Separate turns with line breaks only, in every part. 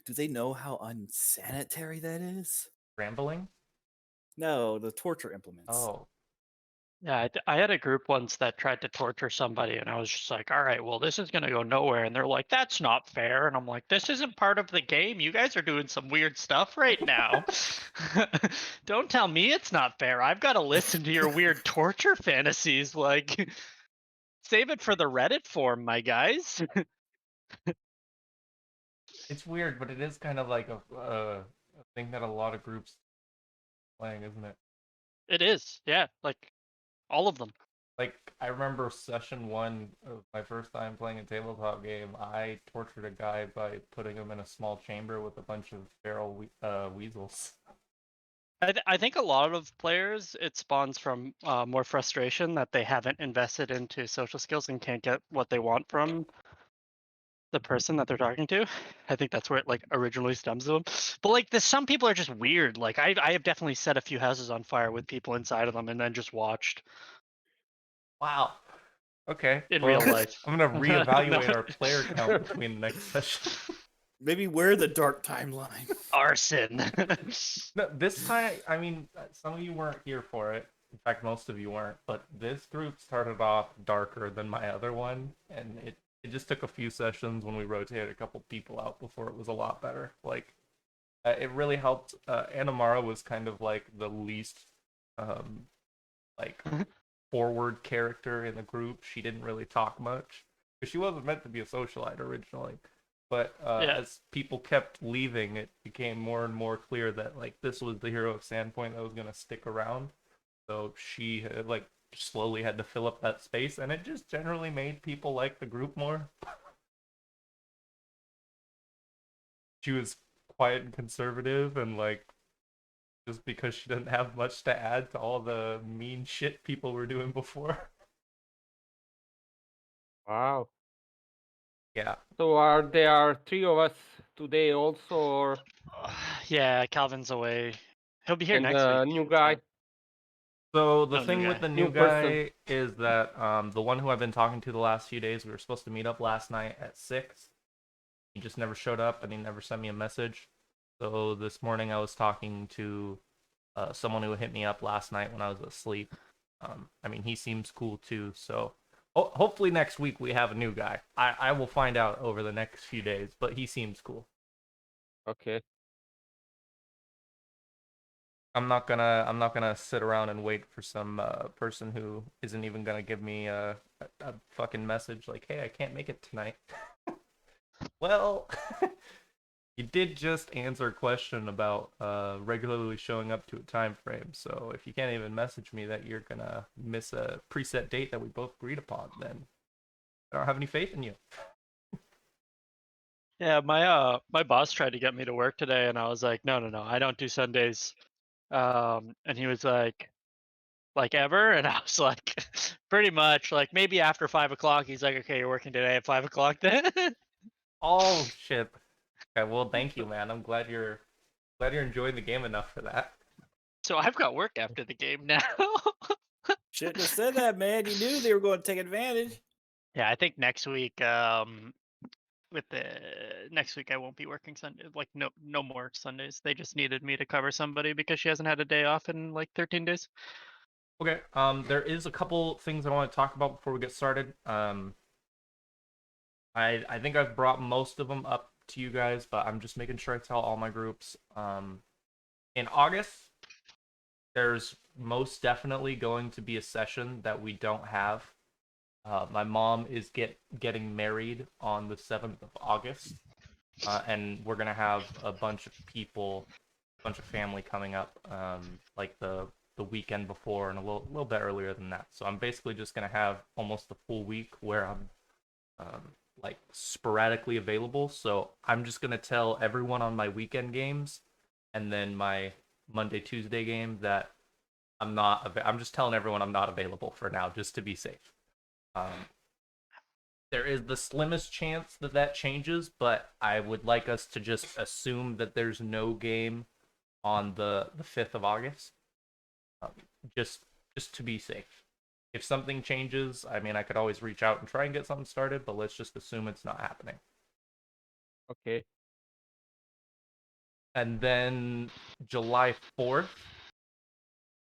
do they know how unsanitary that is?
Rambling?
No, the torture implements.
Oh.
Yeah, I had a group once that tried to torture somebody, and I was just like, "All right, well, this is gonna go nowhere." And they're like, "That's not fair." And I'm like, "This isn't part of the game. You guys are doing some weird stuff right now. Don't tell me it's not fair. I've got to listen to your weird torture fantasies. Like, save it for the Reddit forum, my guys."
It's weird, but it is kind of like a thing that a lot of groups playing, isn't it?
It is, yeah, like all of them.
Like, I remember session one of my first time playing a tabletop game. I tortured a guy by putting him in a small chamber with a bunch of feral weasels.
I think a lot of players it spawns from more frustration that they haven't invested into social skills and can't get what they want from the person that they're talking to. I think that's where it like originally stems from. But like this, some people are just weird. Like I have definitely set a few houses on fire with people inside of them and then just watched
Wow. Okay.
in
Well,
real life.
I'm gonna
No.
reevaluate our player count between the next session.
Maybe we're the dark timeline.
Arson.
No, this time, I mean, some of you weren't here for it. In fact, most of you weren't. But this group started off darker than my other one, and it just took a few sessions when we rotated a couple people out before it was a lot better. Like, it really helped. Anamara was kind of like the least, um, like forward character in the group. She didn't really talk much because she wasn't meant to be a socialite originally. But
Yeah.
as people kept leaving, it became more and more clear that like this was the hero of Sandpoint that was gonna stick around. So she like slowly had to fill up that space, and it just generally made people like the group more. She was quiet and conservative, and like just because she didn't have much to add to all the mean shit people were doing before.
Wow.
Yeah.
So are there three of us today also, or
Yeah, Calvin's away. He'll be here
and
next week.
the new guy?
So the
No new
thing with
guy.
the
New
new
person.
guy is that the one who I've been talking to the last few days, we were supposed to meet up last night at 6. He just never showed up and he never sent me a message. So this morning I was talking to someone who hit me up last night when I was asleep. I mean, he seems cool too. So hopefully next week we have a new guy. I will find out over the next few days, but he seems cool.
Okay.
I'm not gonna sit around and wait for some person who isn't even gonna give me a fucking message like, hey, I can't make it tonight. Well, you did just answer a question about regularly showing up to a time frame. So if you can't even message me that you're gonna miss a preset date that we both agreed upon, then I don't have any faith in you.
Yeah, my boss tried to get me to work today, and I was like, no, no, no, I don't do Sundays. And he was like ever, and I was like, pretty much, like maybe after 5 o'clock. He's like, okay, you're working today at 5 o'clock then.
Oh shit. Okay, well, thank you, man. I'm glad you're enjoying the game enough for that.
So I've got work after the game now.
Shouldn't have said that, man. You knew they were going to take advantage.
Yeah, I think next week, with the next week I won't be working Sunday. Like no more Sundays. They just needed me to cover somebody because she hasn't had a day off in like 13 days.
Okay. There is a couple things I want to talk about before we get started. I think I've brought most of them up to you guys, but I'm just making sure I tell all my groups. In August, there's most definitely going to be a session that we don't have. My mom is getting married on the 7th of August, and we're gonna have a bunch of people, a bunch of family coming up, like the weekend before and a little bit earlier than that. So I'm basically just gonna have almost a full week where I'm like sporadically available. So I'm just gonna tell everyone on my weekend games and then my Monday Tuesday game that I'm just telling everyone I'm not available for now, just to be safe. There is the slimmest chance that that changes, but I would like us to just assume that there's no game on the 5th of August, um, just to be safe. If something changes, I mean, I could always reach out and try and get something started, but let's just assume it's not happening.
Okay.
And then July 4th,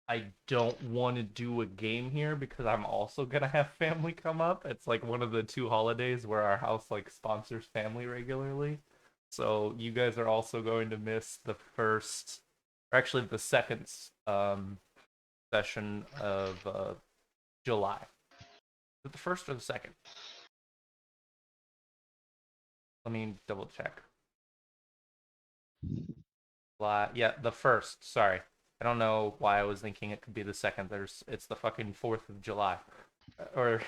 I don't want to do a game here because I'm also gonna have family come up. It's like one of the 2 holidays where our house like sponsors family regularly. So you guys are also going to miss the first, or actually the second session of July. Is it the first or the second? Let me double check. Yeah, the first. Sorry, I don't know why I was thinking it could be the second. It's the fucking 4th of July, or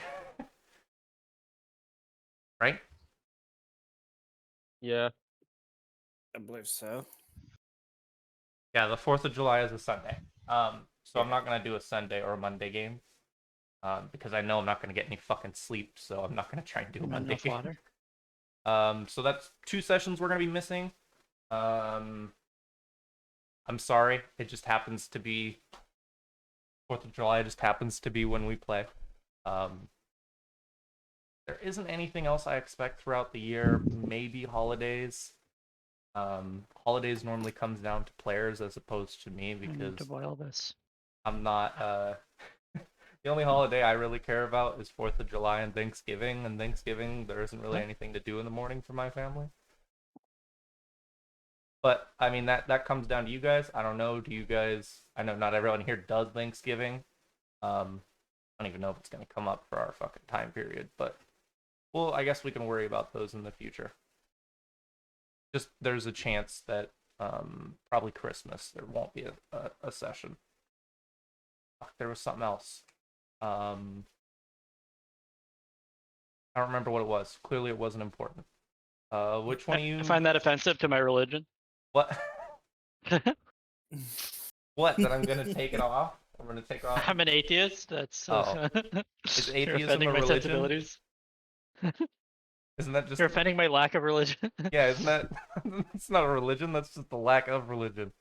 right?
Yeah.
I believe so.
Yeah, the 4th of July is a Sunday. So I'm
Yeah.
not gonna do a Sunday or a Monday game, because I know I'm not gonna get any fucking sleep. So I'm not gonna try and do a
Not
Monday
enough
game.
water.
So that's 2 sessions we're gonna be missing. I'm sorry, it just happens to be 4th of July. Just happens to be when we play. There isn't anything else I expect throughout the year. Maybe holidays. Holidays normally comes down to players as opposed to me
I need to
because
boil this.
I'm not. The only holiday I really care about is 4th of July and Thanksgiving. And Thanksgiving, there isn't really anything to do in the morning for my family. But I mean that comes down to you guys. I don't know. Do you guys? I know not everyone here does Thanksgiving. I don't even know if it's gonna come up for our fucking time period, but well, I guess we can worry about those in the future. Just there's a chance that probably Christmas there won't be a session. Fuck, there was something else. I don't remember what it was. Clearly, it wasn't important. Which one of you?
I find that offensive to my religion.
What? What? That I'm gonna take it off? I'm gonna take off.
I'm an atheist. That's
Oh. Is
you're
atheism
offending
a
my
religion?
sensibilities.
Isn't that just?
You're offending my lack of religion.
Yeah, isn't that? It's not a religion. That's just the lack of religion.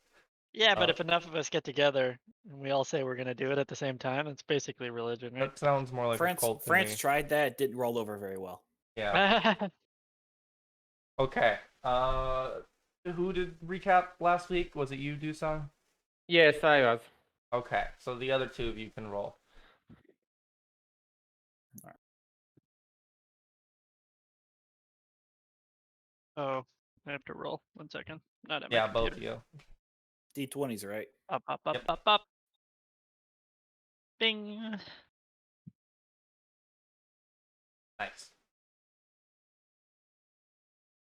Yeah, but if enough of us get together and we all say we're gonna do it at the same time, it's basically religion, right?
That sounds more like a
France
cult to
France
me.
tried that. It didn't roll over very well.
Yeah. Okay. Who did recap last week? Was it you, Doosan?
Yes, I was.
Okay, so the other 2 of you can roll.
Oh, I have to roll. 1 second. Not at my
Yeah, both
computer.
of you.
D20s, right?
Up, up, up,
Yep.
up, up. Bing.
Nice.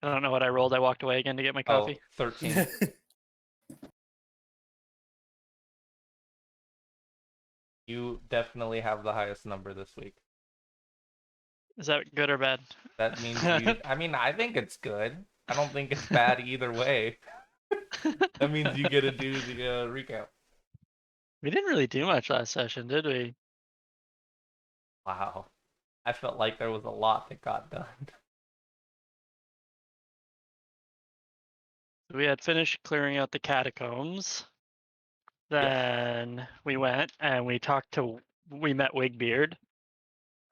I don't know what I rolled. I walked away again to get my
Oh,
coffee.
13. You definitely have the highest number this week.
Is that good or bad?
That means you. I mean, I think it's good. I don't think it's bad either way. That means you get to do the recap.
We didn't really do much last session, did we?
Wow. I felt like there was a lot that got done.
We had finished clearing out the catacombs. Then we went and we met Wigbeard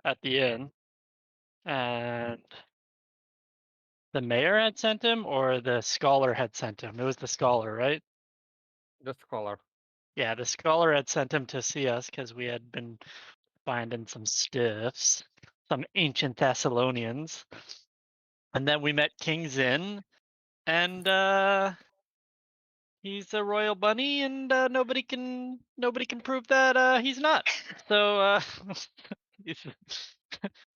at the inn. And the mayor had sent him or the scholar had sent him? It was the scholar, right?
The scholar.
Yeah, the scholar had sent him to see us because we had been finding some stiffs, some ancient Thessalonians. And then we met King's Inn, and he's a royal bunny, and nobody can prove that he's not. So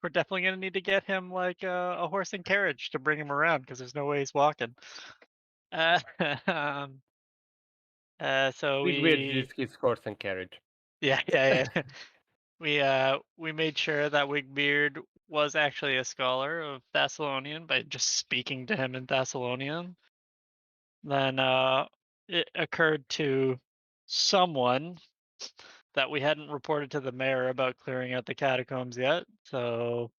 we're definitely gonna need to get him like a horse and carriage to bring him around because there's no way he's walking. Um, so
With
we
his horse and carriage.
yeah. We made sure that Wigbeard was actually a scholar of Thessalonian by just speaking to him in Thessalonian. Then it occurred to someone that we hadn't reported to the mayor about clearing out the catacombs yet. So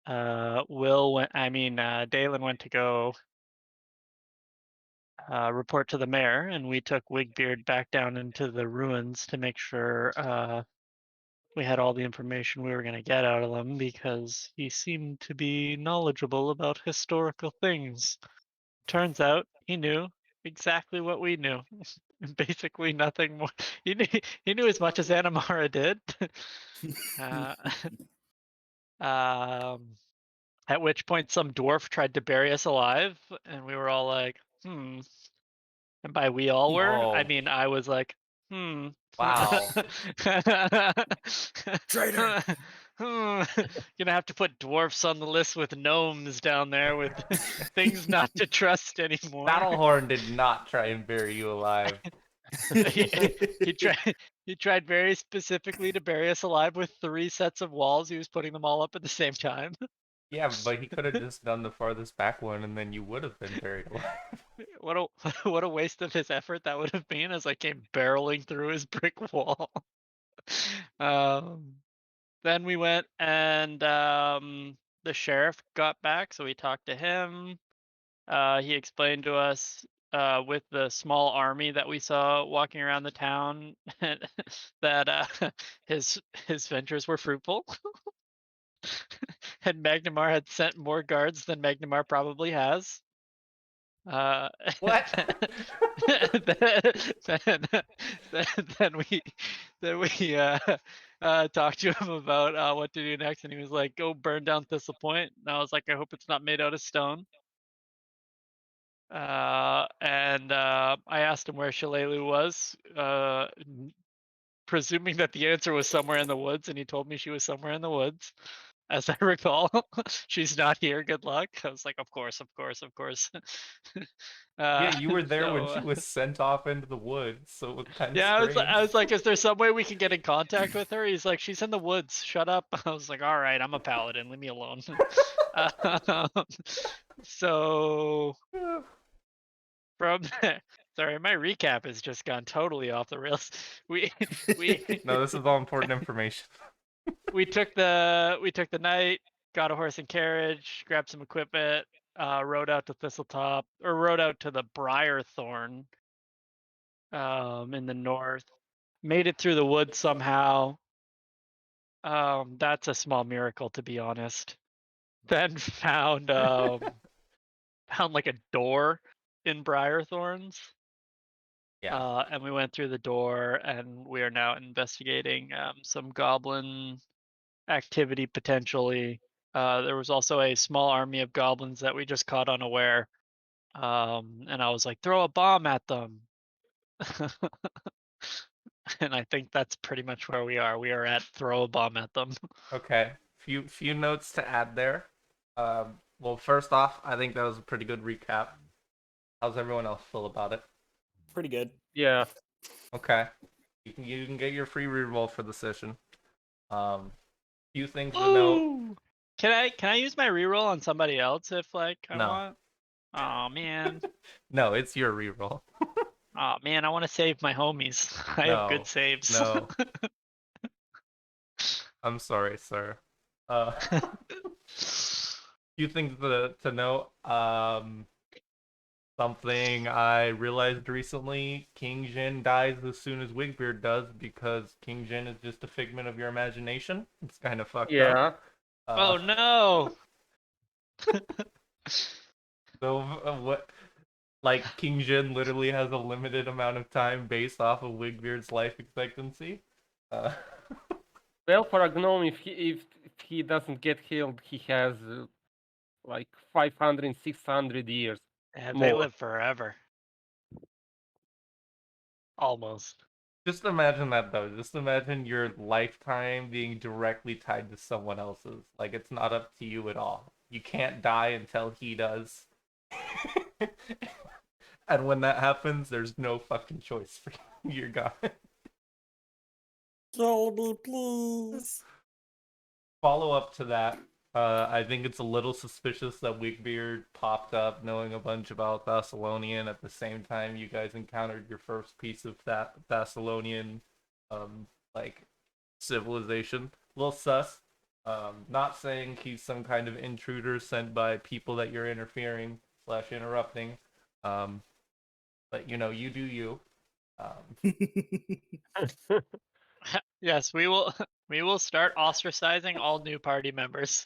Dalen went to go report to the mayor, and we took Wigbeard back down into the ruins to make sure we had all the information we were going to get out of them because he seemed to be knowledgeable about historical things. Turns out he knew exactly what we knew. Basically nothing more. He knew as much as Anamara did. uh, at which point some dwarf tried to bury us alive, and we were all like, "Hmm." And by we all were, I
Oh.
mean I was like, "Hmm."
Wow.
Traitor.
Gonna have to put dwarfs on the list with gnomes down there with things not to trust anymore.
Battlehorn did not try and bury you alive.
he tried very specifically to bury us alive with 3 sets of walls. He was putting them all up at the same time.
Yeah, but he could have just done the farthest back one, and then you would have been buried alive.
What a what a waste of his effort that would have been as I came barreling through his brick wall. Then we went and the sheriff got back, so we talked to him. He explained to us with the small army that we saw walking around the town that his ventures were fruitful. And Magnamar had sent more guards than Magnamar probably has.
What?
then we talked to him about what to do next, and he was like, "Go burn down Thistle Point." And I was like, "I hope it's not made out of stone." And I asked him where Shalelu was, presuming that the answer was somewhere in the woods, and he told me she was somewhere in the woods. As I recall, she's not here. Good luck. I was like, of course, of course, of course.
Yeah, you were there when
so,
she was sent off into the woods, so it was kind of
yeah,
strange.
I was like, is there some way we can get in contact with her? He's like, she's in the woods. Shut up. I was like, all right, I'm a paladin. Leave me alone. So from there, sorry, my recap has just gone totally off the rails. We
No, this is all important information.
we took the night, got a horse and carriage, grabbed some equipment, rode out to Thistletop, or rode out to the Briarthorn in the north. Made it through the woods somehow. That's a small miracle, to be honest. Then found like a door in Briarthorns.
Yeah.
And we went through the door, and we are now investigating some goblin activity potentially. There was also a small army of goblins that we just caught unaware. And I was like, throw a bomb at them. And I think that's pretty much where we are. We are at throw a bomb at them.
Okay. Few notes to add there. Well, first off, I think that was a pretty good recap. How's everyone else feel about it?
Pretty good.
Yeah.
Okay. You can get your free reroll for the session. Few things to note.
Ooh! Can I use my reroll on somebody else if like I
No.
want? Oh man.
No, it's your reroll.
Oh man, I want to save my homies. I have
No.
good saves.
No. I'm sorry, sir. Few things to note. Something I realized recently: King Jin dies as soon as Wigbeard does because King Jin is just a figment of your imagination. It's kind of fucked up.
Yeah.
Oh no.
So what? Like King Jin literally has a limited amount of time based off of Wigbeard's life expectancy.
Well, for a gnome, if he doesn't get healed, he has like 500, 600 years.
Yeah, they
More.
live forever. Almost.
Just imagine that though. Just imagine your lifetime being directly tied to someone else's. Like it's not up to you at all. You can't die until he does. And when that happens, there's no fucking choice for you. You're gone.
Kill me, please.
Follow up to that. I think it's a little suspicious that Wigbeard popped up knowing a bunch about Thessalonian at the same time you guys encountered your first piece of that Thessalonian like civilization. A little sus. Not saying he's some kind of intruder sent by people that you're interfering / interrupting. But you know, you do you.
Yes, we will we will start ostracizing all new party members.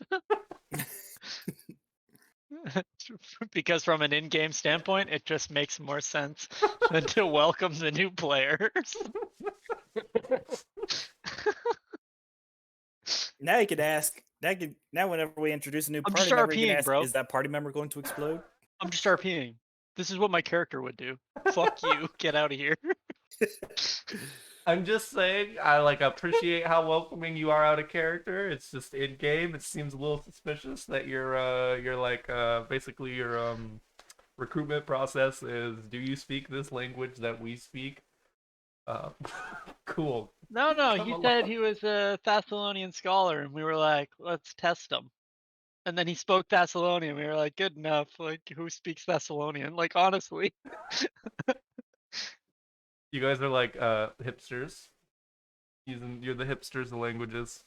Because from an in-game standpoint, it just makes more sense than to welcome the new players.
Now you could ask. Now whenever we introduce a new
I'm
party
just
member, you can
RPing,
ask,
bro.
"Is that party member going to explode?"
I'm just RPing. This is what my character would do. Fuck you. Get out of here.
I'm just saying, I like appreciate how welcoming you are out of character. It's just in game, it seems a little suspicious that you're like basically your recruitment process is, do you speak this language that we speak? Cool.
No,
Come
he
along.
said he was a Thessalonian scholar, and we were like, let's test him. And then he spoke Thessalonian. We were like, good enough. Like, who speaks Thessalonian? Like, honestly.
You guys are like hipsters. You're the hipsters of languages.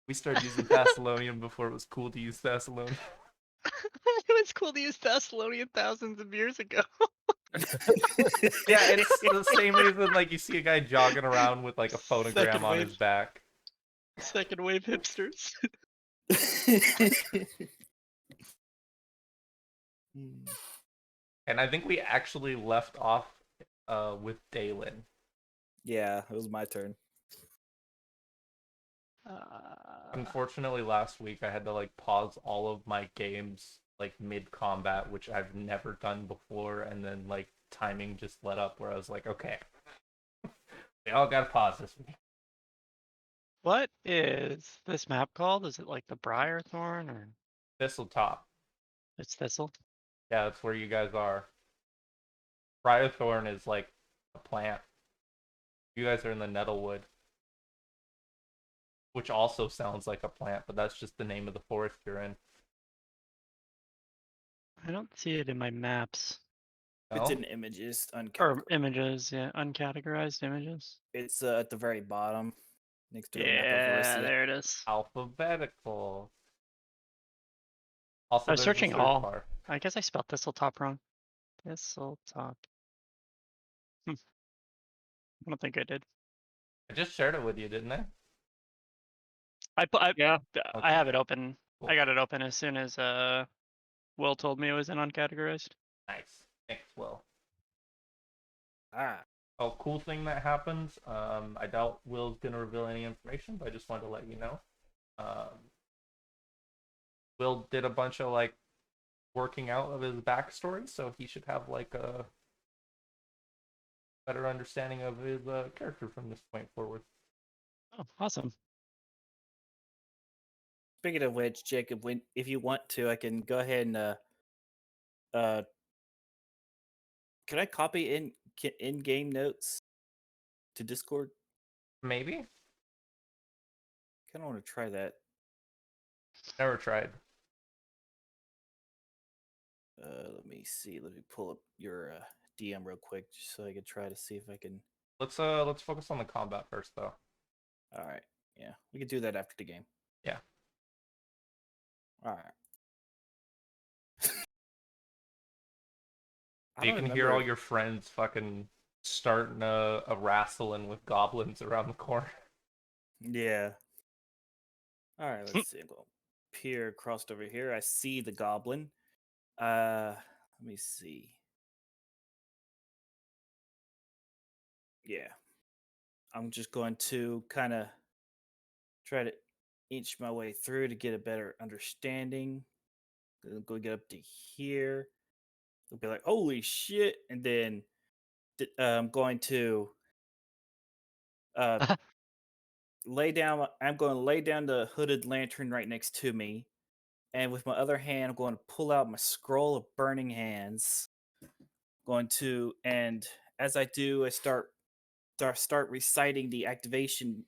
We started using Thessalonian before it was cool to use Thessalonian.
It was cool to use Thessalonian thousands of years ago.
Yeah, it's the same reason like you see a guy jogging around with like a phonogram
Second
on
wave.
his back.
Second wave hipsters.
And I think we actually left off with Dalen.
Yeah, it was my turn.
Unfortunately, last week I had to like pause all of my games like mid combat, which I've never done before, and then like timing just let up where I was like, okay, we all gotta pause this week.
What is this map called? Is it like the Briar Thorn or
Thistle top.
it's Thistle?
Yeah, that's where you guys are. Briarthorn is like a plant. You guys are in the Nettlewood, which also sounds like a plant, but that's just the name of the forest you're in.
I don't see it in my maps.
It's
No?
in images,
Or
uncategorized.
images, yeah. Uncategorized images.
It's at the very bottom, next to the map of
Yeah,
Varissia.
there it is.
Alphabetical. Also,
I was
there's
searching
a search
all.
bar.
I guess I spelled Thistletop wrong. Thistletop. I don't think I did.
I just shared it with you, didn't I?
Yeah.
I have it open.
Cool.
I got it open as soon as Will told me it was in uncategorized.
Nice. Thanks, Will.
Ah,
Oh, cool thing that happens. I doubt Will's gonna reveal any information, but I just wanted to let you know. Will did a bunch of like working out of his backstory, so he should have like a better understanding of his character from this point forward.
Oh, awesome.
speaking of which, Jacob, if you want to, I can go ahead and can I copy in-game notes to Discord?
Maybe?
Kind of want to try that.
Never tried.
Let me see. Let me pull up your DM real quick, just so I can try to see if I can.
Let's focus on the combat first though.
All right. Yeah, we can do that after the game.
Yeah.
All right.
You can hear all your friends fucking starting a wrestling with goblins around the corner.
Yeah. All right. Let's see. I'm going peer crossed over here. I see the goblin. Let me see. Yeah. I'm just going to kind of try to inch my way through to get a better understanding. Go get up to here. They'll be like, "Holy shit!" And then I'm going to lay down. I'm going to lay down the hooded lantern right next to me, and with my other hand, I'm going to pull out my scroll of burning hands. Going to, and as I do, I start reciting the activation,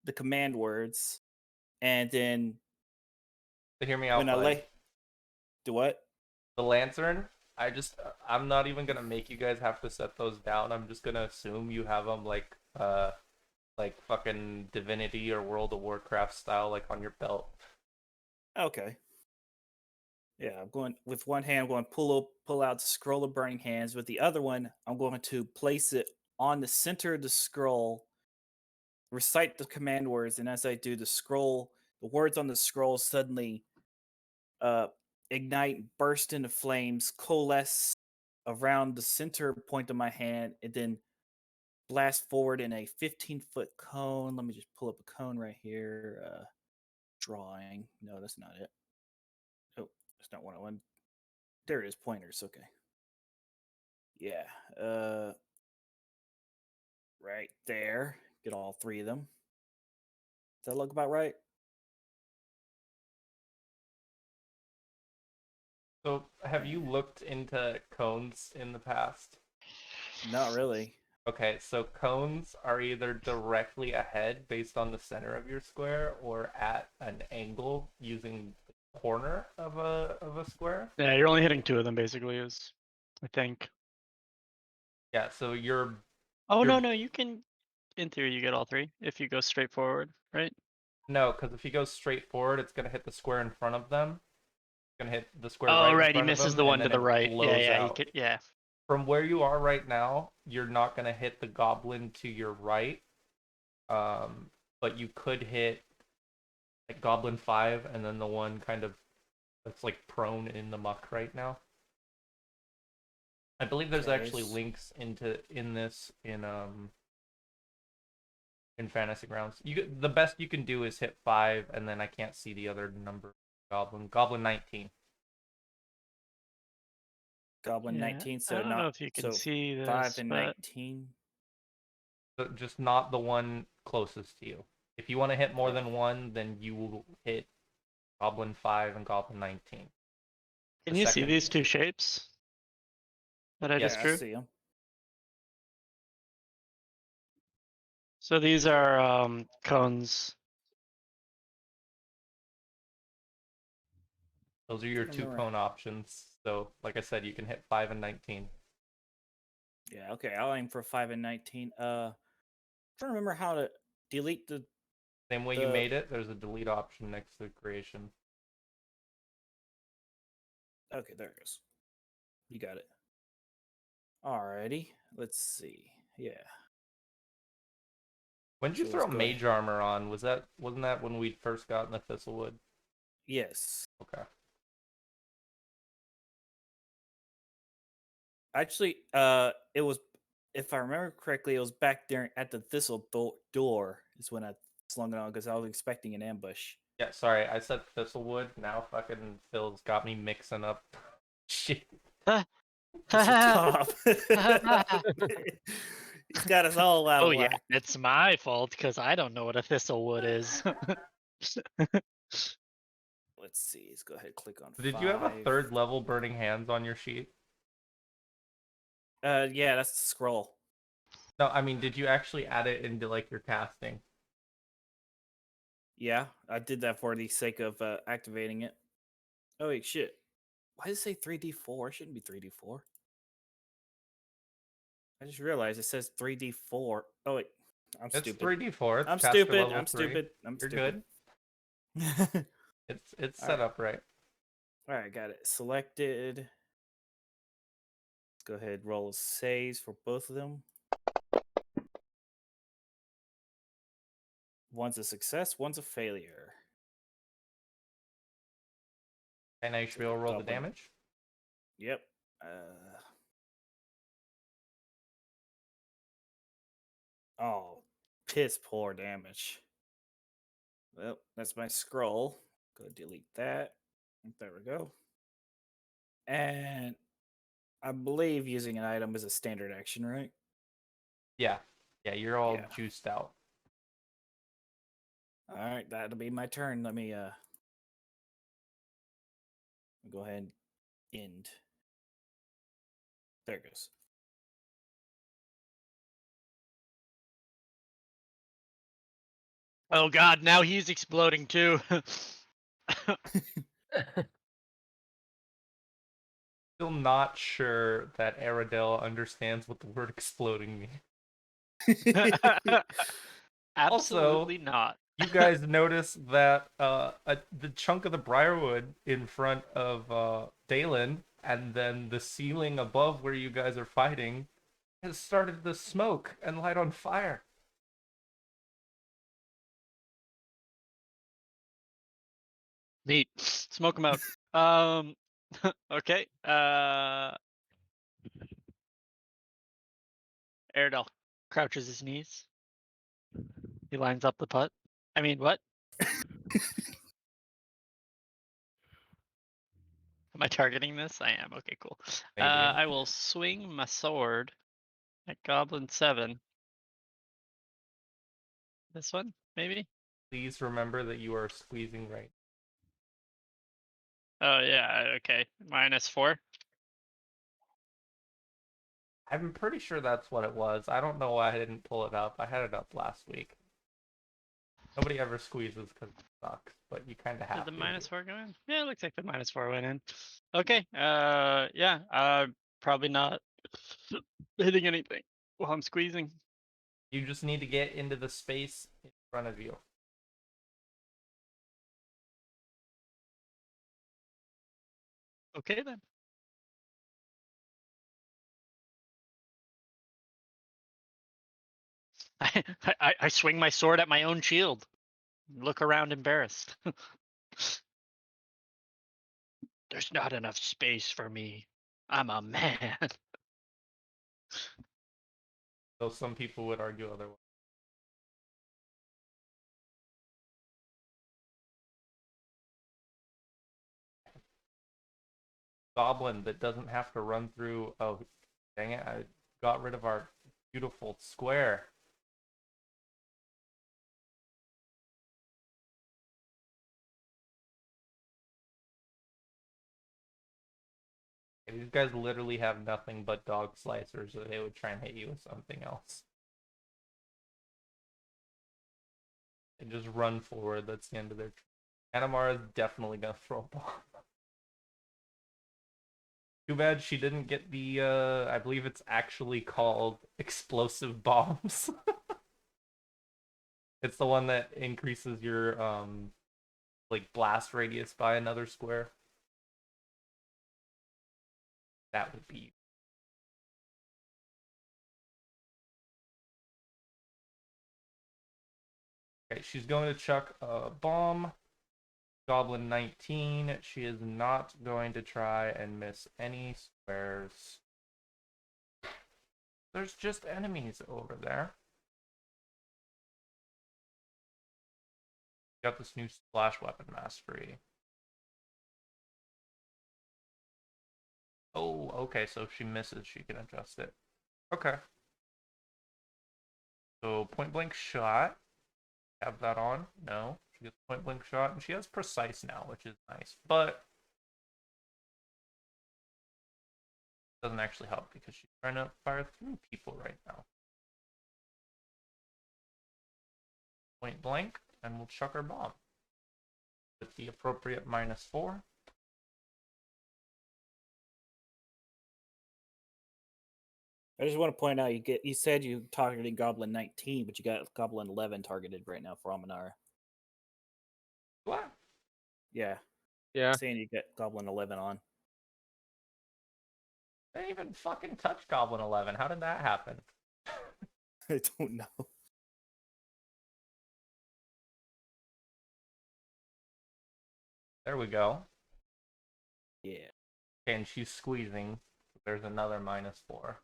the command words, and then
To hear me out,
when I
bud.
lay, do what?
The lantern. I'm not even gonna make you guys have to set those down. I'm just gonna assume you have them like fucking Divinity or World of Warcraft style, like on your belt.
Okay. Yeah, I'm going with one hand. I'm going to pull out the scroll of burning hands. With the other one, I'm going to place it on the center of the scroll. Recite the command words, and as I do, the words on the scroll suddenly ignite, burst into flames, coalesce around the center point of my hand, and then blast forward in a 15-foot cone. Let me just pull up a cone right here. Drawing. No, that's not it. Oh, that's not what I want. There it is. Pointers. Okay. Yeah. Right there. Get all three of them. Does that look about right?
So, have you looked into cones in the past?
Not really.
Okay, so cones are either directly ahead based on the center of your square or at an angle using the corner of a square.
Yeah, you're only hitting 2 of them basically. Is I think.
Yeah, so you're
Oh
You're-
no, you can. In theory, you get all 3 if you go straight forward, right?
no, because if he goes straight forward, it's gonna hit the square in front of them. It's gonna hit the square
Oh
right in
right, he
front of
misses
them,
the
and
one to
then
the
it
right. Yeah,
blows
yeah, he
out.
could. Yeah.
From where you are right now, you're not gonna hit the goblin to your right. But you could hit like Goblin 5 and then the one kind of that's like prone in the muck right now. I believe there's actually links in this in Fantasy Grounds. The best you can do is hit 5 and then I can't see the other number. Goblin 19.
Goblin
Yeah,
19. So
I don't
not
know if you can
so
see this,
5 and
but
19.
But just not the one closest to you. If you want to hit more than one, then you will hit Goblin 5 and Goblin 19.
can you see these 2 shapes that I
Yeah,
just
I
drew?
see them.
So these are cones.
Those are your 2 cone options. So, like I said, you can hit 5 and 19.
Yeah, okay. I'll aim for 5 and 19. Trying to remember how to delete the.
Same way you made it, there's a delete option next to creation.
Okay, there it goes. You got it. Alrighty. Let's see. Yeah.
When did you
So
throw
let's go
mage
ahead.
armor on? Wasn't that when we first got in the Thistlewood?
Yes.
Okay.
Actually, it was, if I remember correctly, it was back there at the Thistle door is when I slung it on because I was expecting an ambush.
Yeah, sorry, I said Thistlewood. Now fucking Phil's got me mixing up shit.
Stop. He's got us all out
Oh
of
yeah,
whack.
it's my fault because I don't know what a thistlewood is.
Let's see. Let's go ahead and click on
Did
5.
you have a 3rd level burning hands on your sheet?
Yeah, that's the scroll.
No, I mean, did you actually add it into like your casting?
Yeah, I did that for the sake of activating it. Oh wait, shit. Why does it say 3D4? It shouldn't be 3D4. I just realized it says 3D4. Oh wait, I'm
It's
stupid.
3D4. It's
I'm
caster
stupid.
level
I'm
3.
stupid. I'm
You're
stupid.
good. It's set up right.
All right, got it selected. Let's go ahead and roll saves for both of them. One's a success, one's a failure.
And now you should be able to roll the
Goblin.
damage.
Yep. Oh, piss poor damage. Well, that's my scroll. Go delete that. There we go. And I believe using an item is a standard action, right?
Yeah. Yeah, you're all
Yeah.
juiced out.
All right, that'll be my turn. Let me go ahead and end. There it goes.
Oh god, now he's exploding too.
Still not sure that Aradel understands what the word exploding means.
Absolutely not.
You guys notice that the chunk of the Briarwood in front of Dalen and then the ceiling above where you guys are fighting has started to smoke and light on fire.
Neat. Smoke him out. Okay. Airedale crouches his knees. He lines up the putt. I mean, what? Am I targeting this? I am. Okay, cool.
Maybe.
I will swing my sword at Goblin 7. This one, maybe?
Please remember that you are squeezing right.
Oh, yeah, okay. -4.
I'm pretty sure that's what it was. I don't know why I didn't pull it up. I had it up last week. Nobody ever squeezes because it sucks, but you kind of have
Did the
to.
-4 go in? Yeah, it looks like the -4 went in. Okay, yeah, probably not hitting anything while I'm squeezing.
You just need to get into the space in front of you.
Okay, then. I swing my sword at my own shield. Look around embarrassed. There's not enough space for me. I'm a man.
Though some people would argue otherwise. Goblin that doesn't have to run through. Oh, dang it! I got rid of our beautiful square. These guys literally have nothing but dog slicers, so they would try and hit you with something else. And just run forward. That's the end of their. Anamara is definitely gonna throw a bomb. Too bad she didn't get the. I believe it's actually called explosive bombs. It's the one that increases your like blast radius by another square. That would be. Okay, she's going to chuck a bomb. Goblin 19. She is not going to try and miss any squares. There's just enemies over there. Got this new splash weapon mastery. Oh, okay, so if she misses, she can adjust it. Okay. So point blank shot. Have that on? No. She gets point blank shot, and she has precise now, which is nice. But doesn't actually help because she's trying to fire through people right now. Point blank, and we'll chuck our bomb with the appropriate -4.
I just want to point out you said you targeted Goblin 19, but you got Goblin 11 targeted right now for Aminar.
What?
Yeah.
Yeah.
Saying you got Goblin 11 on.
I didn't even fucking touch Goblin 11. How did that happen?
I don't know.
There we go.
Yeah.
Okay, and she's squeezing. There's another -4.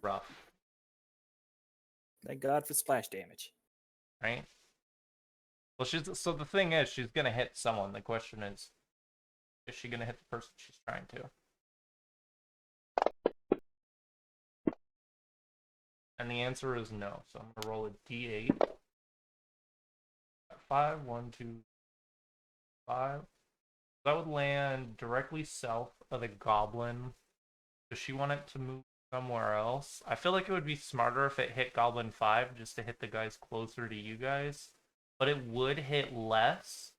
Rough.
Thank God for splash damage.
Right? Well, so the thing is, she's gonna hit someone. The question is she gonna hit the person she's trying to? And the answer is no. So I'm gonna roll a d8. 5, 1, 2, 5. That would land directly south of the goblin. Does she want it to move somewhere else? I feel like it would be smarter if it hit Goblin 5 just to hit the guys closer to you guys. But it would hit less.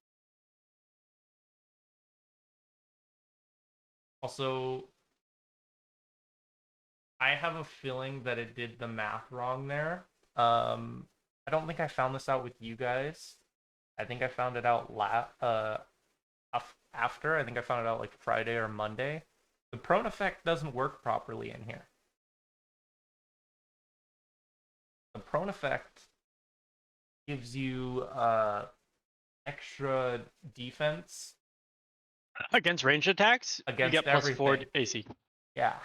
Also, I have a feeling that it did the math wrong there. I don't think I found this out with you guys. I think I found it out after. I think I found it out like Friday or Monday. The prone effect doesn't work properly in here. The prone effect gives you extra defense
Against ranged attacks, you
against
get +4
everything.
AC
Yeah.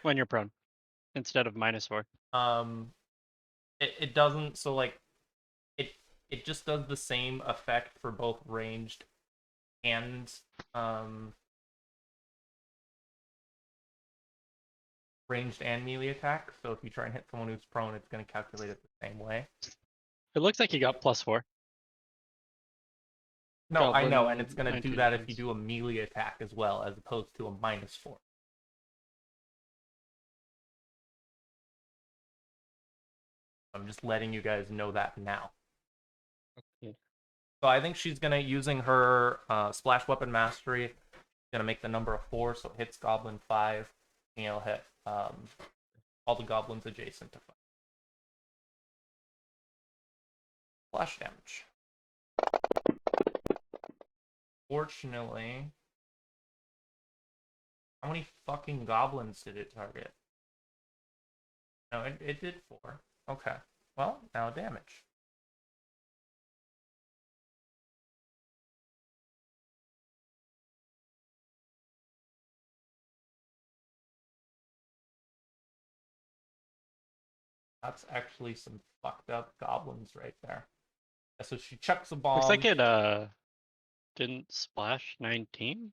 when you're prone, instead of -4.
It doesn't. So like, it just does the same effect for both ranged and melee attack. So if you try and hit someone who's prone, it's going to calculate it the same way.
It looks like you got +4.
No, I know,
Goblin
and it's going to do
19
that if you
points.
do a melee attack as well, as opposed to a -4. I'm just letting you guys know that now.
Okay.
So I think she's gonna using her splash weapon mastery. Gonna make the number a 4, so it hits goblin 5, and it'll hit all the goblins adjacent to 5. Splash damage. Fortunately, how many fucking goblins did it target? No, it did 4. Okay. Well, now damage. That's actually some fucked up goblins right there. So she chucks a bomb.
Looks like it didn't splash 19.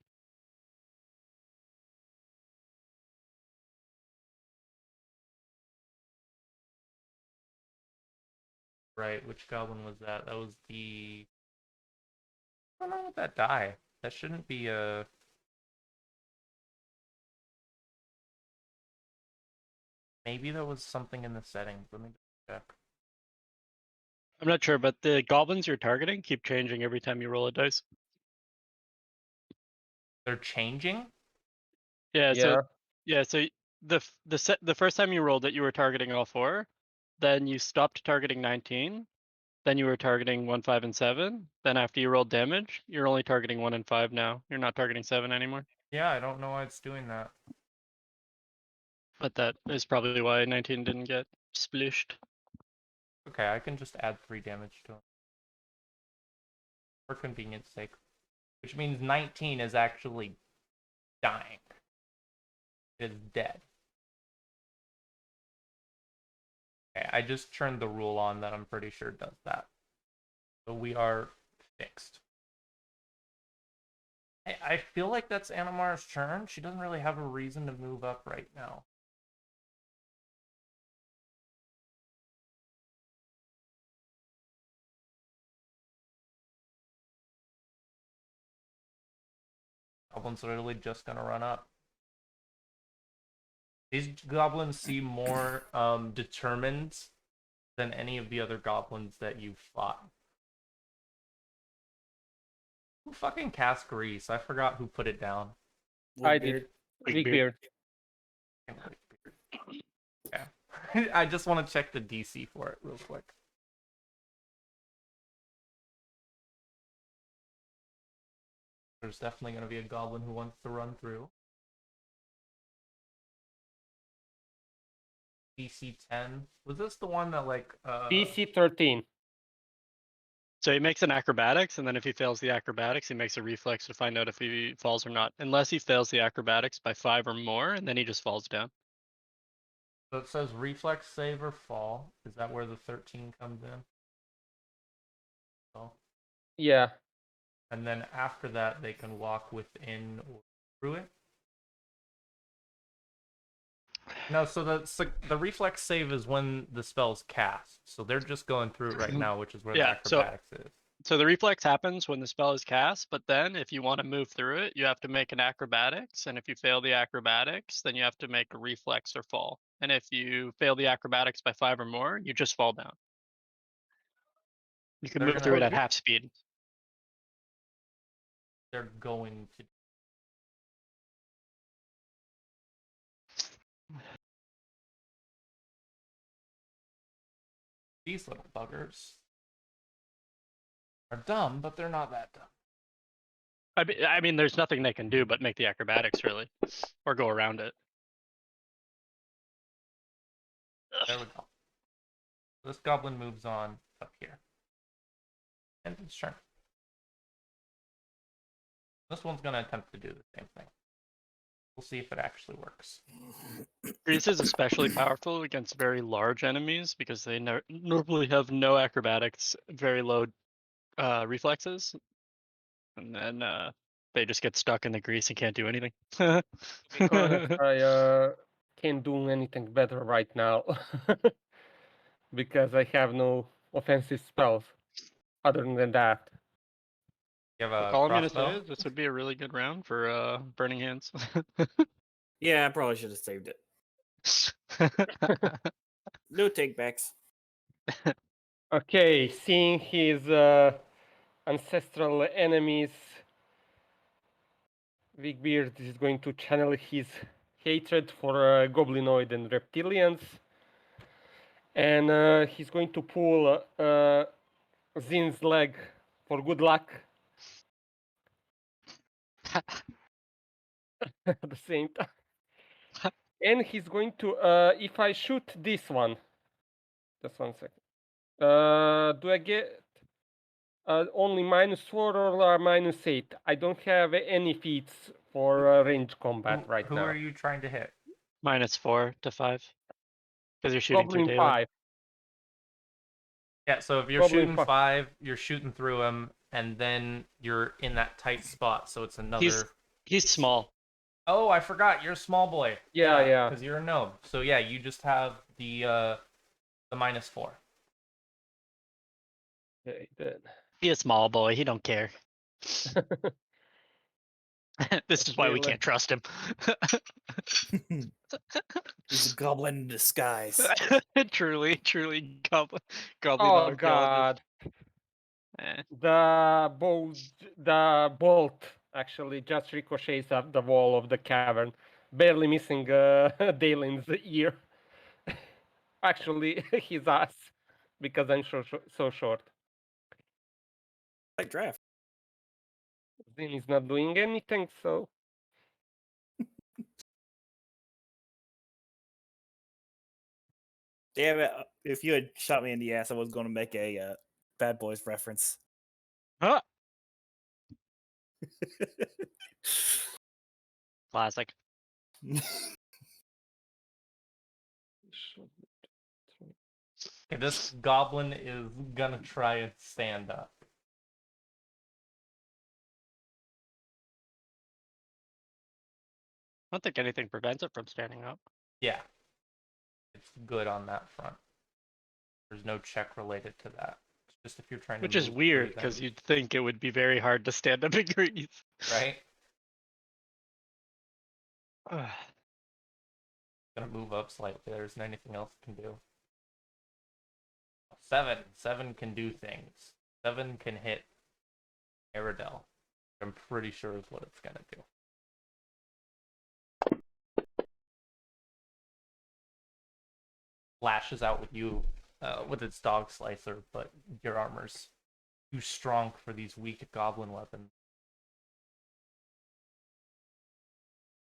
Right, which goblin was that? That was the... What's going on with that die? That shouldn't be a... Maybe there was something in the settings. Let me check.
I'm not sure, but the goblins you're targeting keep changing every time you roll a dice.
They're changing?
Yeah,
Yeah.
so the first time you rolled it, you were targeting all 4. Then you stopped targeting 19. Then you were targeting 1, 5, and 7. Then after you rolled damage, you're only targeting 1 and 5 now. You're not targeting 7 anymore.
Yeah, I don't know why it's doing that.
But that is probably why 19 didn't get splished.
Okay, I can just add 3 damage to him. For convenience sake. Which means 19 is actually dying. It is dead. Okay, I just turned the rule on that I'm pretty sure does that. So we are fixed. I feel like that's Animar's turn. She doesn't really have a reason to move up right now. Goblins are literally just gonna run up. These goblins seem more determined than any of the other goblins that you've fought. Who fucking cast Grease? I forgot who put it down.
I did. Big beard.
Yeah. I just want to check the DC for it real quick. There's definitely going to be a goblin who wants to run through. DC 10. Was this the one that like
DC 13.
So he makes an acrobatics, and then if he fails the acrobatics, he makes a reflex to find out if he falls or not. Unless he fails the acrobatics by 5 or more, and then he just falls down.
So it says reflex save or fall. Is that where the 13 comes in? Oh.
Yeah.
And then after that, they can walk within or through it. No, so the reflex save is when the spell's cast. So they're just going through it right now, which is where the acrobatics is.
So the reflex happens when the spell is cast, but then if you want to move through it, you have to make an acrobatics, and if you fail the acrobatics, then you have to make a reflex or fall. And if you fail the acrobatics by 5 or more, you just fall down. You can move through it at half speed.
They're going to. These little buggers are dumb, but they're not that dumb.
I mean, there's nothing they can do but make the acrobatics, really, or go around it.
There we go. This goblin moves on up here. End its turn. This one's gonna attempt to do the same thing. We'll see if it actually works.
Grease is especially powerful against very large enemies because they normally have no acrobatics, very low reflexes, and then they just get stuck in the grease and can't do anything.
To be honest, I can't do anything better right now because I have no offensive spells other than that.
You have
We're
a
calling me to
crossbow?
say this would be a really good round for Burning Hands.
Yeah, I probably should have saved it. No takebacks.
Okay, seeing his ancestral enemies, Wigbeard is going to channel his hatred for goblinoid and reptilians, and he's going to pull Zin's leg for good luck. At the same time. And he's going to, if I shoot this one, just 1 second. Do I get only -4 or -8? I don't have any feats for range combat right
Who
now.
are you trying to hit?
-4 to 5. Because you're shooting through
Goblin
Dalen.
5.
Yeah, so if you're
Goblin
shooting 5, you're shooting through him, and then you're in that tight spot, so it's another.
He's small.
Oh, I forgot. You're a small boy.
Yeah.
Because you're a gnome. So yeah, you just have the -4.
Okay, then.
He's a small boy. He don't care. This is why we can't trust him.
He's a goblin in disguise.
truly, goblin.
Oh god.
Eh.
The bolt actually just ricochets at the wall of the cavern, barely missing Dalen's ear. Actually, his ass, because I'm so short.
Like draft.
Zin is not doing anything, so
Damn it! If you had shot me in the ass, I was going to make a Bad Boys reference.
Huh? Classic.
Okay, this goblin is gonna try and stand up.
I don't think anything prevents it from standing up.
Yeah. It's good on that front. There's no check related to that. It's just if you're trying to
Which is
move
weird,
through them,
because you'd think it would be very hard to stand up in grease.
right? Gonna move up slightly. There isn't anything else it can do. 7. 7 can do things. 7 can hit Aerodel. I'm pretty sure is what it's gonna do. Lashes out with you with its dog slicer, but your armor's too strong for these weak goblin weapons.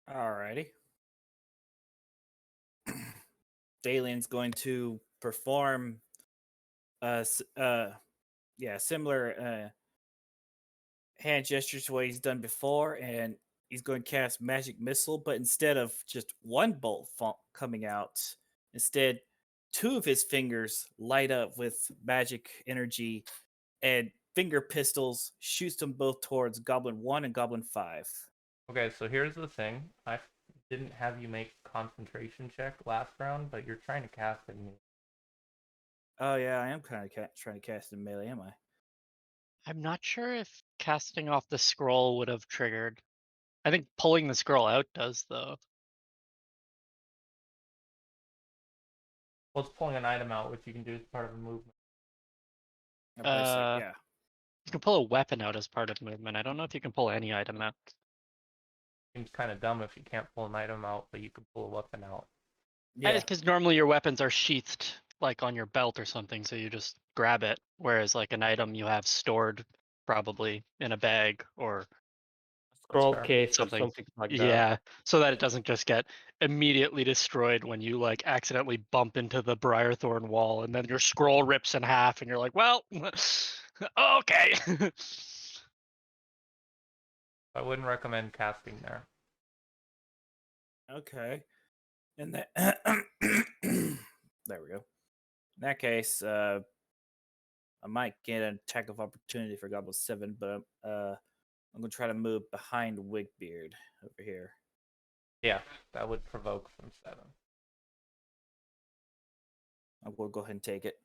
Alrighty. Dalen's going to perform similar hand gestures to what he's done before, and he's going to cast Magic Missile, but instead of just one bolt coming out, instead 2 of his fingers light up with magic energy, and finger pistols shoots them both towards Goblin 1 and Goblin 5.
Okay, so here's the thing. I didn't have you make concentration check last round, but you're trying to cast it.
Oh yeah, I am kind of trying to cast in melee, am I?
I'm not sure if casting off the scroll would have triggered. I think pulling the scroll out does, though.
Well, it's pulling an item out, which you can do as part of a movement.
Yeah.
You can pull a weapon out as part of movement. I don't know if you can pull any item out.
Seems kind of dumb if you can't pull an item out, but you can pull a weapon out.
Yeah.
Because normally your weapons are sheathed, like on your belt or something, so you just grab it. Whereas like an item you have stored probably in a bag or
scroll
fair.
case or
something.
something like that.
Yeah, so that it doesn't just get immediately destroyed when you like accidentally bump into the Briarthorn wall and then your scroll rips in half and you're like, well, okay.
I wouldn't recommend casting there.
Okay. And that there we go. In that case, I might get an attack of opportunity for Goblin 7, but I'm gonna try to move behind Wigbeard over here.
Yeah, that would provoke from 7.
I will go ahead and take it.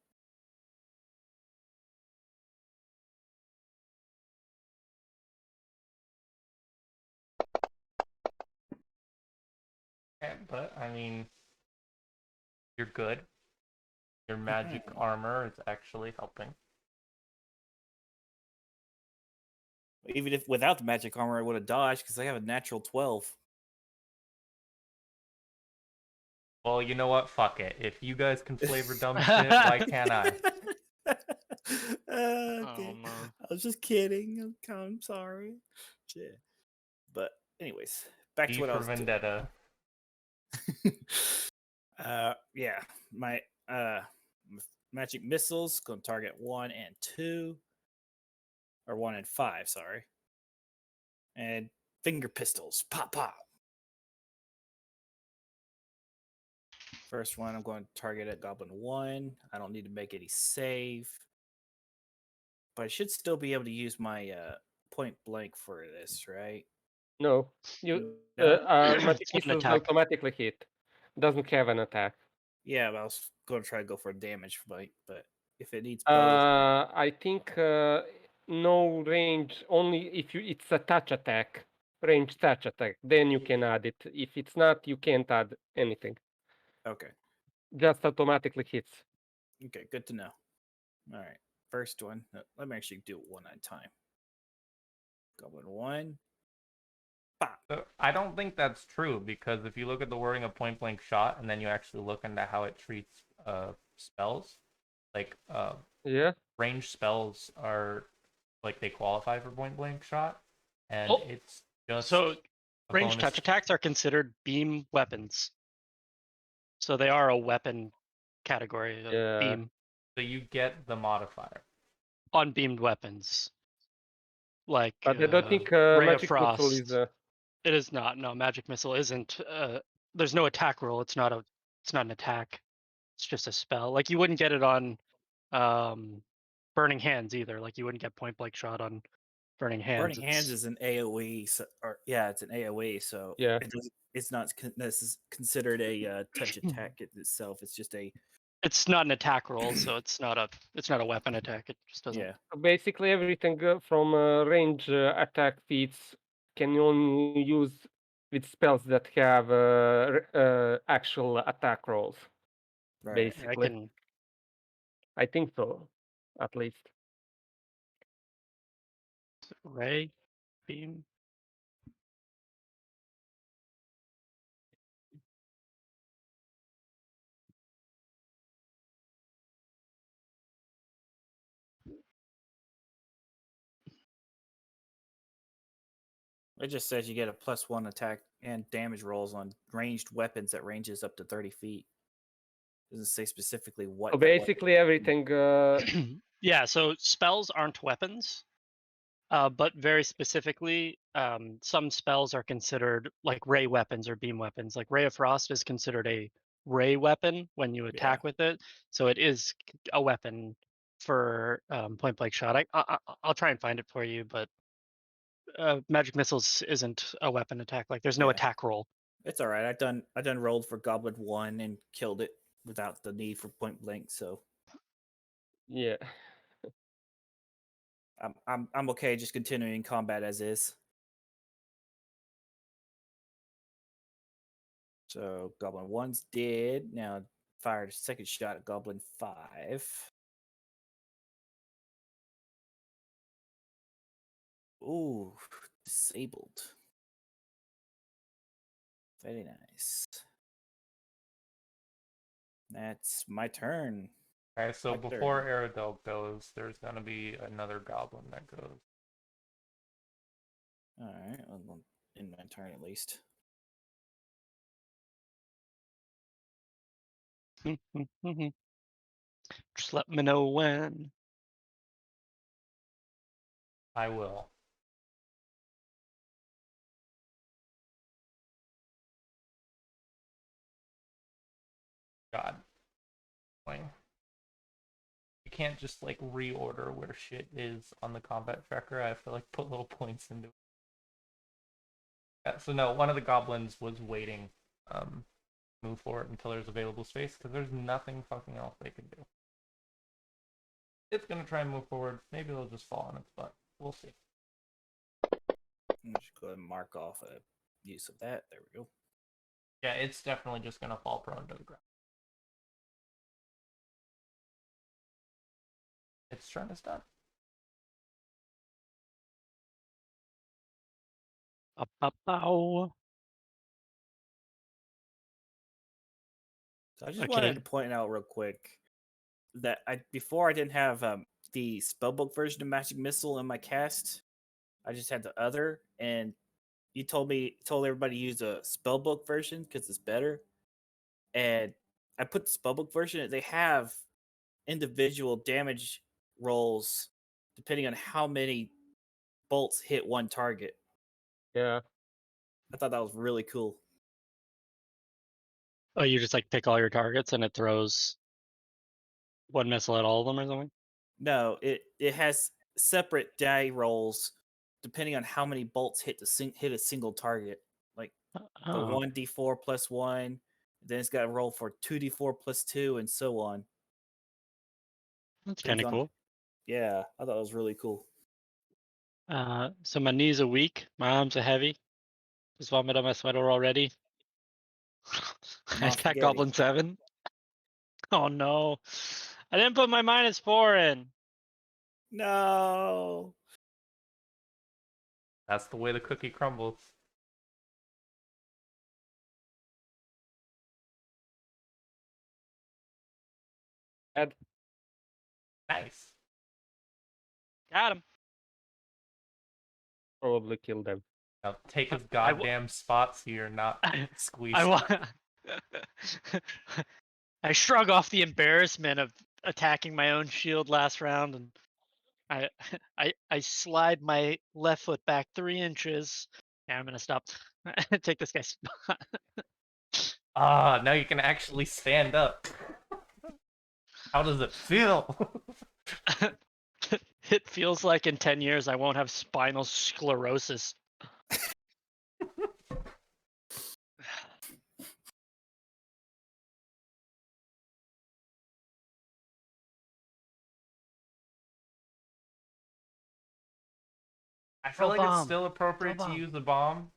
Yeah, but I mean, you're good. Your magic armor is actually helping.
Even if without the magic armor, I would have dodged because I have a natural 12.
Well, you know what? Fuck it. If you guys can flavor dumb shit, why can't I?
Okay.
no.
I was just kidding. I'm sorry. Shit. But anyways, back
E
to what I
for
was doing.
Vendetta.
Yeah, my magic missiles gonna target 1 and 2, or 1 and 5, sorry, and finger pistols, pop pop. First one, I'm going to target at Goblin 1. I don't need to make any save, but I should still be able to use my point blank for this, right?
No, you
No?
magic
It's not an
missiles
attack.
automatically hit. Doesn't have an attack.
Yeah, but I was going to try to go for a damage fight, but if it needs both,
I think no range. Only if you it's a touch attack, range touch attack. Then you can add it. If it's not, you can't add anything.
okay.
Just automatically hits.
Okay, good to know. All right, first one. Let me actually do it one at a time. Goblin 1. Pop.
I don't think that's true because if you look at the wording of point blank shot and then you actually look into how it treats spells, like
Yeah.
range spells are like they qualify for point blank shot, and
Oh,
it's just
So
a
range
bonus.
touch attacks are considered beam weapons. So they are a weapon category of
Yeah.
beam
So you get the modifier.
on beamed weapons. Like
But I don't think
Ray of
magic missile is.
Frost. It is not. No, magic missile isn't. There's no attack roll. It's not an attack. It's just a spell. Like you wouldn't get it on Burning Hands either. Like you wouldn't get point blank shot on Burning Hands.
Burning Hands is an AoE, so, or yeah, it's an AoE, so
Yeah.
it's not this is considered a touch attack itself. It's just a
It's not an attack roll, so it's not a weapon attack. It just doesn't.
yeah.
Basically, everything from range attack feats can only use with spells that have actual attack rolls.
Right.
Basically, I think so, at least.
Ray beam.
It just says you get a +1 attack and damage rolls on ranged weapons that ranges up to 30 feet. Doesn't say specifically what.
So
that weapon-
basically, everything.
Yeah, so spells aren't weapons, but very specifically, some spells are considered like ray weapons or beam weapons. Like Ray of Frost is considered a ray weapon when you attack with it, so it is a weapon for point blank shot. I'll try and find it for you, but magic missiles isn't a weapon attack. Like there's no
Yeah.
attack roll.
It's all right. I done rolled for Goblin 1 and killed it without the need for point blank, so
Yeah.
I'm okay just continuing combat as is. So Goblin 1's dead. Now fired a second shot at Goblin 5. Ooh, disabled. Very nice. That's my turn.
Okay, so
My
before
turn.
Aerodel goes, there's gonna be another goblin that goes.
All right, well, in my turn at least.
Just let me know when.
I will. God. Boing. You can't just like reorder where shit is on the combat tracker. I have to like put little points into it. Yeah, so no, one of the goblins was waiting move forward until there's available space because there's nothing fucking else they can do. It's gonna try and move forward. Maybe it'll just fall on its butt. We'll see.
Let's go ahead and mark off a use of that. There we go.
Yeah, it's definitely just gonna fall prone to the ground. Its turn is done.
Bow.
So I just wanted to point out real quick that before I didn't have the spellbook version of Magic Missile in my cast. I just had the other, and you told everybody to use a spellbook version because it's better. And I put the spellbook version. They have individual damage rolls depending on how many bolts hit one target.
Yeah.
I thought that was really cool.
Oh, you just like pick all your targets and it throws one missile at all of them or something?
No, it has separate die rolls depending on how many bolts hit a single target. Like the
Oh,
1d4 plus 1, then it's got to roll for 2d4 plus 2, and so on.
that's
Depends
kind of
on.
cool.
Yeah, I thought it was really cool.
So my knees are weak, my arms are heavy. Just vomit on my sweater already. I
Mom
attack
spaghetti.
Goblin 7. Oh no. I didn't put my -4 in.
No.
That's the way the cookie crumbles.
Ed.
Nice.
Got him.
Probably kill them.
Now take his
I
goddamn spot so you're not squeezed.
I want. I shrug off the embarrassment of attacking my own shield last round, and I slide my left foot back 3 inches. Yeah, I'm gonna stop. Take this guy's spot.
Ah, now you can actually stand up. How does it feel?
It feels like in 10 years I won't have spinal sclerosis.
I feel
Throw
like it's
bomb.
still appropriate
Throw
to
bomb.
use the bomb.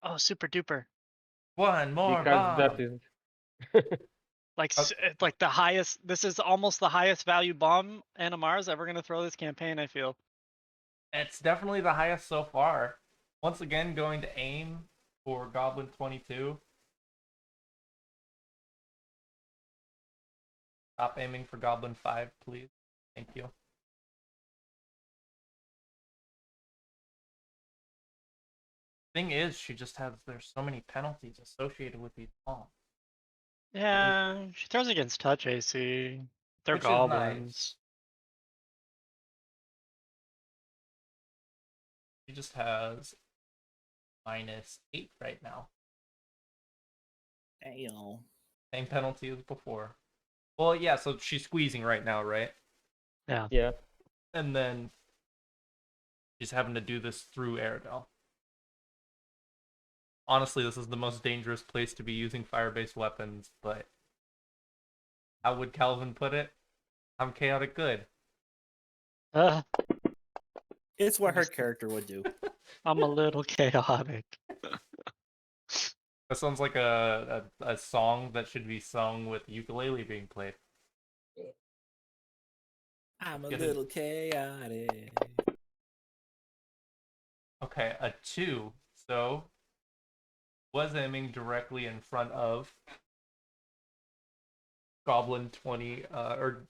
Oh, super duper.
One more
Because
bomb.
that is
Like
Okay.
like the highest. This is almost the highest value bomb Animar's ever gonna throw this campaign. I feel.
It's definitely the highest so far. Once again, going to aim for Goblin 22. Stop aiming for Goblin 5, please. Thank you. Thing is, there's so many penalties associated with these bombs.
Yeah, she throws against touch AC. They're
Which is
goblins.
nice. She just has -8 right now.
Damn.
Same penalty as before. Well, yeah, so she's squeezing right now, right?
Yeah.
yeah.
And then she's having to do this through Aerodel. Honestly, this is the most dangerous place to be using fire-based weapons, but how would Calvin put it? I'm chaotic good.
It's what her character would do.
I'm a little chaotic.
That sounds like a song that should be sung with ukulele being played.
I'm a
Get it.
little chaotic.
Okay, a 2. So, was aiming directly in front of Goblin 20, or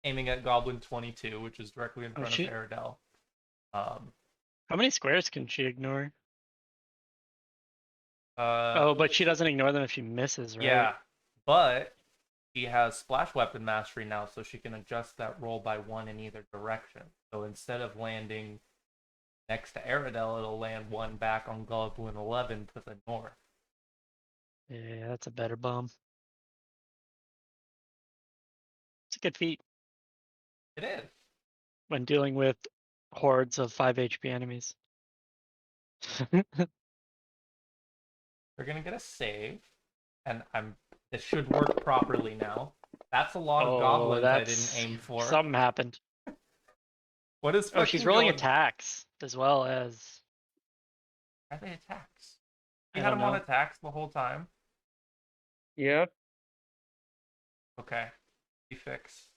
aiming at Goblin 22, which is directly in front of Aerodel.
How many squares can she ignore?
Uh,
Oh, but she doesn't ignore them if she misses, right?
Yeah, but she has Splash Weapon Mastery now, so she can adjust that roll by 1 in either direction. So instead of landing next to Aerodel, it'll land 1 back on Goblin 11 to the north.
Yeah, that's a better bomb. good feat
It is.
when dealing with hordes of 5 HP enemies.
They're gonna get a save, and this should work properly now. That's a lot of goblins I didn't aim for.
Something happened.
What is
Oh,
fucking
she's rolling
going?
attacks as well as.
Are they attacks? You
I
had
don't
them on
know.
attacks the whole time?
Yeah.
Okay. Fix.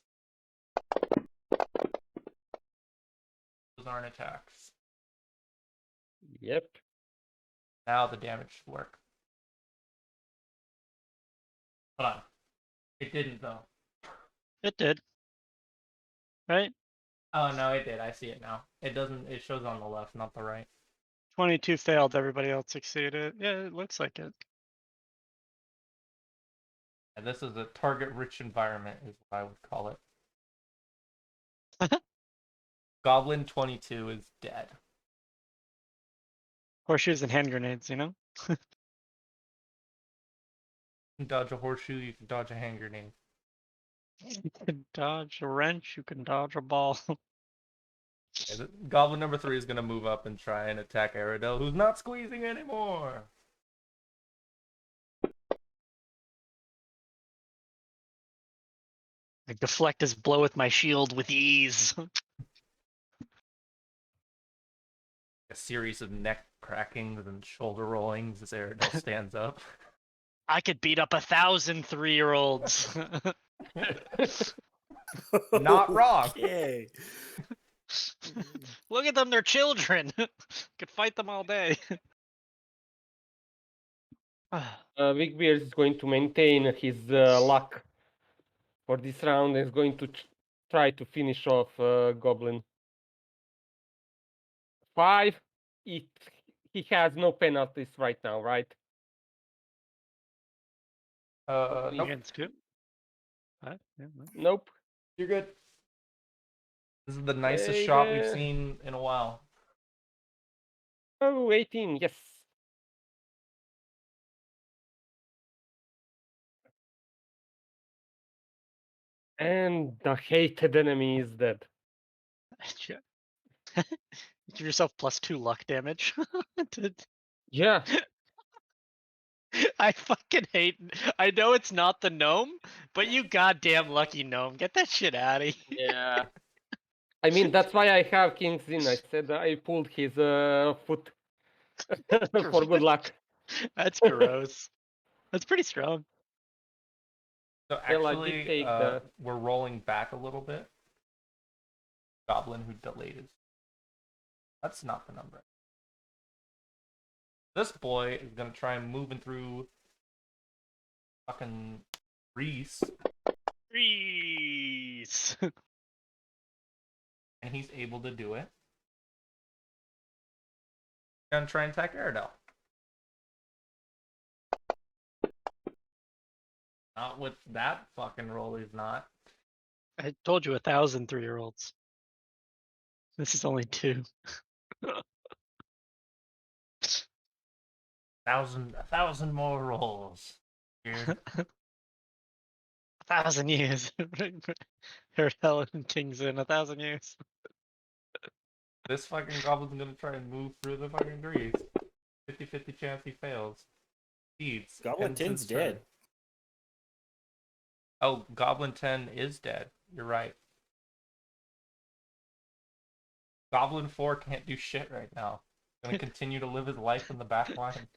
Those aren't attacks.
Yep.
Now the damage should work. Hold on. It didn't though.
It did. Right?
Oh no, it did. I see it now. It doesn't. It shows on the left, not the right.
22 failed. Everybody else succeeded. Yeah, it looks like it.
And this is a target-rich environment, is what I would call it. Goblin 22 is dead.
Horseshoes and hand grenades, you know?
You can dodge a horseshoe, you can dodge a hand grenade.
You can dodge a wrench, you can dodge a ball.
Okay, Goblin number 3 is gonna move up and try and attack Aerodel, who's not squeezing anymore.
I deflect his blow with my shield with ease.
A series of neck crackings and shoulder rollings as Aerodel stands up.
I could beat up 1,000 3-year-olds.
Not wrong.
Okay.
Look at them, they're children. Could fight them all day.
Big Beard is going to maintain his luck for this round and is going to try to finish off Goblin. 5. He has no penalties right now, right?
Nope.
Against two? Yeah, no.
Nope.
You're good. This is the nicest shot we've seen in a while.
Oh, 18, yes. And the hated enemy is dead.
Give yourself +2 luck damage.
Yeah.
I fucking hate. I know it's not the gnome, but you goddamn lucky gnome. Get that shit out of here.
Yeah. I mean, that's why I have King's In. I said I pulled his foot for good luck.
That's gross. That's pretty strong.
So
Well, I did
actually,
take
we're rolling back a little bit. Goblin who delayed his. That's not the number. This boy is gonna try and moving through fucking Reese,
Reese.
and he's able to do it. Gonna try and attack Aerodel. Not with that fucking roll, he's not.
I told you 1,000 3-year-olds. This is only 2.
A thousand more rolls. Weird.
1,000 years. Heard Helen King's in 1,000 years.
This fucking goblin's gonna try and move through the fucking grease. 50-50 chance he fails. Seeds.
Goblin 10's dead.
Oh, Goblin 10 is dead. You're right. Goblin 4 can't do shit right now. Gonna continue to live his life in the back line.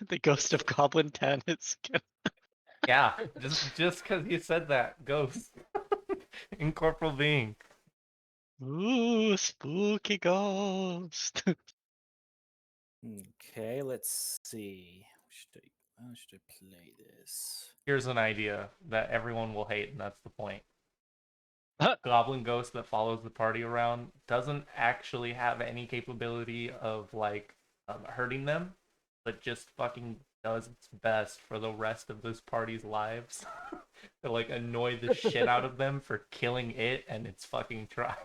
The ghost of Goblin 10 is.
Yeah, just because you said that, ghost. Incorporeal being.
Ooh, spooky ghost.
Okay, let's see. How should I play this?
Here's an idea that everyone will hate, and that's the point.
Huh?
Goblin ghost that follows the party around doesn't actually have any capability of like hurting them, but just fucking does its best for the rest of this party's lives to like annoy the shit out of them for killing it and its fucking tribe.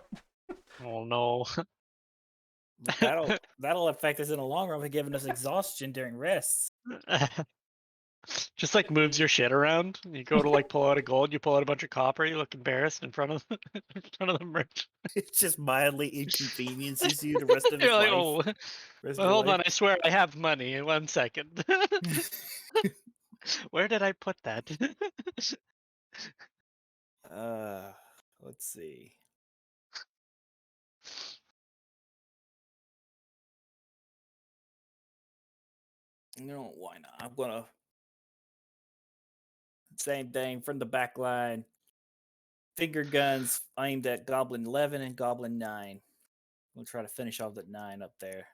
Oh no.
That'll affect us in the long run by giving us exhaustion during rests.
Just like moves your shit around. You go to like pull out a gold, you pull out a bunch of copper, you look embarrassed in front of in front of the merchant.
It just mildly inconveniences you the rest of his
You're like,
life.
oh,
Rest
well,
of your
hold
life.
on, I swear I have money. In 1 second. Where did I put that?
Let's see. No, why not? I'm gonna same thing from the back line. Finger guns aimed at Goblin 11 and Goblin 9. We'll try to finish off that 9 up there.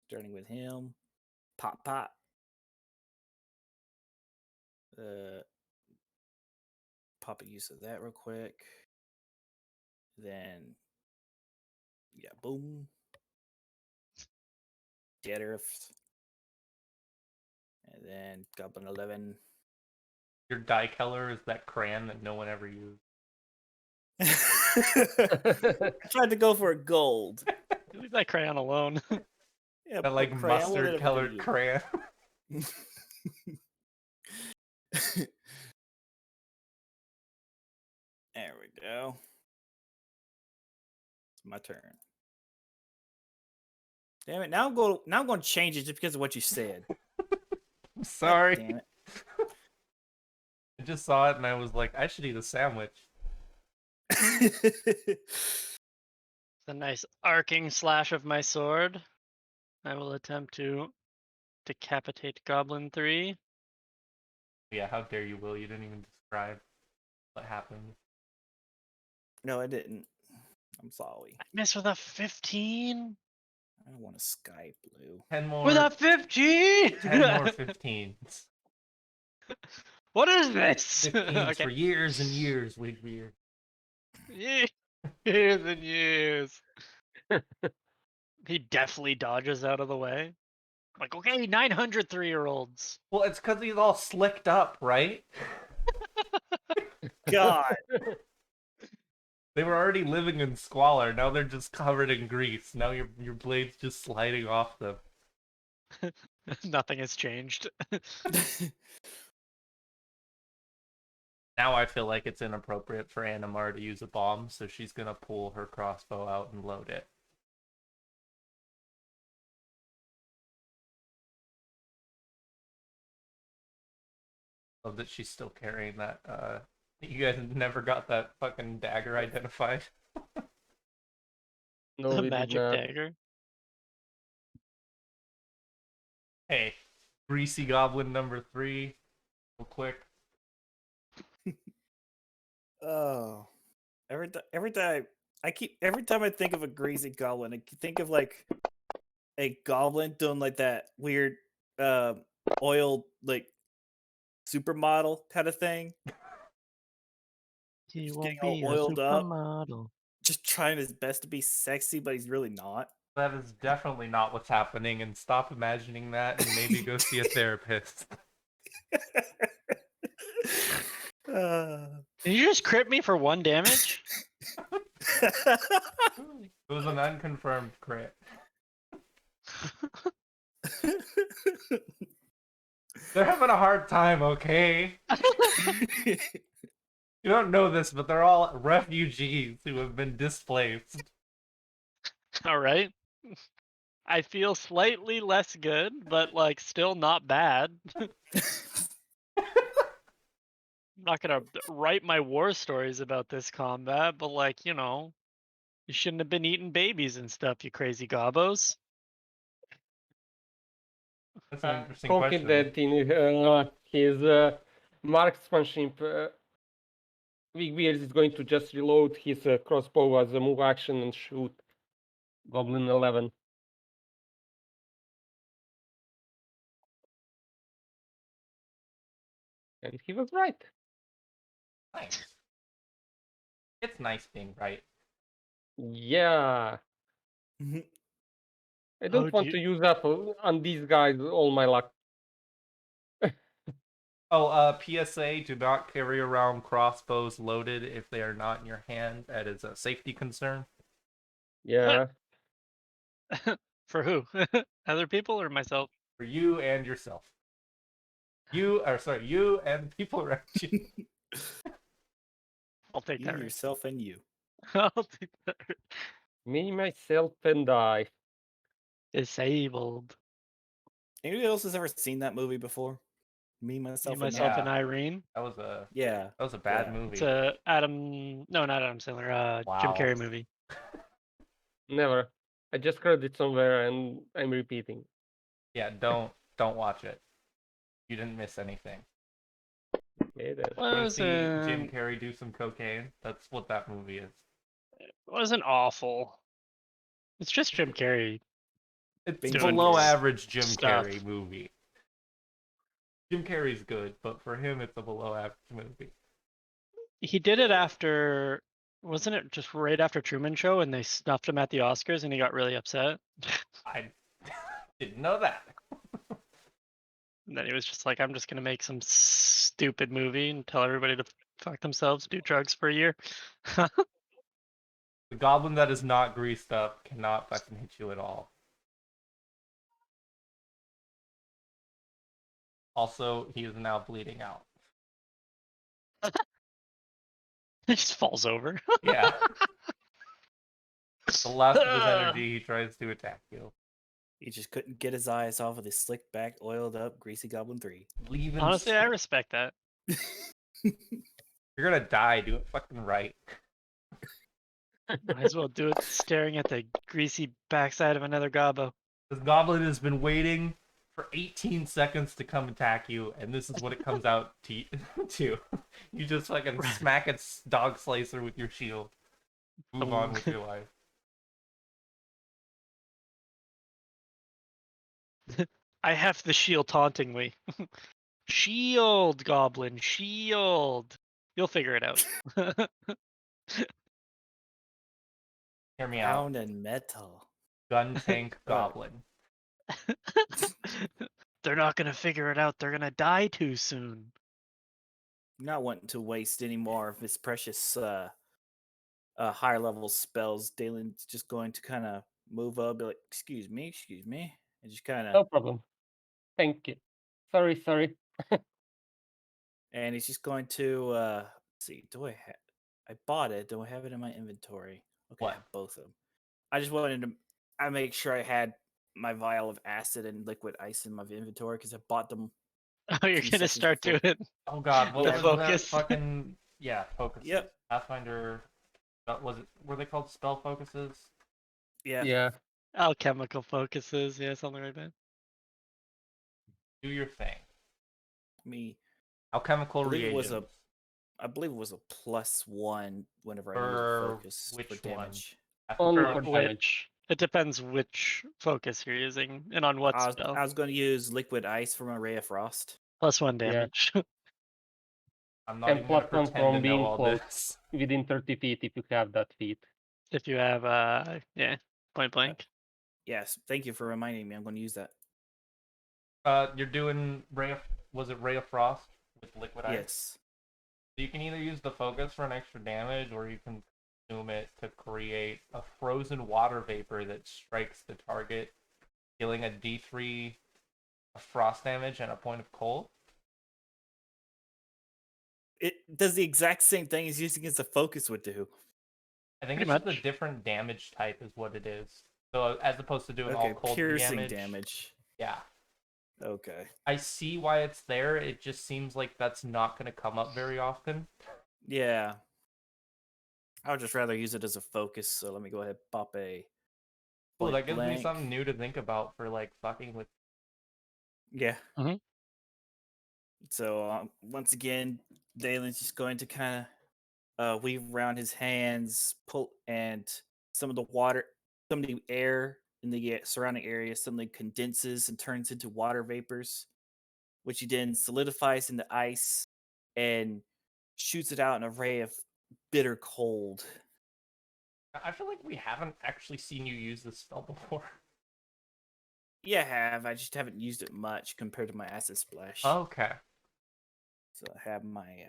Starting with him. Pop, pop. Pop a use of that real quick. Then, yeah, boom. Dead Earth. And then Goblin 11.
Your die killer is that crayon that no one ever used.
I tried to go for a gold.
Leave that crayon alone.
Yeah,
That like
crayon, what
mustard
did I ever
colored
use?
crayon.
There we go. It's my turn. Damn it! Now I'm going to change it just because of what you said.
I'm sorry.
God damn it!
I just saw it and I was like, I should eat a sandwich.
It's a nice arcing slash of my sword. I will attempt to decapitate Goblin 3.
Yeah, how dare you, Will? You didn't even describe what happened.
No, I didn't. I'm sorry.
I missed with a 15?
I don't want a sky blue.
10 more.
With a 15?
10 more 15s.
What is this?
15s
Okay.
for years and years, Wigbeard.
Years and years. He definitely dodges out of the way. Like, okay, 900 3-year-olds.
Well, it's because he's all slicked up, right?
God.
They were already living in squalor. Now they're just covered in grease. Now your blade's just sliding off them.
Nothing has changed.
Now I feel like it's inappropriate for Animar to use a bomb, so she's gonna pull her crossbow out and load it. Love that she's still carrying that. You guys never got that fucking dagger identified.
No,
The
we did
magic
not.
dagger.
Hey, greasy goblin number 3, real quick.
Oh, every time I think of a greasy goblin, I think of like a goblin doing like that weird oil like supermodel kind of thing.
He
Just
won't
getting all
be a
oiled up,
supermodel.
just trying his best to be sexy, but he's really not.
That is definitely not what's happening, and stop imagining that, and maybe go see a therapist.
Did you just crit me for 1 damage?
It was an unconfirmed crit. They're having a hard time, okay? You don't know this, but they're all refugees who have been displaced.
All right. I feel slightly less good, but like still not bad. I'm not gonna write my war stories about this combat, but like, you know, you shouldn't have been eating babies and stuff, you crazy gobbos.
That's an interesting
Confident
question.
that in his marksmanship, Wigbeard is going to just reload his crossbow as a move action and shoot Goblin 11. And he was right.
Nice. It's nice being right.
Yeah.
Mhm.
I don't want to use up on these guys all my luck.
Oh, PSA, do not carry around crossbows loaded if they are not in your hand. That is a safety concern.
Yeah.
For who? Other people or myself?
For you and yourself. You and the people around you.
I'll take
You,
that risk.
yourself, and you.
I'll take that risk.
Me, myself, and I.
Disabled.
Anybody else has ever seen that movie before? Me,
Me,
myself, and
myself,
I.
and Irene.
That was a
Yeah.
bad
Yeah.
movie.
It's a not Adam Sandler. Jim
Wow.
Carrey movie.
Never. I just heard it somewhere and I'm repeating.
Yeah, don't watch it. You didn't miss anything.
Okay, then.
You want to see Jim
Wasn't
Carrey do some cocaine? That's what that movie is.
wasn't awful. It's just Jim Carrey.
It's
Being
below
Jim Carrey
average Jim
stuff.
Carrey movie. Jim Carrey's good, but for him, it's a below average movie.
He did it after, wasn't it just right after Truman Show, and they snuffed him at the Oscars, and he got really upset.
I didn't know that.
And then he was just like, "I'm just gonna make some stupid movie and tell everybody to fuck themselves, do drugs for a year."
The goblin that is not greased up cannot fucking hit you at all. Also, he is now bleeding out.
He just falls over.
Yeah. The last of his energy, he tries to attack you.
He just couldn't get his eyes off of the slick back, oiled up, greasy Goblin 3.
Leaving.
Honestly, I respect that.
You're gonna die. Do it fucking right.
Might as well do it staring at the greasy backside of another gobbo.
This goblin has been waiting for 18 seconds to come attack you, and this is what it comes out to. You just fucking smack its dog slicer with your shield. Move on with your life.
I have the shield taunting me. Shield, goblin, shield. You'll figure it out.
Hear me out.
Pound and metal.
Gun tank goblin.
They're not gonna figure it out. They're gonna die too soon.
Not wanting to waste any more of his precious higher level spells. Dalen's just going to kind of move up, be like, excuse me, and just kind
No
of,
problem. Thank you. Sorry.
and he's just going to let's see. Do I have? I bought it. Do I have it in my inventory? Okay, I
What?
have both of them. I just wanted to. I make sure I had my vial of acid and liquid ice in my inventory because I bought them.
Oh, you're
Few
gonna
seconds
start
before.
doing
Oh god, what
Yeah.
was
Focus.
that fucking... Yeah, focus.
Yep.
Pathfinder... Were they called spell focuses?
Yeah.
Yeah.
alchemical focuses. Yeah, something like that.
Do your thing.
Me.
Alchemical
believe it was
reagents.
I believe it was a +1 whenever I
For
used focus
which
for
one?
damage.
Only
For
for
which-
Which it depends which focus you're using and on what
I
spell.
was going to use liquid ice for my ray of frost.
+1
Yeah.
damage.
I'm not
And
even gonna
plus one
pretend to
from
know
being
all
close.
this.
Within 30 feet if you have that feat.
If you have yeah, point blank.
Yes, thank you for reminding me. I'm going to use that.
You're doing was it Ray of Frost with liquid ice?
Yes.
So you can either use the focus for an extra damage, or you can consume it to create a frozen water vapor that strikes the target, dealing a D3 of frost damage and a point of cold.
It does the exact same thing as using as a focus would do.
I think
Pretty
it's just
much.
a different damage type is what it is. So as opposed to doing
Okay,
all cold
piercing damage.
Yeah.
Okay.
I see why it's there. It just seems like that's not going to come up very often.
Yeah. I would just rather use it as a focus, so let me go ahead and pop a
Well, that
point
gives me
blank.
something new to think about for like fucking with.
Yeah.
Mhm.
So once again, Dalen's just going to kind of weave around his hands, pull, and some of the air in the surrounding area suddenly condenses and turns into water vapors, which he then solidifies into ice and shoots it out in a ray of bitter cold.
I feel like we haven't actually seen you use this spell before.
Yeah, I have. I just haven't used it much compared to my acid splash.
Okay.
So I have my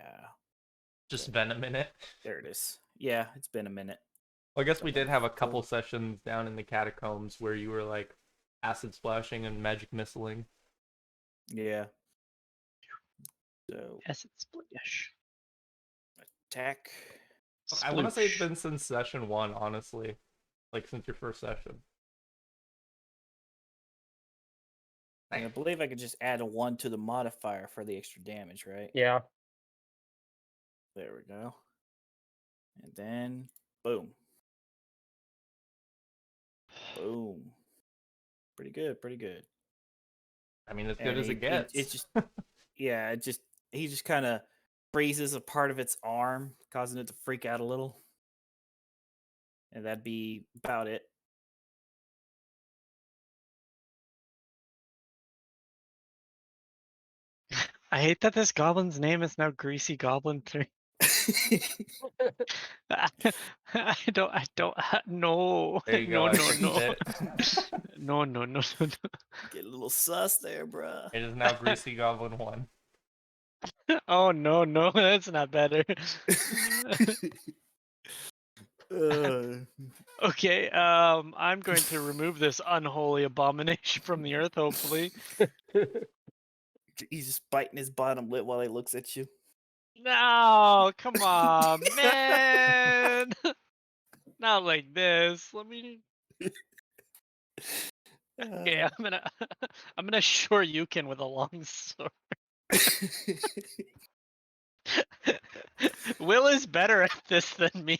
Just been a minute.
there it is. Yeah, it's been a minute.
Well, I guess we did have a
Cool.
couple sessions down in the catacombs where you were like acid splashing and magic missiling.
Yeah. So
Acid splash.
attack.
I want to say it's
Sploosh.
been since session 1, honestly. Like, since your first session.
And I believe I could just add a 1 to the modifier for the extra damage, right?
Yeah.
There we go. And then, boom. Boom. Pretty good, pretty good.
I mean, as good
And
as it gets.
It's just, yeah, he just kind of freezes a part of its arm, causing it to freak out a little. And that'd be about it.
I hate that this goblin's name is now Greasy Goblin 3. I don't, no,
There you
no,
go, I
no,
fixed
no,
it.
no, no, no, no,
Get a little sus there, bruh.
It is now Greasy Goblin 1.
no. Oh, no, no, that's not better. Okay, I'm going to remove this unholy abomination from the earth, hopefully.
He's just biting his bottom lip while he looks at you.
No, come on, man. Not like this. Let me. Okay, I'm gonna Shoryuken with a long sword. Will is better at this than me.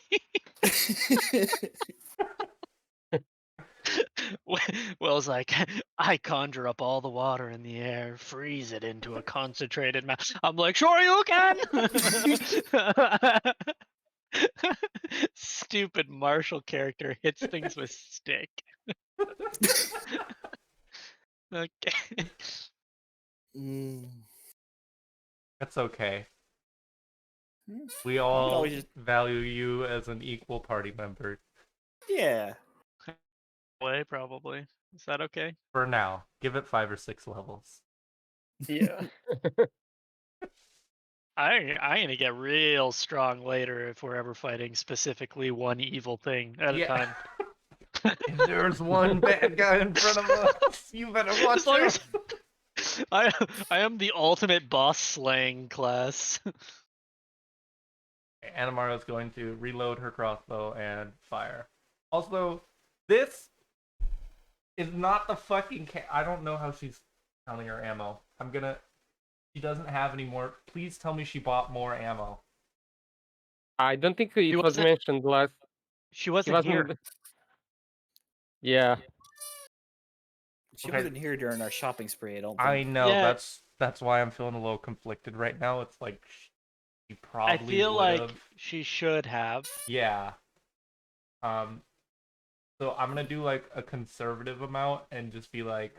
Will's like, I conjure up all the water in the air, freeze it into a concentrated mass. I'm like, sure you can. Stupid Marshall character hits things with stick. Okay.
That's okay.
Hmm.
We all
always just-
value you as an equal party member.
Yeah.
Way probably. Is that okay?
For now. Give it 5 or 6 levels.
Yeah.
I'm gonna get real strong later if we're ever fighting specifically one evil thing at a time.
If there's one bad guy in front of us, you better watch
As long
out.
as I am the ultimate boss slaying class.
Animaro's going to reload her crossbow and fire. Also, this is not the fucking I don't know how she's counting her ammo. She doesn't have any more. Please tell me she bought more ammo.
I don't think it was
wasn't-
mentioned last.
She
He
wasn't here.
Yeah.
She
Okay.
wasn't here during our shopping spree, I don't think.
I know,
Yeah.
that's why I'm feeling a little conflicted right now. It's like she probably
I feel like
would've.
she should have.
Yeah. So I'm gonna do like a conservative amount and just be like,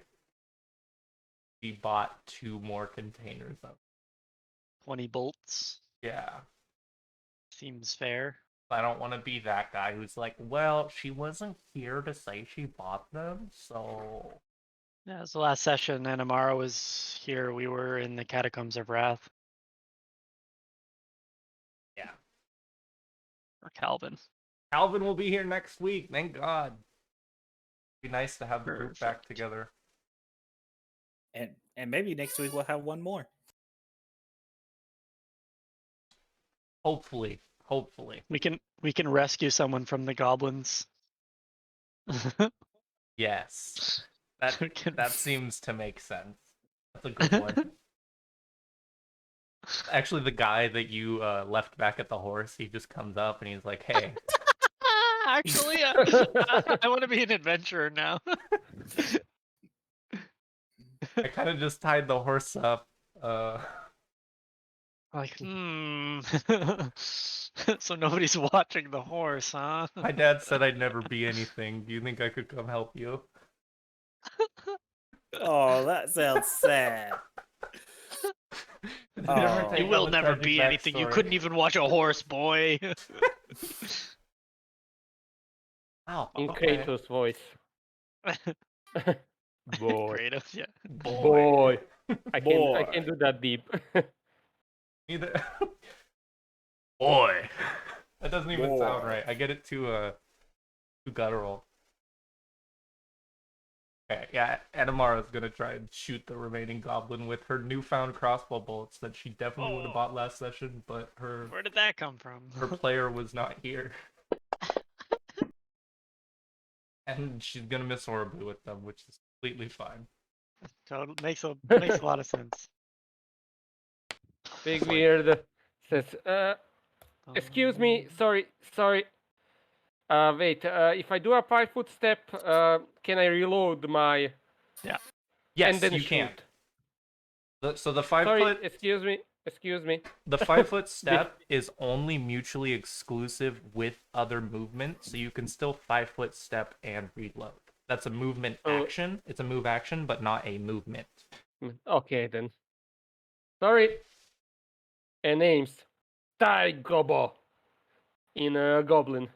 we bought 2 more containers of.
20 bolts.
Yeah.
Seems fair.
I don't want to be that guy who's like, well, she wasn't here to say she bought them, so.
Yeah, it was the last session. Anamara was here. We were in the Catacombs of Wrath.
Yeah.
Or Calvin.
Calvin will be here next week, thank God. Be nice to have the group back
Perfect.
together.
And maybe next week we'll have one more.
Hopefully.
We can rescue someone from the goblins.
Yes.
We can-
That seems to make sense. That's a good one. Actually, the guy that you left back at the horse, he just comes up and he's like, hey.
Actually, I want to be an adventurer now.
I kind of just tied the horse up.
Like, so nobody's watching the horse, huh?
My dad said I'd never be anything. Do you think I could come help you?
Oh, that sounds sad.
Did you ever
Oh.
take
You
all
will
the
never
tragic
be anything. You
backstory?
couldn't even watch a horse, boy.
Oh,
In
okay.
Kratos' voice. Boy.
Kratos, yeah.
Boy. I
Boy.
can do that deep.
Neither. Boy. That doesn't even sound
Boy.
right. I get it too guttural. Okay, yeah, Adamara's gonna try and shoot the remaining goblin with her newfound crossbow bolts that she definitely would have bought last session, but
Where did that come from?
her player was not here. And she's gonna miss horribly with them, which is completely fine.
Total makes a lot of sense.
Big Weird says, excuse me, sorry. Wait, if I do a 5-foot step, can I reload my...
Yes,
and then
you
shoot?
can. So the 5
Sorry,
foot
excuse me.
the 5-foot step is only mutually exclusive with other movement, so you can still 5-foot step and reload. That's a movement action. It's a move action, but not a movement.
Okay, then. Sorry. And names. Tai Gobo. In a goblin.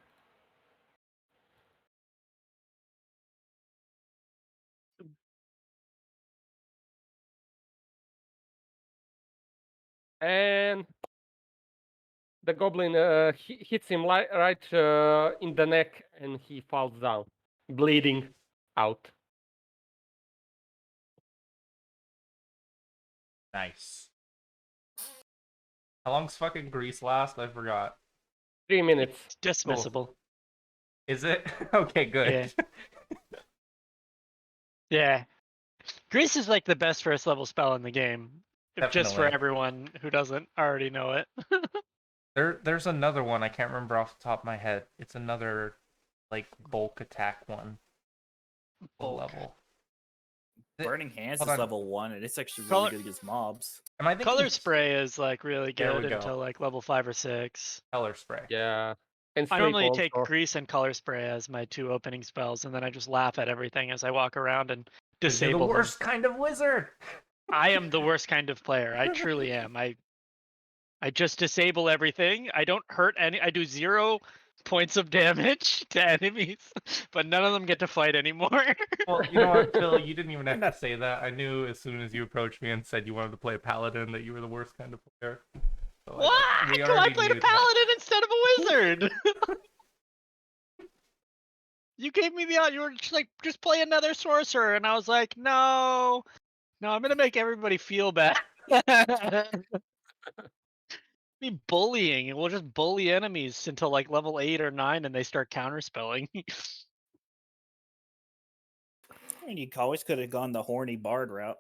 And the goblin hits him right in the neck, and he falls down, bleeding out.
Nice. How long's fucking grease last? I forgot.
3 minutes.
It's dismissible.
Is it? Okay, good.
Yeah. Grease is like the best first level spell in the game. Just for
Definitely.
everyone who doesn't already know it.
There's another one I can't remember off the top of my head. It's another like bulk attack one. Full level.
Burning Hands
Hold
is
on.
level 1, and it's actually
Color-
really good against mobs.
Am I thinking
Color Spray is like really
There we
good
go.
until like level 5 or 6.
Color Spray?
Yeah. And
I
sleep
normally
also.
take Grease and Color Spray as my 2 opening spells, and then I just laugh at everything as I walk around and
'Cause you're the
disable them.
worst kind of wizard.
I am the worst kind of player. I truly am. I just disable everything. I don't hurt any. I do 0 points of damage to enemies, but none of them get to fight anymore.
Well, you know what, Phil? You didn't even have to say that. I knew as soon as you approached me and said you wanted to play a paladin that you were the worst kind of player. So
What?
we
So I
already
played a
knew that.
paladin instead of a wizard. You gave me the you were just like, just play another sorcerer, and I was like, no, I'm gonna make everybody feel bad. Be bullying, and we'll just bully enemies until like level 8 or 9, and they start counterspelling.
I mean, you always could have gone the horny bard route.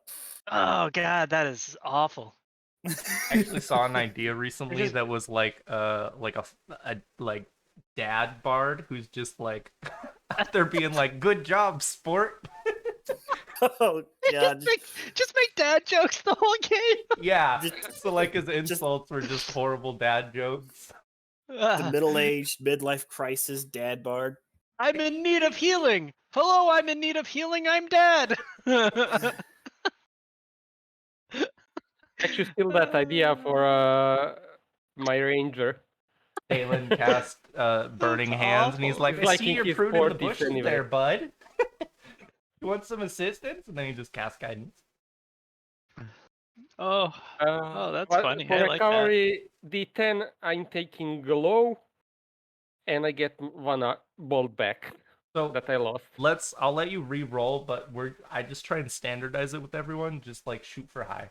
Oh god, that is awful.
I actually saw an idea recently
just-
that was like a like dad bard who's just like they're being like, good job, sport.
Oh god.
just make dad jokes the whole game.
Yeah.
Just-
So like his insults were just horrible dad jokes.
The middle-aged midlife crisis dad bard.
I'm in need of healing. Hello, I'm in need of healing. I'm dead.
Actually, still that idea for my ranger.
Dalen cast Burning
That's
Hands, and he's
awful.
like,
He's
I
like
see
in
you're
his
pruning the
40s
bushes
anyway.
there, bud. You want some assistance? And then he just casts guidance.
Oh, that's
But
funny.
For
I like that.
recovery D10, I'm taking glow, and I get 1 bolt back
So
that I lost.
I'll let you re-roll, but I just try and standardize it with everyone, just like shoot for high.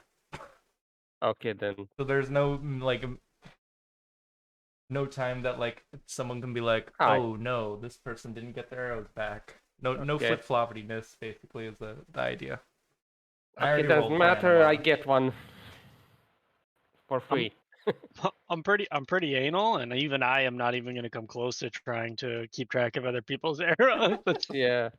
Okay, then.
So there's no like no time that like someone can be like,
High.
oh no, this person didn't get their arrows back. No
Okay.
flip-floppiness basically is the idea. I
Okay,
already
doesn't
rolled for
matter. I
Animal.
get 1 for free.
I'm pretty anal, and even I am not even gonna come close to trying to keep track of other people's arrows.
Yeah.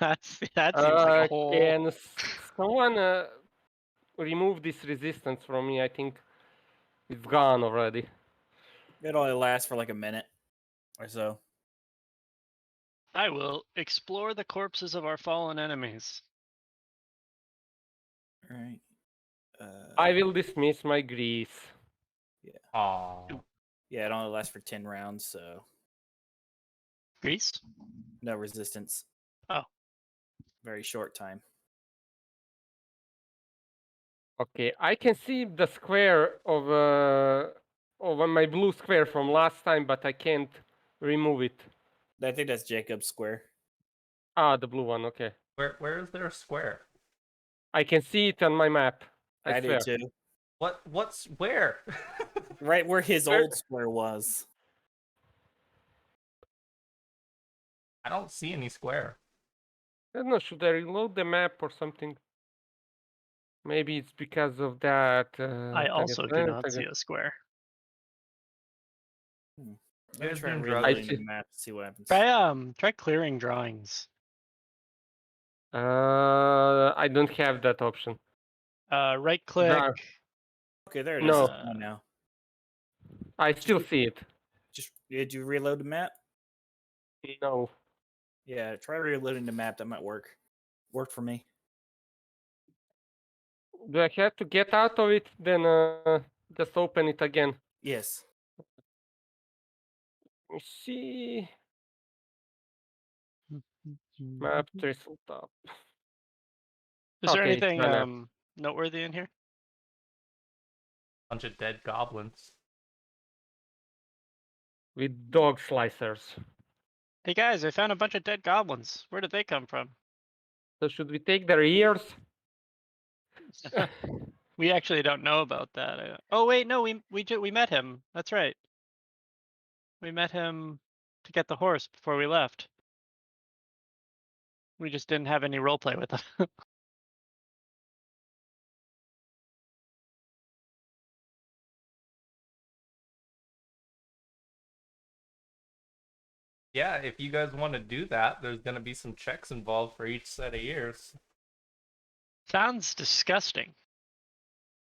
that seems like a whole.
Can someone remove this resistance from me? I think it's gone already.
It only lasts for like a minute or so.
I will explore the corpses of our fallen enemies.
All right.
I will dismiss my grease.
Aw.
Yeah, it only lasts for 10 rounds, so
Grease?
no resistance.
Oh.
Very short time.
Okay, I can see the square of my blue square from last time, but I can't remove it.
I think that's Jacob's square.
Ah, the blue one. Okay.
Where is there a square?
I can see it on my map. I
do
swear.
too.
What's where?
Right where his
Where-
old square was.
I don't see any square.
I don't know. Should I reload the map or something? Maybe it's because of that.
I also do not see a square.
Let me
guys
try
doing
reloading
drugs?
the map to see what happens.
Try clearing drawings.
I don't have that option.
Right click.
Draw.
Okay, there it is.
No.
It's gone now.
I still see it.
Just did you reload the map?
No.
Yeah, try reloading the map. That might work. Worked for me.
Do I have to get out of it? Then just open it again.
Yes.
Let me see. Map trace on top.
Is there
Okay, it's
anything
done now.
noteworthy in here?
Bunch of dead goblins.
With dog slicers.
Hey guys, I found a bunch of dead goblins. Where did they come from?
So should we take their ears?
We actually don't know about that. Oh wait, no, we met him. That's right. We met him to get the horse before we left. We just didn't have any roleplay with him.
Yeah, if you guys want to do that, there's gonna be some checks involved for each set of ears.
Sounds disgusting.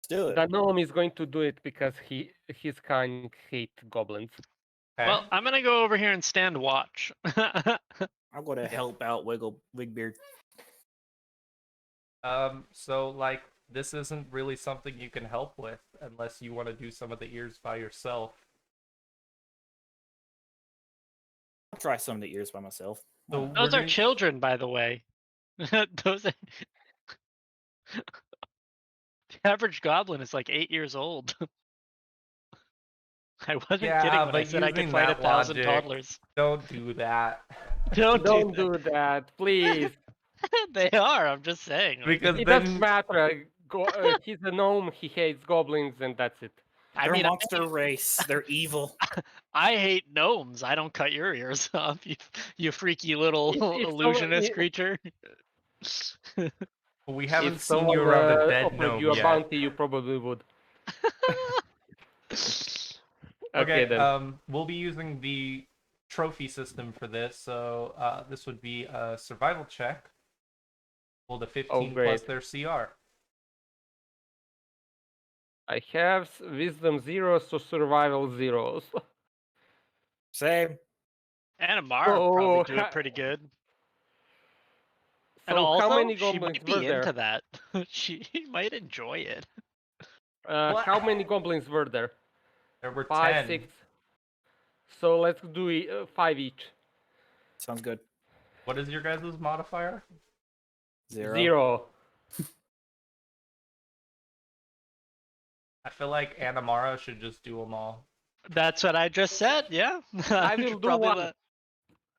Let's do it.
The gnome is going to do it because his kind hate goblins.
Okay.
Well, I'm gonna go over here and stand watch.
I'm going to help out Wigbeard.
So like this isn't really something you can help with unless you want to do some of the ears by yourself.
I'll try some of the ears by myself.
So
Those
we're
are
gonna-
children, by the way. Those are... The average goblin is like 8 years old. I wasn't
Yeah,
kidding when I
but
said I could
using
fight
that
1,000
logic-
toddlers.
Don't do that.
Don't
do that, please.
They are. I'm just saying. Like,
Because
It
then
doesn't matter. He's a gnome. He hates goblins, and that's it.
They're
I mean,
a monster race. They're evil.
I hate gnomes. I don't cut your ears off, you freaky little
If
illusionist
someone-
creature.
we haven't
If
seen
someone
you around a dead
offered
gnome
you a
yet.
bounty, you probably would.
Okay,
then.
we'll be using the trophy system for this. So this would be a survival check. Roll the 15 plus
great.
their CR.
I have wisdom 0, so survival 0.
Same.
And Amara would probably do it pretty good. And
So
also,
how many
she
goblins
might
were
be
there?
into that. She might enjoy it.
What?
How many goblins were there?
There were
5,
10.
6. So let's do 5 each.
Sounds good.
What is your guys' modifier?
0.
I feel like Anamara should just do them all.
That's what I just said. Yeah.
I will
should
do
probably
one.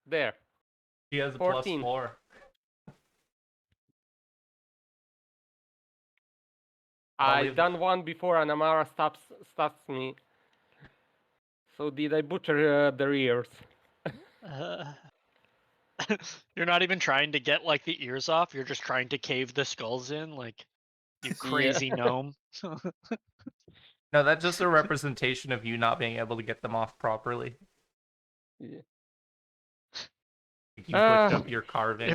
There.
He has a
14.
+4.
I've done one before, and Amara stops me. So did I butcher their ears?
You're not even trying to get like the ears off. You're just trying to cave the skulls in, like you crazy gnome.
No, that's just a representation of you not being able to get them off properly.
Yeah.
You pushed up your carving.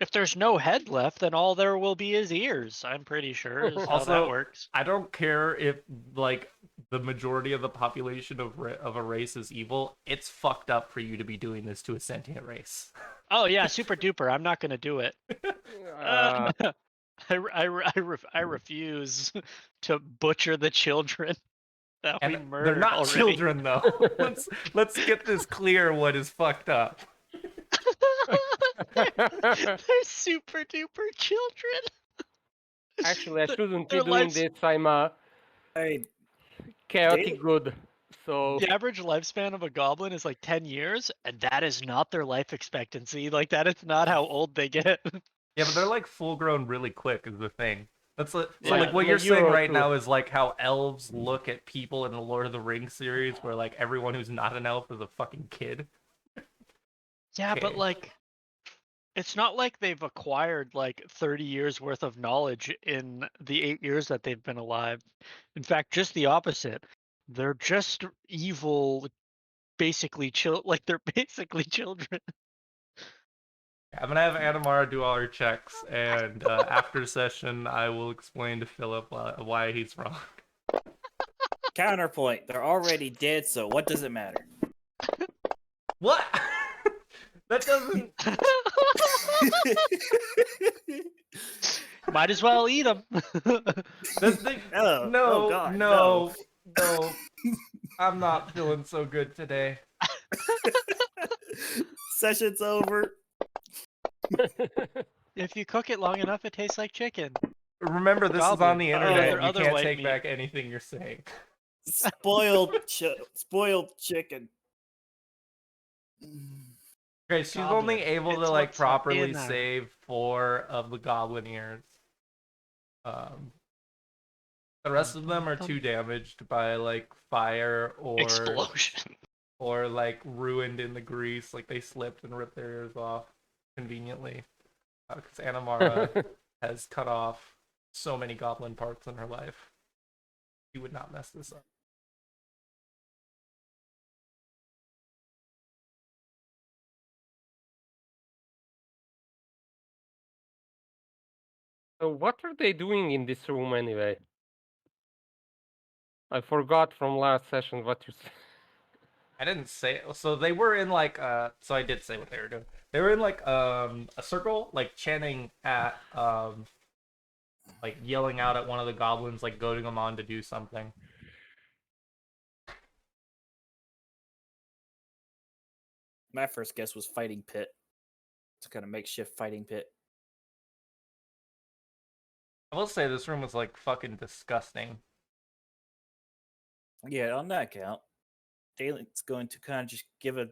If there's no head left, then all there will be is ears. I'm pretty sure is how that
Also,
works.
I don't care if like the majority of the population of a race is evil. It's fucked up for you to be doing this to a sentient race.
Oh yeah, super duper. I'm not gonna do it. I refuse to butcher the children that we
And
murdered
they're not
already.
children though. let's get this clear. What is fucked up?
They're super duper children.
Actually, I shouldn't be
Their
doing
lives-
this. I'm
Hey,
chaotic
Daily-
good. So
The average lifespan of a goblin is like 10 years, and that is not their life expectancy. Like, that is not how old they get.
Yeah, but they're like full grown really quick is the thing. That's so
Yeah,
like what
in a
you're saying
year or
right
two.
now is like how elves look at people in the Lord of the Rings series, where like everyone who's not an elf is a fucking kid.
Yeah, but
Okay.
like, it's not like they've acquired like 30 years worth of knowledge in the 8 years that they've been alive. In fact, just the opposite. They're just evil, basically like they're basically children.
I'm gonna have Anamara do all her checks, and after session, I will explain to Philip why he's wrong.
Counterpoint: they're already dead, so what does it matter?
What? That doesn't.
Might as well eat them.
That's the.
Oh, oh
No,
God,
no, no. I'm not feeling so good today.
Session's over.
If you cook it long enough, it tastes like chicken.
Remember, this is on
Goblin,
the
or
internet.
other-
You
other
can't
white
take
meat.
back anything you're saying.
Spoiled chicken.
Okay, she's
Goblin.
only able
It's
to like
what's
properly
in there.
save 4 of the goblin ears. The rest of them are too damaged by like fire
Explosion.
or like ruined in the grease, like they slipped and ripped their ears off conveniently. Because Anamara has cut off so many goblin parts in her life. She would not mess this up.
So what are they doing in this room anyway? I forgot from last session what you said.
I didn't say so they were in like so I did say what they were doing. They were in like a circle, like chanting at like yelling out at one of the goblins, like goading them on to do something.
My first guess was fighting pit. It's a kind of makeshift fighting pit.
I will say this room was like fucking disgusting.
Yeah, on that count, Dalen's going to kind of just give a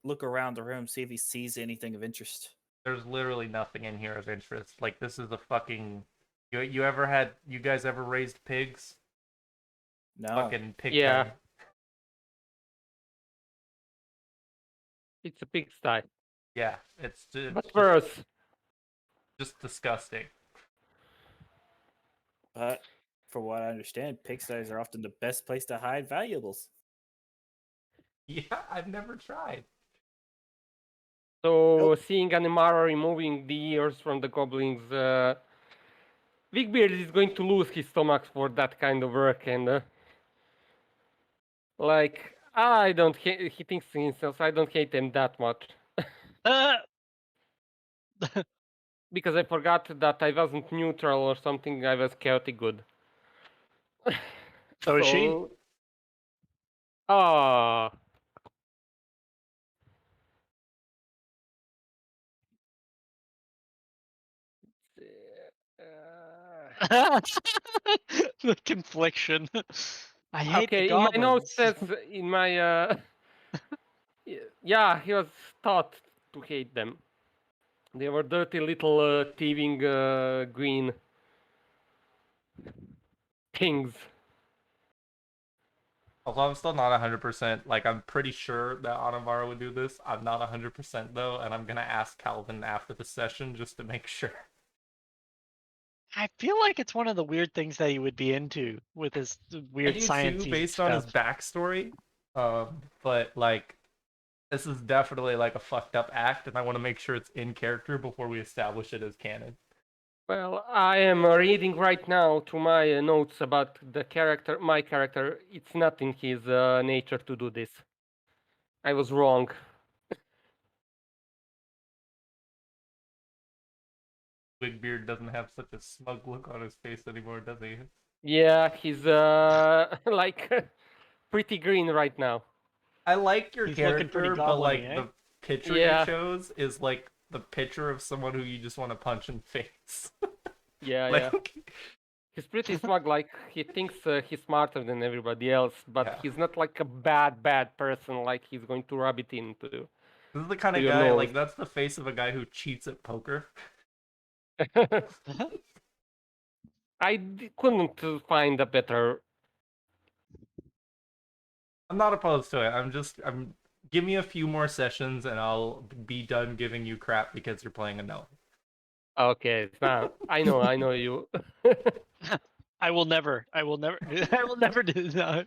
look around the room, see if he sees anything of interest.
There's literally nothing in here of interest. Like this is a fucking you guys ever raised pigs?
No.
Fucking pig
Yeah.
pen.
It's a pigsty.
Yeah, it's
But worse.
just disgusting.
But from what I understand, pigsties are often the best place to hide valuables.
Yeah, I've never tried.
So seeing Animara removing the ears from the goblins, Wigbeard is going to lose his stomach for that kind of work, and like I don't hate. He thinks to himself, I don't hate them that much because I forgot that I wasn't neutral or something. I was chaotic good.
So is she?
Ah.
The confliction. I hate
Okay,
the
in my notes
goblins.
says in my yeah, he was taught to hate them. They were dirty little thieving green things.
Although I'm still not 100%, like I'm pretty sure that Anamara would do this. I'm not 100% though, and I'm gonna ask Calvin after the session just to make sure.
I feel like it's one of the weird things that he would be into with his weird
I do
science
too, based on his
stuff.
backstory. But like, this is definitely like a fucked up act, and I want to make sure it's in character before we establish it as canon.
Well, I am reading right now to my notes about the character, my character. It's not in his nature to do this. I was wrong.
Wigbeard doesn't have such a smug look on his face anymore, does he?
Yeah, he's like pretty green right now.
I like your
He's looking pretty
character, but like
goblin-y, eh?
the picture
Yeah.
you chose is like the picture of someone who you just want to punch in the face.
Yeah,
Like,
He's pretty smug, like he thinks he's smarter than everybody else, but
Yeah.
he's not like a bad person. Like he's going to rub it into
This is the kind of
your
guy,
nose.
like, that's the face of a guy who cheats at poker.
Couldn't find a better.
I'm not opposed to it. Give me a few more sessions and I'll be done giving you crap because you're playing a no.
Okay, now I know you.
I will never. I will never. I will never do that.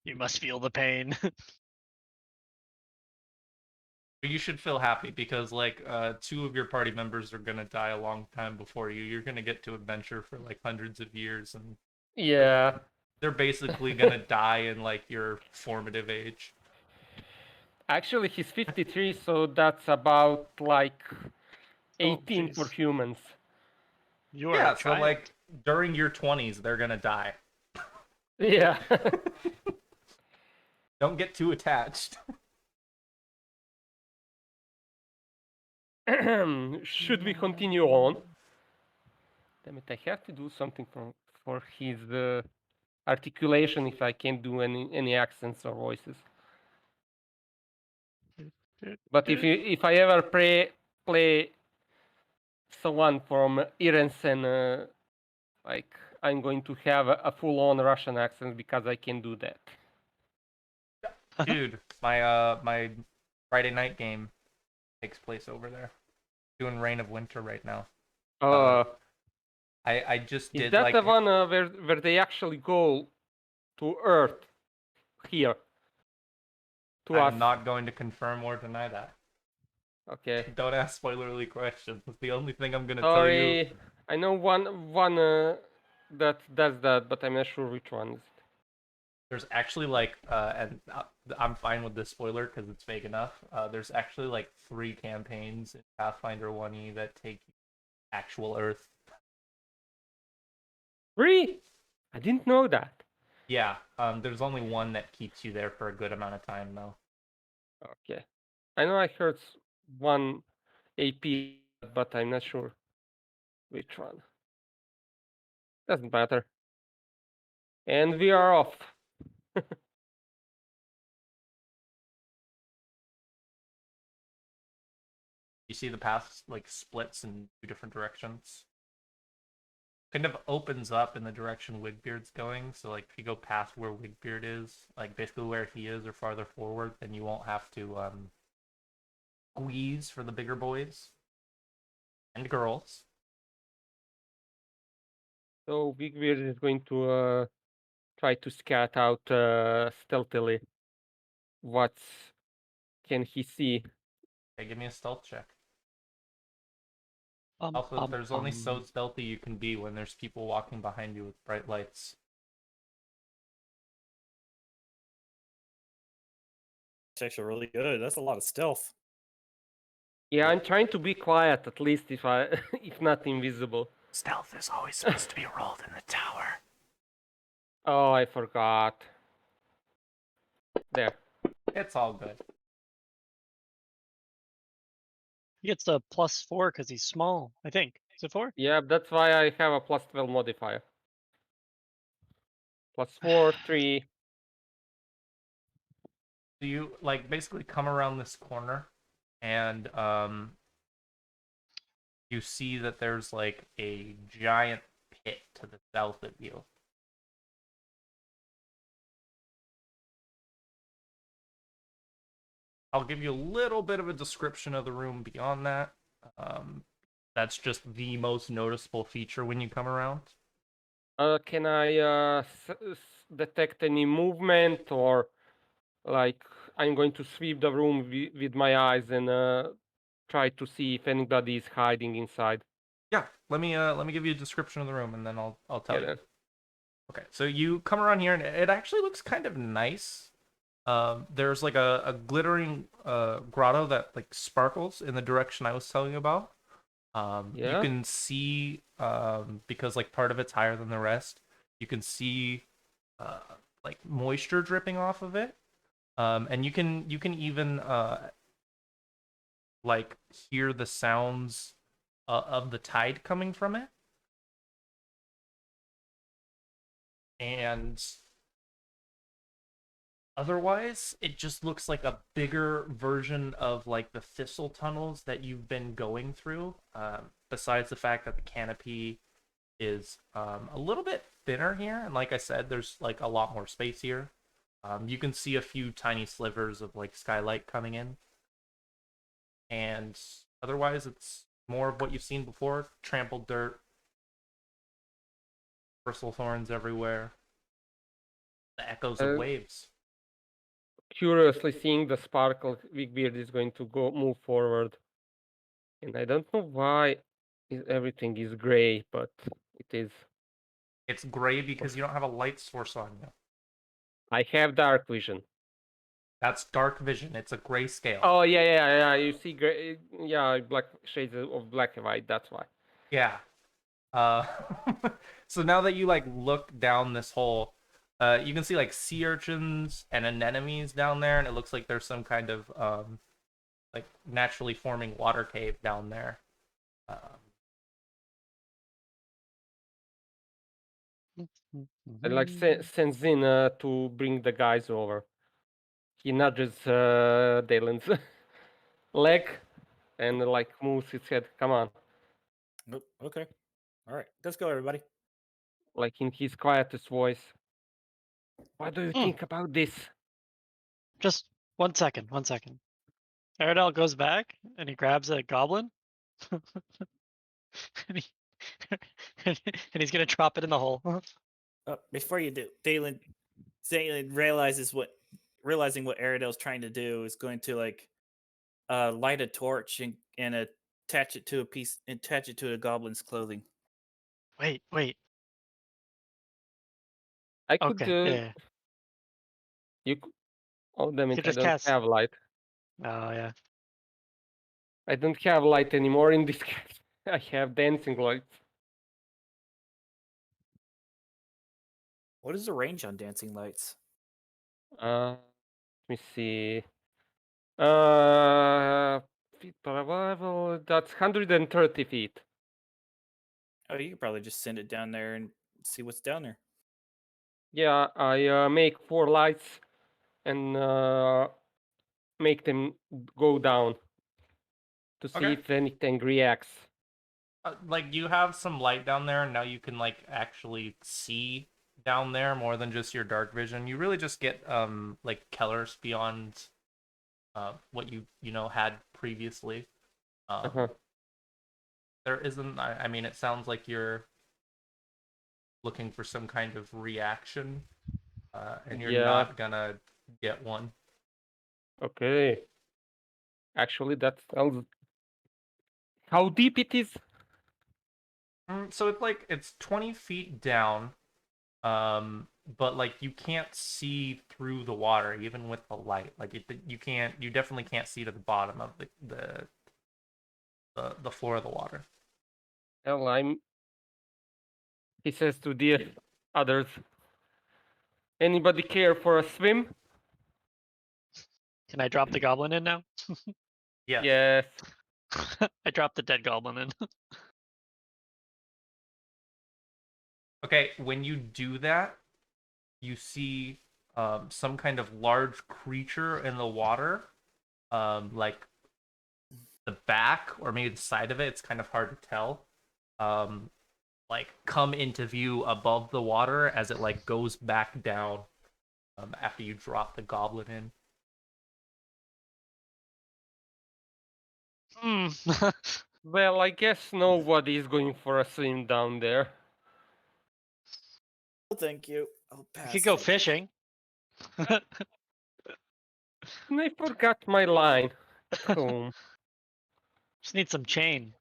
You must feel the pain.
But you should feel happy because like two of your party members are gonna die a long time before you. You're gonna get to adventure for like hundreds of years and
Yeah.
they're basically gonna die in like your formative age.
Actually, he's 53, so that's about like
Oh,
18 for
jeez.
humans.
You are
Yeah,
a
so
child.
like during your 20s, they're gonna die.
Yeah.
Don't get too attached.
Should we continue on? Damn it, I have to do something for his articulation if I can't do any accents or voices. But if I ever play someone from Irensen, like I'm going to have a full-on Russian accent because I can do that.
Dude, my Friday night game takes place over there. Doing Reign of Winter right now. I just
Is
did
that
like
the one where they actually go to Earth here to us?
I'm not going to confirm or deny that.
Okay.
Don't ask spoilerly questions. That's the only thing I'm gonna tell you.
Sorry, I know one that does that, but I'm not sure which one is it.
There's actually like and I'm fine with this spoiler because it's vague enough. There's actually like 3 campaigns in Pathfinder 1E that take you to actual Earth.
3? I didn't know that.
Yeah, there's only one that keeps you there for a good amount of time though.
Okay. I know I heard one AP, but I'm not sure which one. Doesn't matter. And we are off.
You see the path like splits in 2 different directions. Kind of opens up in the direction Wigbeard's going. So like if you go past where Wigbeard is, like basically where he is or farther forward, then you won't have to squeeze for the bigger boys and girls.
So Big Beard is going to try to scout out stealthily. What can he see?
Okay, give me a stealth check.
Bum,
Also,
bum,
there's only so
bum.
stealthy you can be when there's people walking behind you with bright lights.
It's actually really good. That's a lot of stealth.
Yeah, I'm trying to be quiet at least if I if not invisible.
Stealth is always supposed to be rolled in the tower.
Oh, I forgot. There.
It's all good.
He gets a +4 because he's small. I think. Is it 4?
Yeah, that's why I have a +12 modifier. +4, 3.
So you like basically come around this corner and you see that there's like a giant pit to the south of you. I'll give you a little bit of a description of the room beyond that. That's just the most noticeable feature when you come around.
Can I detect any movement or like I'm going to sweep the room with my eyes and try to see if anybody is hiding inside?
Yeah, let me give you a description of the room and then I'll tell
Yeah,
you.
then.
Okay, so you come around here and it actually looks kind of nice. There's like a glittering grotto that like sparkles in the direction I was telling you about. You
Yeah.
can see because like part of it's higher than the rest. You can see like moisture dripping off of it, and you can even like hear the sounds of the tide coming from it. And otherwise, it just looks like a bigger version of like the thistle tunnels that you've been going through. Besides the fact that the canopy is a little bit thinner here, and like I said, there's like a lot more space here. You can see a few tiny slivers of like skylight coming in, and otherwise, it's more of what you've seen before: trampled dirt, bristle thorns everywhere, the echoes of waves.
Curiously seeing the sparkle, Wigbeard is going to move forward. And I don't know why everything is gray, but it is.
It's gray because you don't have a light source on you.
I have dark vision.
That's dark vision. It's a grayscale.
Oh yeah. You see gray, yeah, black shades of black and white. That's why.
Yeah. So now that you like look down this hole, you can see like sea urchins and anemones down there, and it looks like there's some kind of like naturally forming water cave down there.
I like sends in to bring the guys over. He nudges Dalen's leg and like moves his head. Come on,
Nope. Okay. All right. Let's go, everybody.
like in his quietest voice. What do you think about this?
Just 1 second, 1 second. Aerodel goes back and he grabs a goblin. and, he, and he's gonna drop it in the hole.
Before you do, Dalen realizing what Aridel's trying to do is going to like light a torch and attach it to a goblin's clothing.
Wait.
I could.
Okay. Yeah.
You. Oh damn
You
it!
could
I
just
don't
cast.
have light.
Oh yeah.
I don't have light anymore in this case. I have dancing lights.
What is the range on dancing lights?
Let me see. Feet per level. That's 130 feet.
Oh, you could probably just send it down there and see what's down there.
Yeah, I make 4 lights and make them go down to see
Okay.
if anything reacts.
Like you have some light down there, and now you can like actually see down there more than just your dark vision. You really just get like Keller's beyond what you know had previously. There isn't. I mean, it sounds like you're looking for some kind of reaction, and you're not gonna get one.
Okay. Actually, that tells how deep it is.
So it's 20 feet down, but like you can't see through the water even with the light. Like you definitely can't see to the bottom of the floor of the water.
Hell, he says to the others, anybody care for a swim?
Can I drop the goblin in now?
Yes.
Yes.
I dropped the dead goblin in.
Okay, when you do that, you see some kind of large creature in the water, like the back or maybe the side of it. It's kind of hard to tell. Like come into view above the water as it like goes back down after you drop the goblin in.
Well, I guess nobody is going for a swim down there.
Oh, thank you. I'll pass.
We could go fishing.
And I forgot my line at home.
Just need some chain.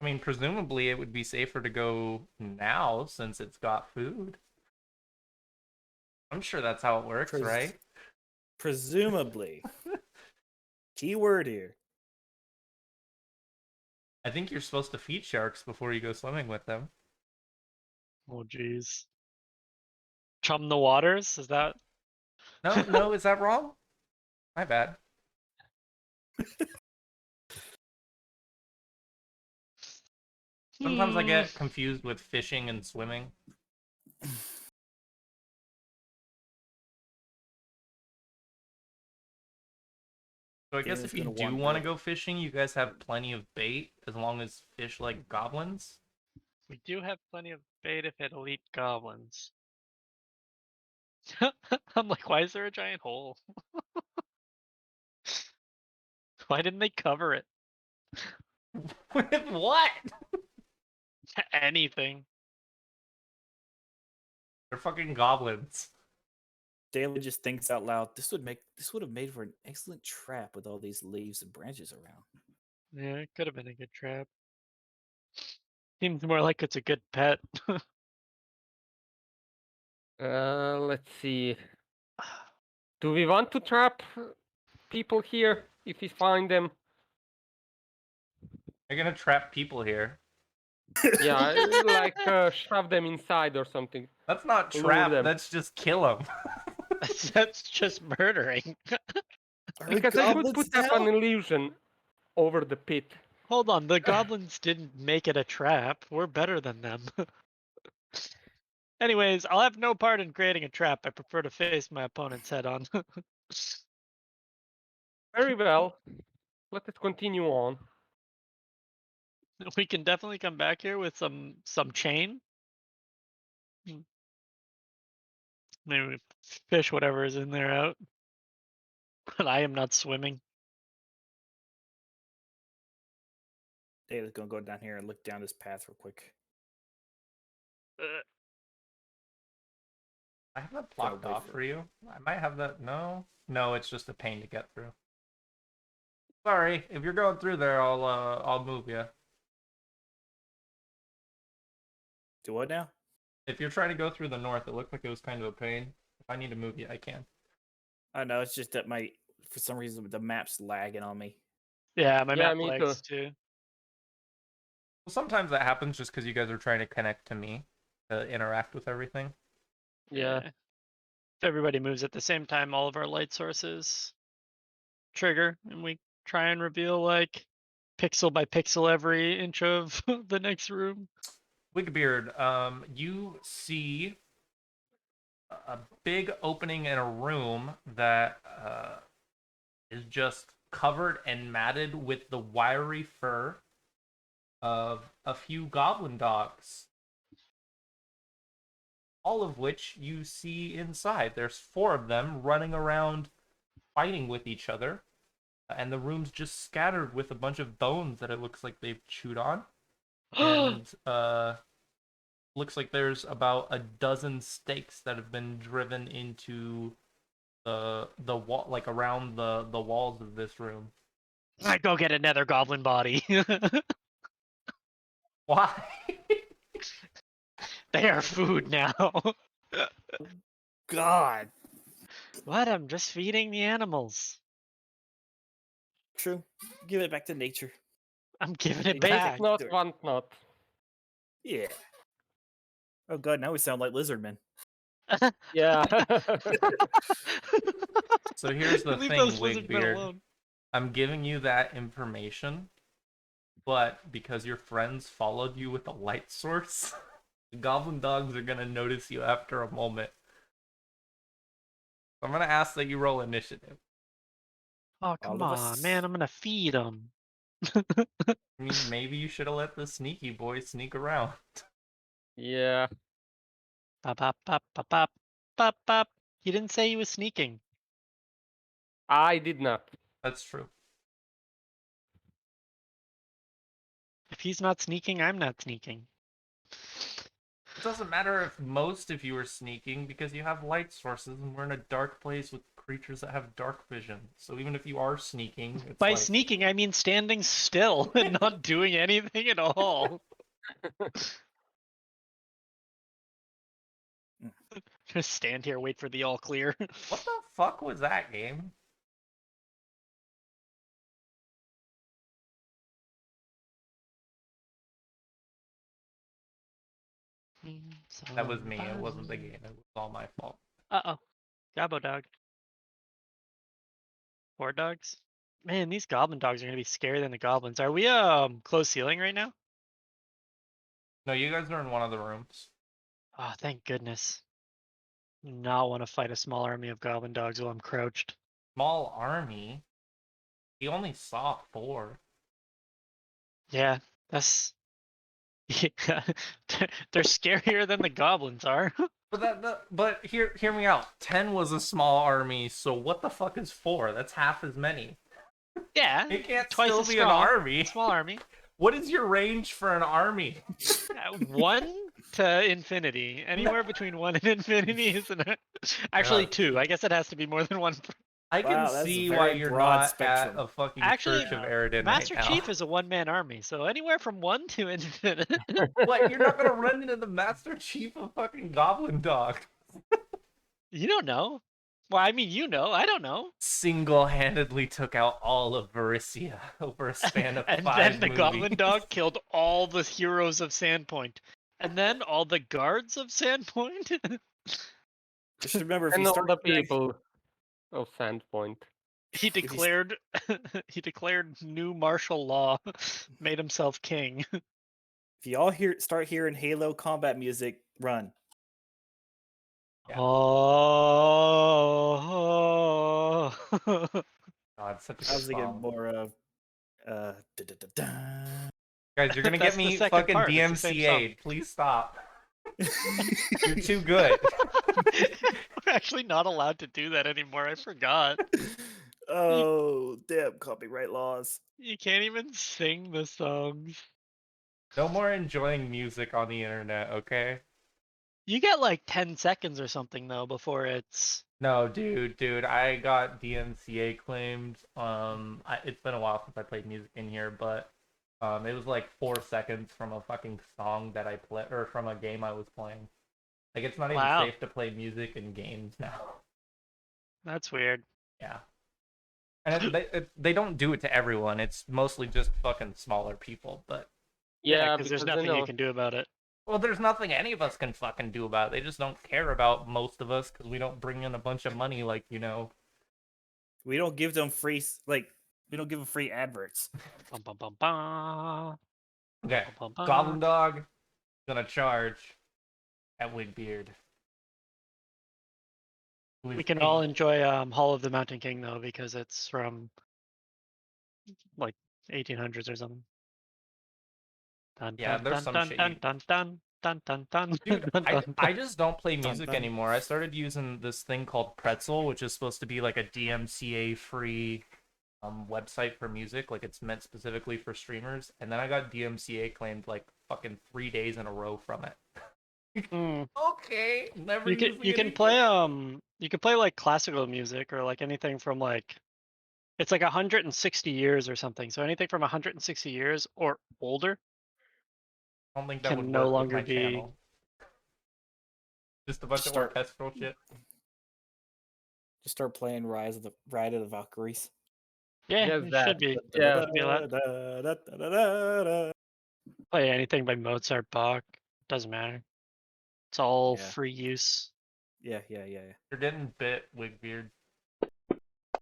I mean, presumably it would be safer to go now since it's got food. I'm sure that's how it works, right?
Presumably. Key word here.
I think you're supposed to feed sharks before you go swimming with them.
Oh jeez. Chum the waters? Is that?
No, is that wrong? My bad. Sometimes I get confused with fishing and swimming. So I guess
Damon's
if you
gonna
do
wander
want to
out.
go fishing, you guys have plenty of bait as long as fish like goblins.
We do have plenty of bait if it'll eat goblins. I'm like, why is there a giant hole? Why didn't they cover it?
With what?
Anything.
They're fucking goblins.
Dalen just thinks out loud. This would have made for an excellent trap with all these leaves and branches around.
Yeah, it could have been a good trap. Seems more like it's a good pet.
Let's see. Do we want to trap people here if we find them?
They're gonna trap people here.
Yeah, like shove them inside or something.
That's not
Lure
trap.
them.
That's just kill them.
That's just murdering.
Because I could put up an illusion over the pit.
Hold on, the goblins didn't make it a trap. We're better than them. Anyways, I'll have no part in creating a trap. I prefer to face my opponent's head on.
Very well. Let us continue on.
We can definitely come back here with some chain. Maybe we fish whatever is in there out. But I am not swimming.
Dalen's gonna go down here and look down this path real quick.
I have that
Gotta
blocked
wait
off
for
for you. I might have that. No, it's just a pain to get through. Sorry, if you're going through there, I'll move you.
Do what now?
If you're trying to go through the north, it looked like it was kind of a pain. If I need to move you, I can.
I know it's just that for some reason the map's lagging on me.
Yeah, my
Yeah,
map
me
lags too.
Well, sometimes that happens just because you guys are trying to connect to me to interact with everything.
Yeah.
If everybody moves at the same time, all of our light sources trigger, and we try and reveal like pixel by pixel every inch of the next room.
Wigbeard, you see a big opening in a room that is just covered and matted with the wiry fur of a few goblin dogs. All of which you see inside. There's 4 of them running around fighting with each other. And the room's just scattered with a bunch of bones that it looks like they've chewed on. And looks like there's about a dozen stakes that have been driven into the wall, like around the walls of this room.
I go get another goblin body.
Why?
They are food now.
God.
What? I'm just feeding the animals.
True. Give it back to nature.
I'm giving it
They
Base
back.
not,
do it.
want not.
Yeah. Oh god, now we sound like lizard men.
Yeah.
So here's the
Leave
thing,
those lizard men
Wigbeard.
alone.
I'm giving you that information, but because your friends followed you with a light source, the goblin dogs are gonna notice you after a moment. I'm gonna ask that you roll initiative.
Oh, come
All of
on,
us.
man. I'm gonna feed them.
I mean, maybe you should have let the sneaky boy sneak around.
Yeah.
Pop, pop, pop, pop, pop, pop, pop. He didn't say he was sneaking.
I did not.
That's true.
If he's not sneaking, I'm not sneaking.
It doesn't matter if you were sneaking because you have light sources and we're in a dark place with creatures that have dark vision. So even if you are sneaking, it's
By
like...
sneaking, I mean standing still and not doing anything at all. Just stand here, wait for the all clear.
What the fuck was that game? That was me. It wasn't the game. It was all my fault.
Uh-oh. Gabo dog. Horde dogs. Man, these goblin dogs are gonna be scarier than the goblins. Are we closed ceiling right now?
No, you guys are in one of the rooms.
Oh, thank goodness. Do not want to fight a small army of goblin dogs while I'm crouched.
Small army. He only saw 4.
Yeah, that's yeah. They're scarier than the goblins are.
But hear me out. 10 was a small army, so what the fuck is 4? That's half as many.
Yeah,
It can't
twice
still
as
be an
strong.
army.
Small army.
What is your range for an army?
1 to infinity. Anywhere between 1 and infinity is actually
God.
2. I guess it has to be more than 1.
I can
Wow, that's a
see why
very
you're
broad
not
spectrum.
at a fucking
Actually,
Church of Eridan
Master
right now.
Chief is a 1-man army, so anywhere from 1 to infinite.
What? You're not gonna run into the Master Chief of fucking Goblin Dog?
You don't know. Well, I mean, you know. I don't know.
Single-handedly took out all of Varisia over a span of
And
5
then the
movies.
Goblin Dog killed all the heroes of Sandpoint. And then all the guards of Sandpoint.
Just remember, if
And
you
all
start
the
hearing-
people of Sandpoint.
He
If you
declared he declared new martial law, made himself king.
if you all start hearing Halo combat music, run.
Yeah.
Oh.
God, such a
I was
good
thinking
song.
more of da-da-da-da.
Guys, you're gonna get
That's the
me
second
fucking
part, it's the same song.
DMCA'd. Please stop. You're too good.
We're actually not allowed to do that anymore. I forgot.
Oh, damn copyright laws.
You can't even sing the songs.
No more enjoying music on the internet, okay?
You get like 10 seconds or something though before it's
No, dude, I got DMCA claimed. It's been a while since I played music in here, but it was like 4 seconds from a fucking song that I play or from a game I was playing. Like it's not even
Wow.
safe to play music in games now.
That's weird.
Yeah, and they don't do it to everyone. It's mostly just fucking smaller people. But
Yeah,
because there's
because
nothing you can do about it.
well, there's nothing any of us can fucking do about it. They just don't care about most of us because we don't bring in a bunch of money like
We don't give them free we don't give them free adverts.
Bum, bum, bum, bum.
Okay,
Bum, bum, bum.
Goblin Dog gonna charge at Wigbeard.
We can all enjoy Hall of the Mountain King though because it's from like 1800s or something. Dun,
Yeah,
dun,
there's
dun,
some
dun,
shit
dun,
you-
dun, dun, dun, dun, dun,
Dude,
dun, dun,
I
dun.
just don't play music
dun.
anymore. I started using this thing called Pretzel, which is supposed to be like a DMCA free website for music. Like it's meant specifically for streamers. And then I got DMCA claimed like fucking 3 days in a row from it.
Mm.
Okay, never
You can
using
you
it
can
again.
play like classical music or like anything from like it's like 160 years or something. So anything from 160 years or older
I don't think that would
can no
work with
longer
my
be.
channel. Just a bunch of
Start-
orchestral shit.
Just start playing Ride of the Valkyries.
Yeah,
Yes,
it
that.
should be.
Yeah.
Should be allowed.
Da-da-da-da-da-da-da.
Play anything by Mozart, Bach. Doesn't matter. It's all
Yeah.
free use.
Yeah.
You're getting bit, Wigbeard.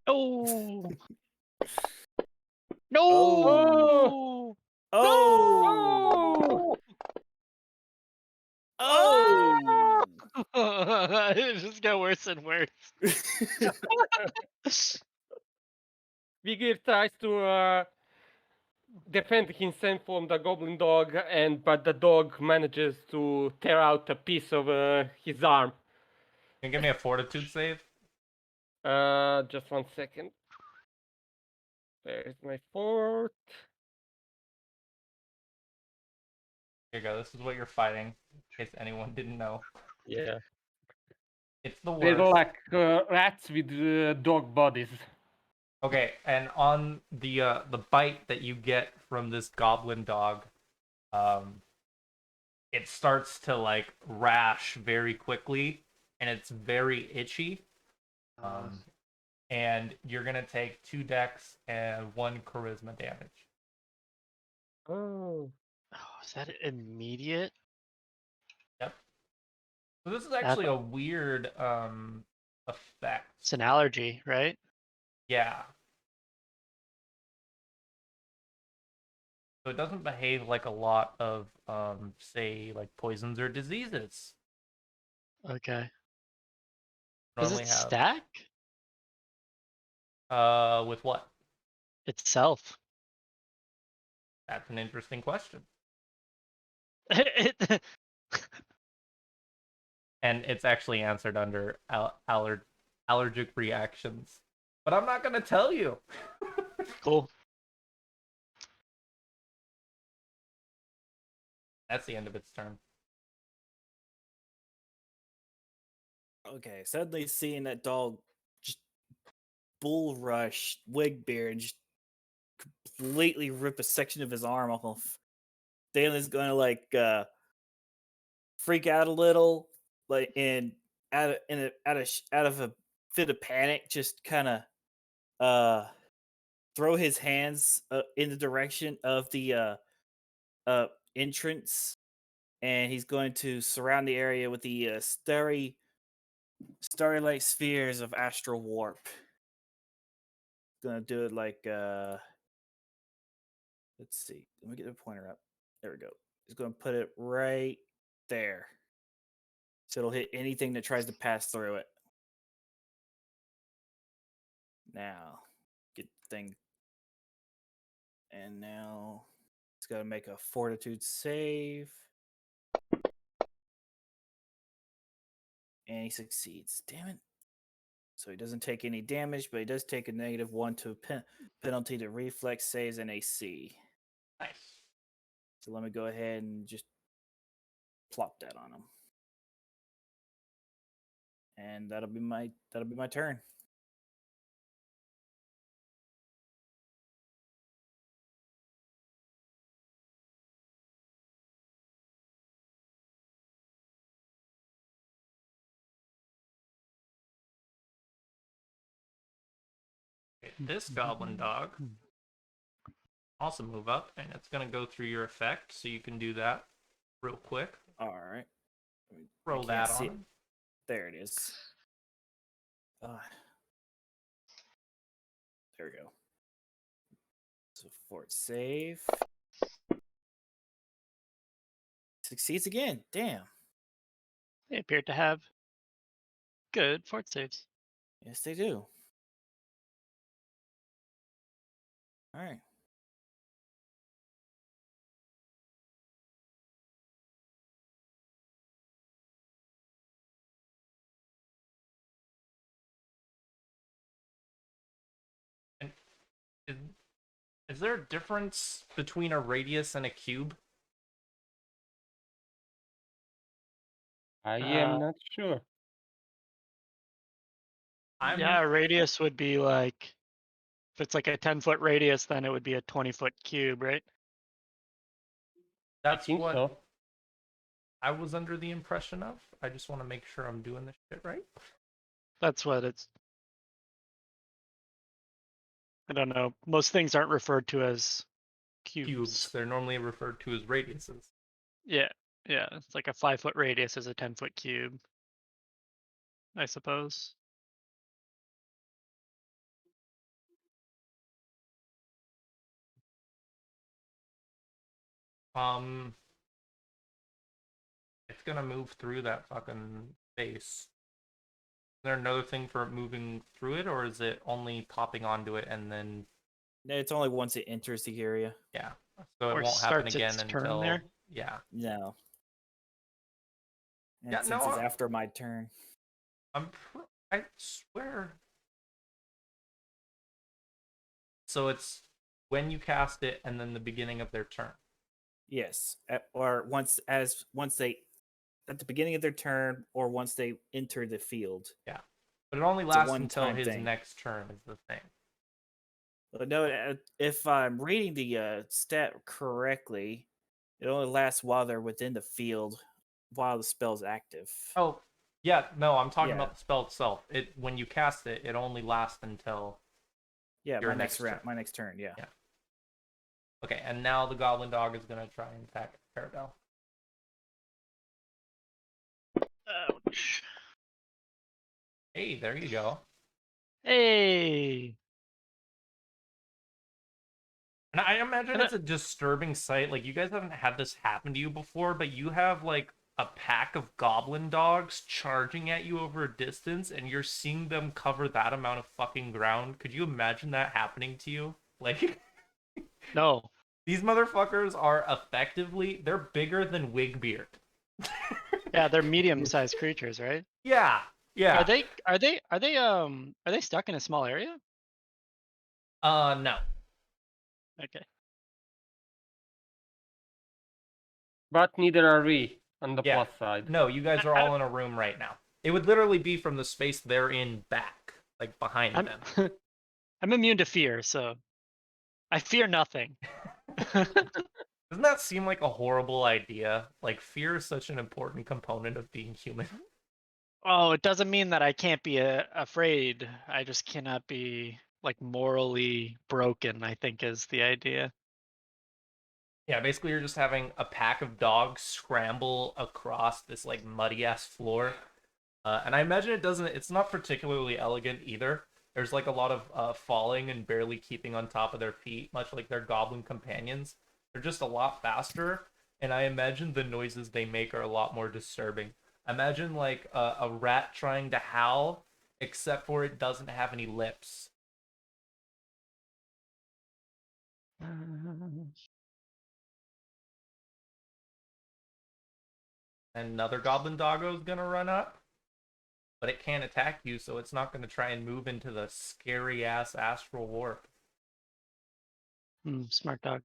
Oh
Oh.
no!
Oh. Oh.
It just got worse and worse.
Vigir tries to defend himself from the goblin dog, but the dog manages to tear out a piece of his arm.
Can you give me a fortitude save?
Just 1 second. There's my fort.
Here you go. This is what you're fighting, in case anyone didn't know.
Yeah.
It's the
They're
worst.
like rats with dog bodies.
Okay, and on the bite that you get from this goblin dog, it starts to like rash very quickly, and it's very itchy. And you're gonna take 2 dex and 1 charisma damage.
Oh.
Oh, is that immediate?
Yep. So this is actually a weird effect.
It's an allergy, right?
Yeah. So it doesn't behave like a lot of, say, like poisons or diseases.
Okay. Does
Normally
it
have
stack
with what?
itself?
That's an interesting question.
It-
And it's actually answered under allergic reactions. But I'm not gonna tell you.
cool.
That's the end of its turn.
Okay, suddenly seeing that dog just bull rush Wigbeard and just completely rip a section of his arm off. Dalen's gonna freak out a little, and out of a fit of panic, just kind of throw his hands in the direction of the entrance, and he's going to surround the area with the starry-like spheres of astral warp. Gonna do it let's see. Let me get the pointer up. There we go. He's gonna put it right there. So it'll hit anything that tries to pass through it. Now, get the thing. And now it's got to make a fortitude save. And he succeeds. Damn it. So he doesn't take any damage, but he does take a -1 to penalty to reflex saves and AC.
Nice.
So let me go ahead and just plop that on him. And that'll be my turn.
Okay, this goblin dog also move up, and it's gonna go through your effect, so you can do that real quick.
All right.
Roll that on him.
There it is. There we go. So fort save. Succeeds again. Damn.
They appear to have good fort saves.
Yes, they do. All right.
And is there a difference between a radius and a cube?
I am not sure.
Yeah, radius would be like, if it's like a 10-foot radius, then it would be a 20-foot cube, right?
That's
I think
what
so.
I was under the impression of. I just want to make sure I'm doing this shit right.
That's what it's. I don't know. Most things aren't referred to as cubes.
They're normally referred to as radiuses.
Yeah, yeah. It's like a 5-foot radius is a 10-foot cube, I suppose.
It's gonna move through that fucking space. Is there another thing for moving through it, or is it only popping onto it and then?
It's only once it enters the area.
Yeah. So it
Or
won't happen
starts
again
its turn
until
there?
yeah.
No. And
Yeah,
since
no,
it's after my turn.
I swear. So it's when you cast it and then the beginning of their turn.
Yes. Or once they at the beginning of their turn or once they enter the field.
Yeah. But it only
It's a
lasts until
one-time
his
thing.
next turn is the thing.
But no, if I'm reading the stat correctly, it only lasts while they're within the field while the spell's active.
Oh, yeah, no, I'm talking
Yeah.
about the spell itself. It when you cast it, it only lasts until
Yeah,
your
my next round,
turn.
my next turn, yeah.
Yeah. Okay, and now the goblin dog is gonna try and attack Paradel.
Ouch.
Hey, there you go.
Hey.
And I imagine
And
it's a disturbing sight. Like, you guys haven't had this happen to you before, but you have, like, a pack of goblin dogs charging at you over a distance, and you're seeing them cover that amount of fucking ground. Could you imagine that happening to you? Like,
no.
these motherfuckers are effectively, they're bigger than Wigbeard.
Yeah, they're medium-sized creatures, right?
Yeah, yeah.
Are they stuck in a small area?
No.
Okay.
But neither are we on the
Yeah.
plus side.
No, you guys are all in a room right now. It would literally be from the space they're in back, like behind
I'm
them.
I'm immune to fear, so I fear nothing.
Doesn't that seem like a horrible idea? Like, fear is such an important component of being human.
Oh, it doesn't mean that I can't be afraid. I just cannot be like morally broken, I think is the idea.
Yeah, basically you're just having a pack of dogs scramble across this like muddy ass floor. And I imagine it's not particularly elegant either. There's like a lot of falling and barely keeping on top of their feet, much like their goblin companions. They're just a lot faster, and I imagine the noises they make are a lot more disturbing. Imagine like a rat trying to howl, except for it doesn't have any lips. And another goblin doggo is gonna run up, but it can't attack you, so it's not gonna try and move into the scary ass astral warp.
Smart dog.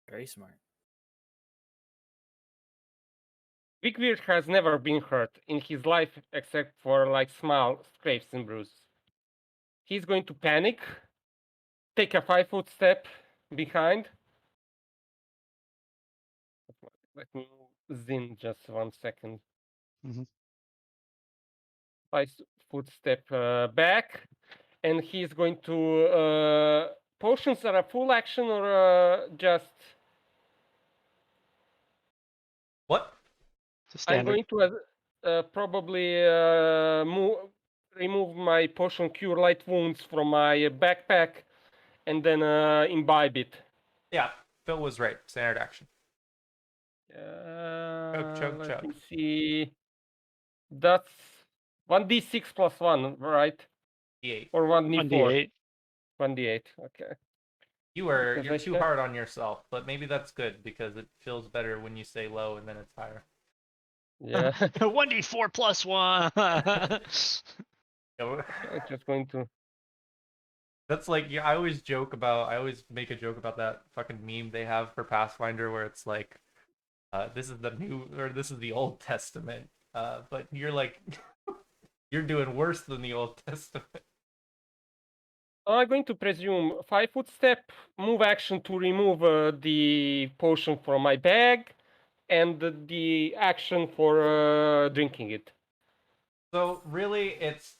Very smart.
Wigweird has never been hurt in his life except for like small scrapes and bruises. He's going to panic, take a 5-foot step behind. Let me zoom just 1 second.
Mhm.
5-foot step back, and he's going to. Potions are a full action or just.
What?
It's a
I'm
standard.
going to probably remove my potion cure light wounds from my backpack and then imbibe it.
Yeah, Phil was right. Standard action. Chug,
Let me
chug.
see. That's 1d6 plus 1, right?
D8.
Or 1d4?
1d8.
1d8, okay. Because
You're
I
too hard on yourself, but maybe that's good because it feels better when you say low and then it's higher.
Yeah.
1d4 plus 1.
I'm just going to.
That's like, yeah, I always make a joke about that fucking meme they have for Pathfinder where it's like, this is the new or this is the Old Testament, but you're like, you're doing worse than the Old Testament.
I'm going to presume 5-foot step, move action to remove the potion from my bag, and the action for drinking it.
So really, it's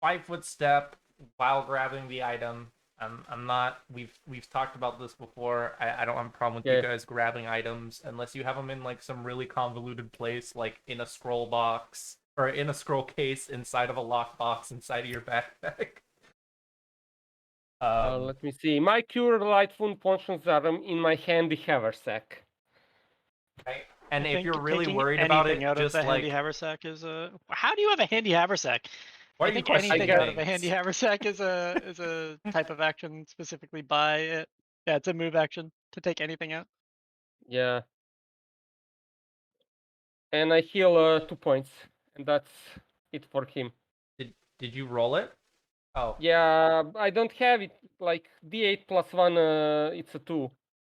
5-foot step while grabbing the item. I'm not. We've talked about this before. I don't have a problem with you guys grabbing items unless you have them in like some really convoluted place, like in a scroll box or in a scroll case inside of a lockbox inside of your backpack.
Let me see. My cure light wound potions are in my handy haversack.
Right? And
I
if
think
you're really
taking
worried about
anything
it,
out of
just
the handy
like,
haversack is a. How do you have a handy haversack?
why
I
are you
think
questioning
anything out of a
things?
handy haversack is a type of action specifically by it. Yeah, it's a move action to take anything out.
Yeah. And I heal 2 points, and that's it for him.
Did you roll it? Oh,
Yeah, I don't have it. Like D8 plus 1, it's a 2.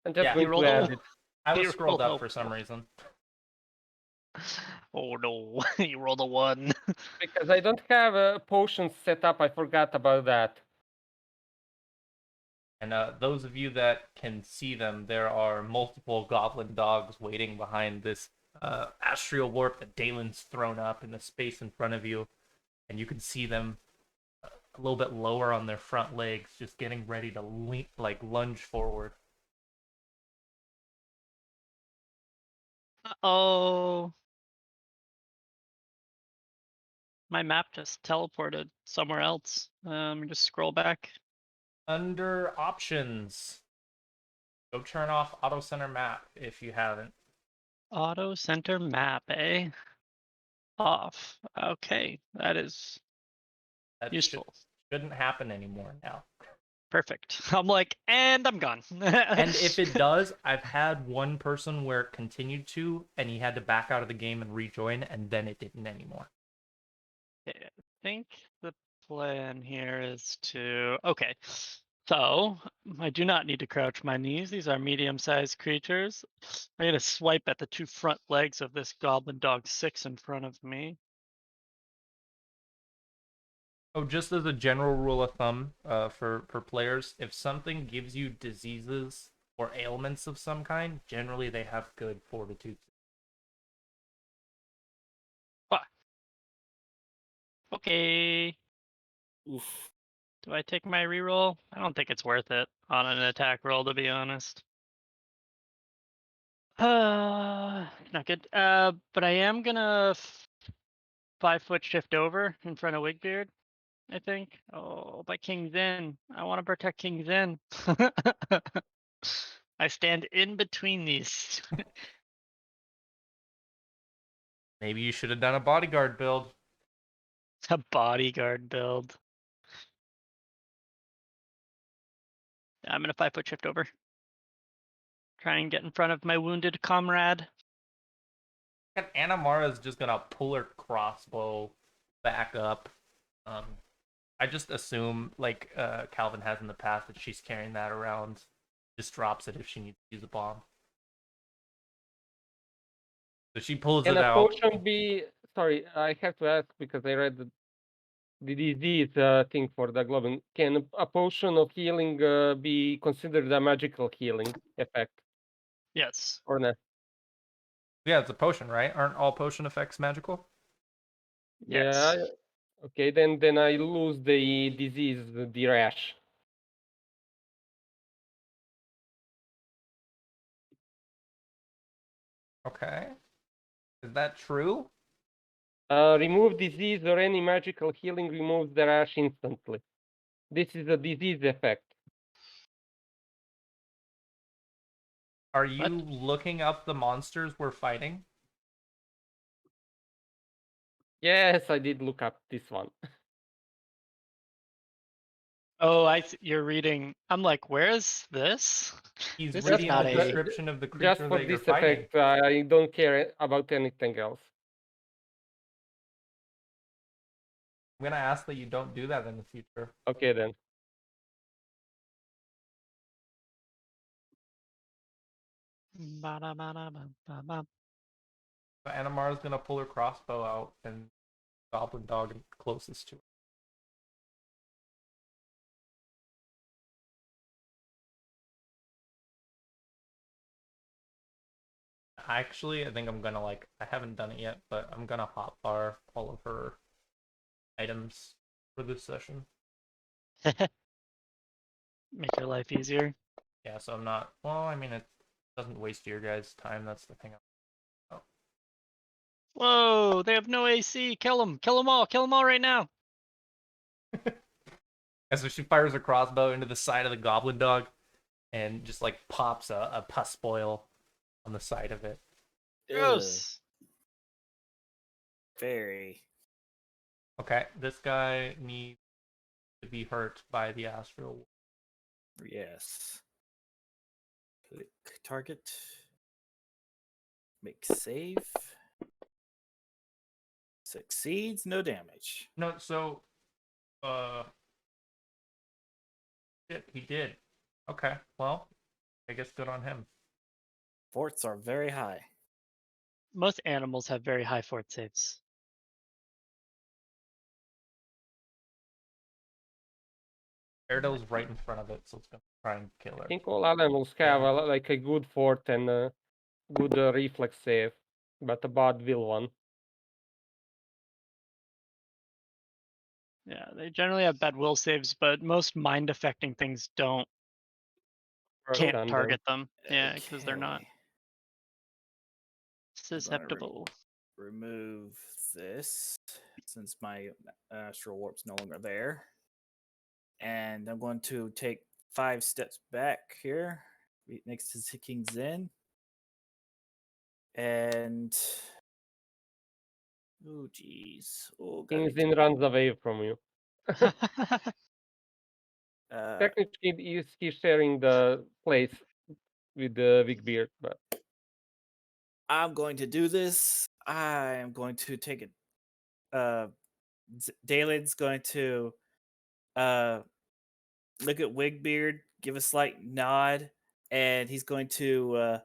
I'm just
yeah.
He
going to
rolled a
add
one.
it.
I was
He
scrolled
rolled
up
a
for some
one.
reason.
Oh no, he rolled a 1.
Because I don't have potions set up. I forgot about that.
And those of you that can see them, there are multiple goblin dogs waiting behind this astral warp that Dalen's thrown up in the space in front of you. And you can see them a little bit lower on their front legs, just getting ready to lunge forward.
Oh. My map just teleported somewhere else. Just scroll back.
Under options, go turn off auto center map if you haven't.
Auto center map, eh? Off. Okay, that is
That
useful.
shouldn't happen anymore now.
Perfect. I'm like, and I'm gone.
And if it does, I've had one person where it continued to, and he had to back out of the game and rejoin, and then it didn't anymore.
Okay, I think the plan here is to. Okay, so I do not need to crouch my knees. These are medium-sized creatures. I'm gonna swipe at the two front legs of this goblin dog 6 in front of me.
Oh, just as a general rule of thumb, for players, if something gives you diseases or ailments of some kind, generally they have good fortitude.
Okay.
Oof.
Do I take my reroll? I don't think it's worth it on an attack roll, to be honest. Not good. But I am gonna 5-foot shift over in front of Wigbeard, I think. Oh, but King's In. I want to protect King's In. I stand in between these.
Maybe you should have done a bodyguard build.
A bodyguard build. I'm gonna 5-foot shift over. Try and get in front of my wounded comrade.
And Anamara is just gonna pull her crossbow back up. I just assume, like Calvin has in the past, that she's carrying that around. Just drops it if she needs to use a bomb. So she pulls
Can
it
a
out.
potion be? Sorry, I have to ask because I read the disease thing for the globin. Can a potion of healing be considered a magical healing effect
Yes.
or not?
Yeah, it's a potion, right? Aren't all potion effects magical?
Yes.
Yeah. Okay, then I lose the disease, the rash.
Okay. Is that true?
Remove disease or any magical healing removes the rash instantly. This is a disease effect.
Are you
What?
looking up the monsters we're fighting?
Yes, I did look up this one.
Oh, you're reading. I'm like, where's this?
He's
This is
reading
not
the
a.
description of the
Just
creature
for
that you're
this
fighting.
effect, I don't care about anything else.
I'm gonna ask that you don't do that in the future.
Okay then.
Ba-da-ba-da-ba-ba-ba.
So Anamara's gonna pull her crossbow out and goblin dog closest to her. Actually, I think I'm gonna I haven't done it yet, but I'm gonna hotbar all of her items for this session.
Make your life easier.
Yeah, so I'm not. Well, I mean, it doesn't waste your guys' time. That's the thing.
Whoa, they have no AC. Kill them. Kill them all. Kill them all right now.
And so she fires a crossbow into the side of the goblin dog, and just pops a pus spoil on the side of it.
Gross.
Very.
Okay, this guy needs to be hurt by the astral.
Yes. Click target. Make save. Succeeds, no damage.
No, so shit, he did. Okay, well, I guess good on him.
Forts are very high.
Most animals have very high fort saves.
Airdo's right in front of it, so it's gonna try and kill her.
I think all animals have like a good fort and a good reflex save, but a bad will one.
Yeah, they generally have bad will saves, but most mind affecting things can't
Stun them.
target them. Yeah, because they're not
Okay.
susceptible.
Remove this. since my astral warp's no longer there. And I'm going to take 5 steps back here, next to King Zen. And oh geez,
King Zin runs away from you. Technically, he's sharing the place with the big beard, but
I'm going to do this. I am going to take it. Dalen's going to look at Wigbeard, give a slight nod, and he's going to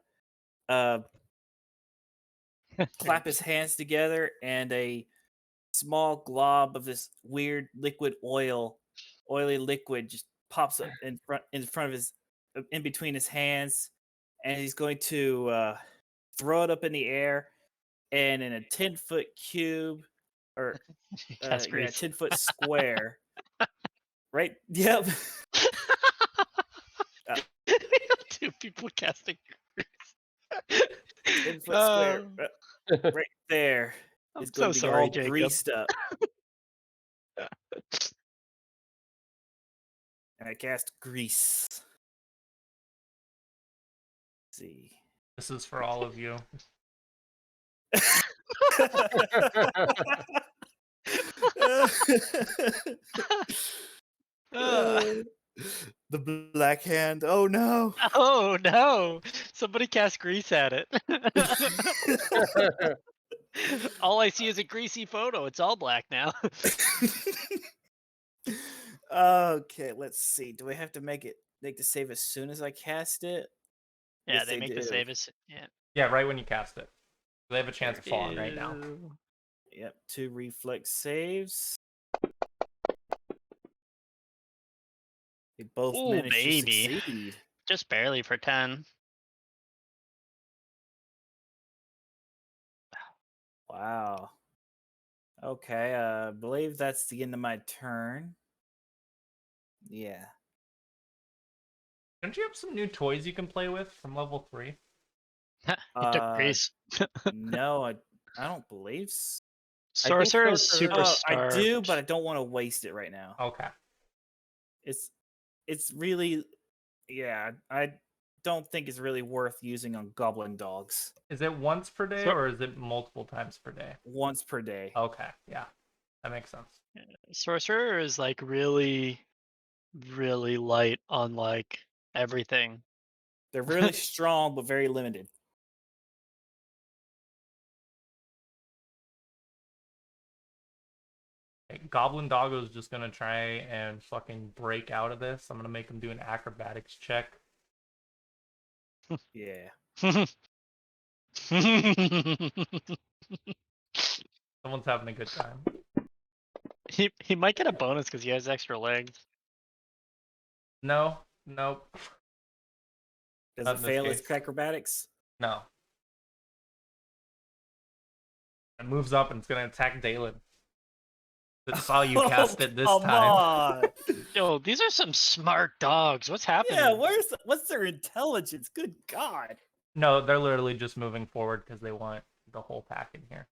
clap his hands together, and a small glob of this weird liquid oily liquid, just pops up in front of his, in between his hands, and he's going to throw it up in the air, and in a 10-foot cube, or
Cast
yeah,
grease.
10-foot square. Right? Yep.
We have 2 people casting grease.
10-foot square. Right there
I'm
is going
so
to be
sorry,
all
Jacob.
greased up. And I cast grease. Let's see.
This is for all of you.
The black hand. Oh no.
Oh no! Somebody cast grease at it. All I see is a greasy photo. It's all black now.
Okay, let's see. Do I have to make the save as soon as I cast it?
Yeah,
Yes,
they make the
do.
save as yeah.
Yeah, right when you cast it. They have a chance of falling right now.
Ew.
Yep, 2 reflex saves. They both
Ooh,
managed
baby.
to succeed.
Just barely for 10.
Wow. Okay, I believe that's the end of my turn. Yeah.
Don't you have some new toys you can play with from level 3?
He took grease.
No, I don't believe so.
Sorcerer is
Sorcerer-
super
I do,
starved.
but I don't want to waste it right now.
Okay.
It's really, yeah, I don't think it's really worth using on goblin dogs.
Is it once per day or is it multiple times per day?
Once per day.
Okay, yeah. That makes sense.
Sorcerer is like really, really light on like everything.
They're really strong, but very limited.
Goblin Doggo's just gonna try and fucking break out of this. I'm gonna make him do an acrobatics check.
Yeah.
Someone's having a good time.
He might get a bonus because he has extra legs.
No, nope,
Does
Not
it
in this
fail its
case.
acrobatics?
no. It moves up and it's gonna attack Dalen. It saw you cast it this
Come
time.
on.
Yo, these are some smart dogs. What's happening?
Yeah, what's their intelligence? Good God.
No, they're literally just moving forward because they want the whole pack in here.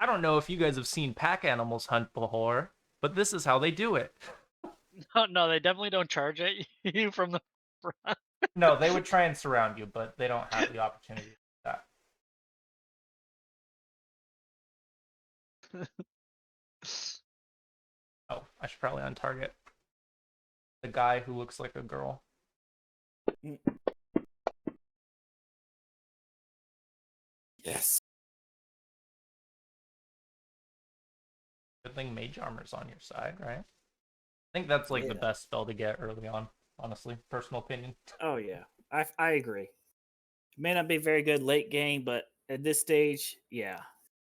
I don't know if you guys have seen pack animals hunt before, but this is how they do it.
No, they definitely don't charge at you from the front.
No, they would try and surround you, but they don't have the opportunity to do that. Oh, I should probably untarget the guy who looks like a girl.
Yes.
Good thing Mage Armor's on your side, right? I think that's like the
Yeah.
best spell to get early on, honestly. Personal opinion.
Oh yeah. I agree. May not be very good late game, but at this stage, yeah.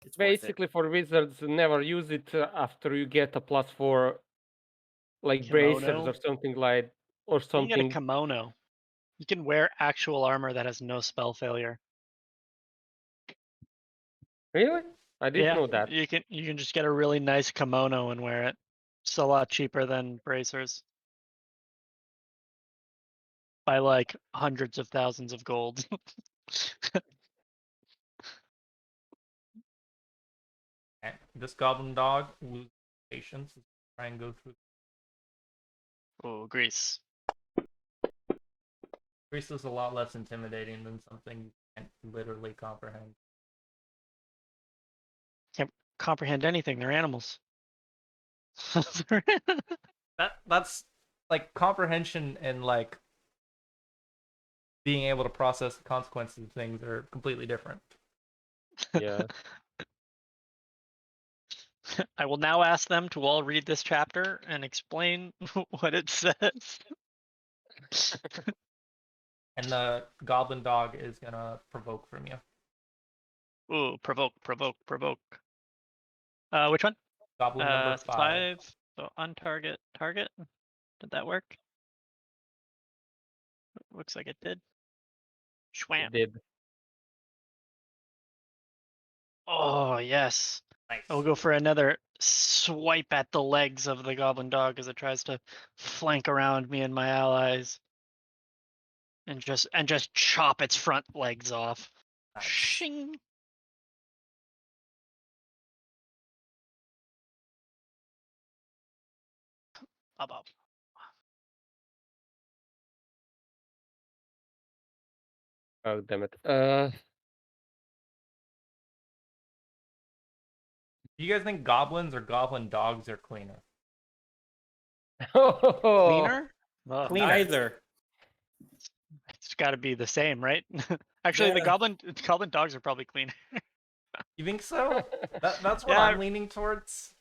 It's worth it.
basically for wizards, never use it after you get a +4, like
Kimono?
bracers or something like, or
You can get a
something.
kimono. You can wear actual armor that has no spell failure.
Really? I didn't know that.
You can just get a really nice kimono and wear it. It's a lot cheaper than bracers. By like hundreds of thousands of gold.
this goblin dog loses patience. Try and go through.
Oh, Grease.
Grease is a lot less intimidating than something you can't literally comprehend.
Can't comprehend anything. They're animals.
That's like comprehension and like being able to process the consequences of things are completely different.
Yeah.
I will now ask them to all read this chapter and explain what it says.
And the goblin dog is gonna provoke from you.
Ooh, provoke, provoke, provoke. Which one?
Goblin number 5.
5. So on target, target. Did that work? Looks like it did. Schwam.
It did.
Oh, yes.
Nice.
I'll go for another swipe at the legs of the goblin dog as it tries to flank around me and my allies. And just chop its front legs off.
Nice.
Shing. Up.
Oh, damn it.
Do you guys think goblins or goblin dogs are cleaner?
Cleaner? Well,
Cleaner.
Neither.
it's got to be the same, right? Actually, the
Yeah.
goblin dogs are probably cleaner.
You think so? That's what
Yeah.
I'm leaning towards.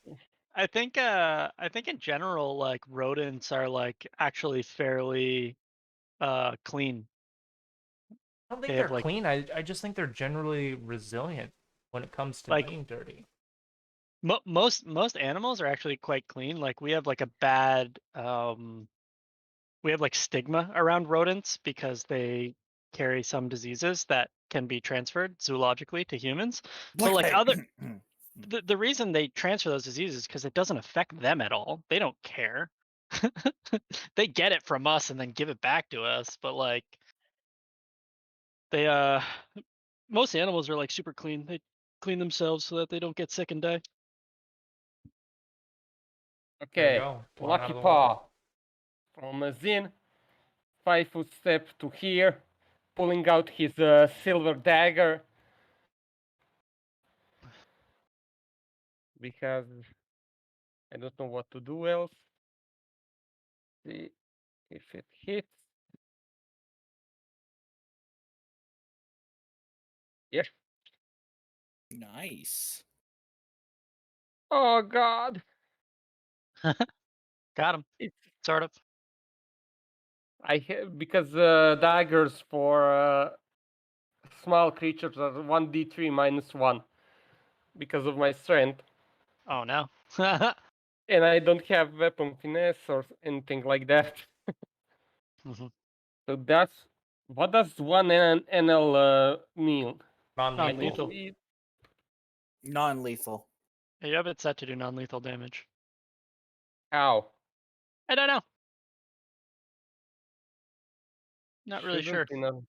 I think in general, like rodents are like actually fairly clean.
I don't think
They
they're
have like
clean. I just think they're generally resilient when it comes to
Like-
being dirty.
most animals are actually quite clean. Like we have like a bad we have like stigma around rodents because they carry some diseases that can be transferred zoologically to humans. But like the reason they transfer those diseases is because it doesn't affect them at all. They don't care. They get it from us and then give it back to us. But like they most animals are like super clean. They clean themselves so that they don't get sick and die.
There you
Okay.
go. One out
Lucky
of the
Paw. From Zin. 5-foot step to here. Pulling out his silver dagger. Because I don't know what to do else. See if it hits. Yes.
Nice.
Oh God.
Got him.
It's
Sort of.
I have because daggers for small creatures are 1d3 minus 1 because of my strength,
Oh no.
and I don't have weapon finesse or anything like that.
Mhm.
So that's what does 1 NL mean?
Non-lethal.
Non-lethal.
Non-lethal.
You have it set to do non-lethal damage.
How?
I don't know. Not really
Shouldn't,
sure.
you know.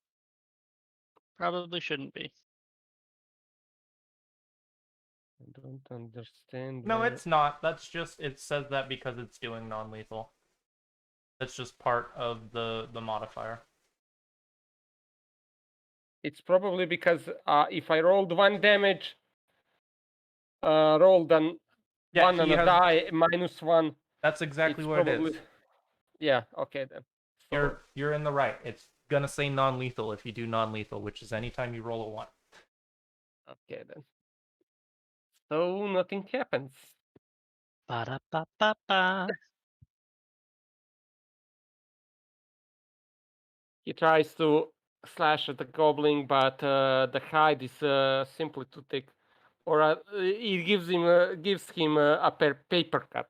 Probably shouldn't be.
I don't understand.
No,
why-
it's not. That's just it says that because it's doing non-lethal. That's just part of the modifier.
It's probably because if I rolled 1 damage, rolled on
Yeah,
1 on
he
a
has.
die minus 1.
That's exactly
It's
what
probably
it is.
yeah. Okay then. So
You're in the right. It's gonna say non-lethal if you do non-lethal, which is anytime you roll a 1.
okay then. So nothing happens.
Ba-da-ba-ba-ba.
He tries to slash at the goblin, but the hide is simply too thick, or it gives him a paper cut.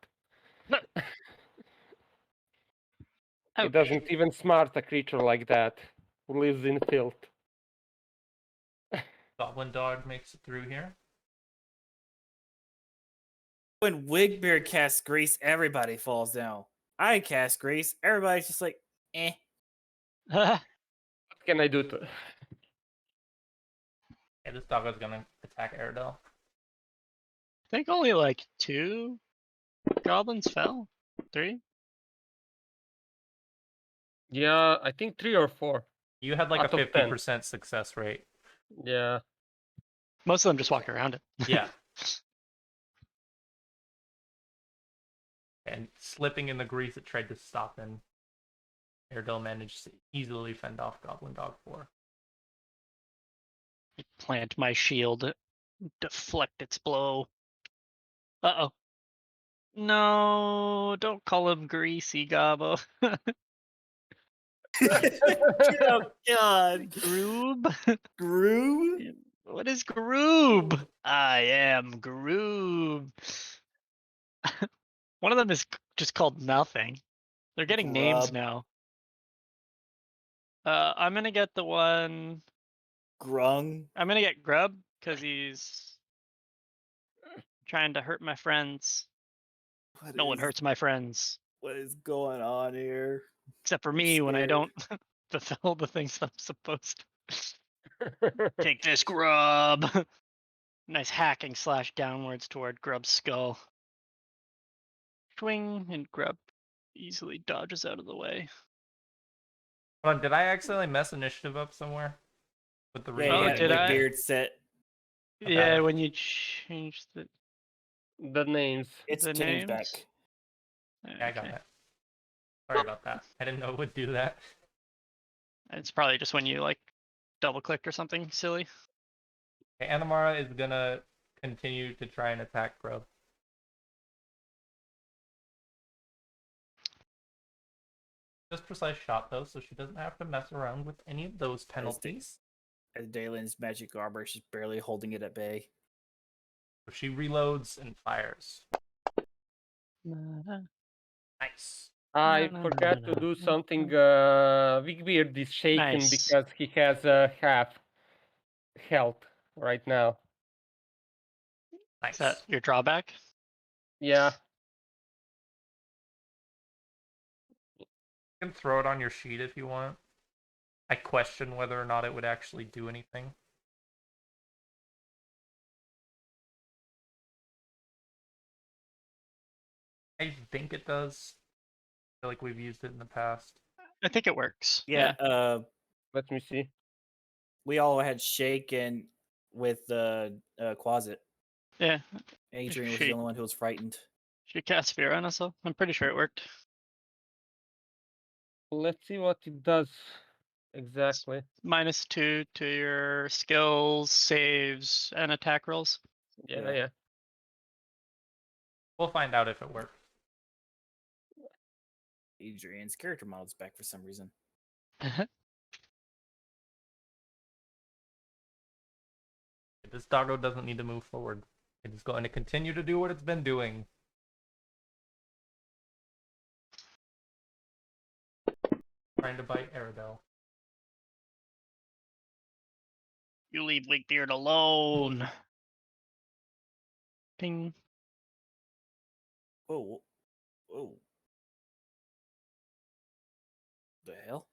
He
Ouch.
doesn't even smart a creature like that who lives in filth.
Goblin dog makes it through here.
When Wigbeard casts Grease, everybody falls down. I cast Grease, everybody's just like, eh.
What can I do to?
Okay, this dog is gonna attack Airedale.
think only like 2 goblins fell. 3?
Yeah, I think 3 or 4.
You had like
Out
a
of 10.
50% success rate.
Yeah.
Most of them just walked around it.
Yeah. And slipping in the grease it tried to stop in. Airedale managed to easily fend off Goblin Dog 4.
Plant my shield, deflect its blow. Uh-oh. No, don't call him Greasy Gobbo.
Oh God,
Groob?
Groove.
What is Groob? I am Groob. One of them is just called nothing. They're getting names
Grub.
now. I'm gonna get the one.
Grung.
I'm gonna get Grub because he's trying to hurt my friends.
What
No one
is-
hurts my friends
What is going on here?
except for
I'm
me when I
scared.
don't fulfill the things I'm supposed to. Take this, Grub. Nice hacking slash downwards toward Grub's skull. Swing, and Grub easily dodges out of the way.
Hold on, did I accidentally mess initiative up somewhere? With the
Yeah, you
Oh,
had
renaming?
did
a
I?
weird set.
Okay.
Yeah, when you change the
names.
It's
the
changed
names.
back.
Yeah, I got
Okay.
that. Sorry about that. I didn't know it would do that.
It's probably just when you like double clicked or something silly.
Okay, Anamara is gonna continue to try and attack Grub. Just precise shot though, so she doesn't have to mess around with any of those penalties.
As Dalen's magic armor, she's barely holding it at bay.
So she reloads and fires. Nice.
I forgot to do something. Wigbeard is shaken
Nice.
because he has half health right now.
Nice.
Is that your drawback?
Yeah.
You can throw it on your sheet if you want. I question whether or not it would actually do anything. I think it does. I feel like we've used it in the past.
I think it works.
Yeah,
Let me see.
we all had shaken with Quasit.
Yeah.
Adrian was
She-
the only one who was frightened.
She cast fear on us, so I'm pretty sure it worked.
Let's see what it does exactly.
-2 to your skills, saves, and attack rolls.
Yeah,
Yeah.
yeah.
We'll find out if it works.
Adrian's character model's back for some reason.
This doggo doesn't need to move forward. It is going to continue to do what it's been doing. Trying to bite Aradel.
You leave Wigbeard alone. Ping.
Oh, oh. The hell?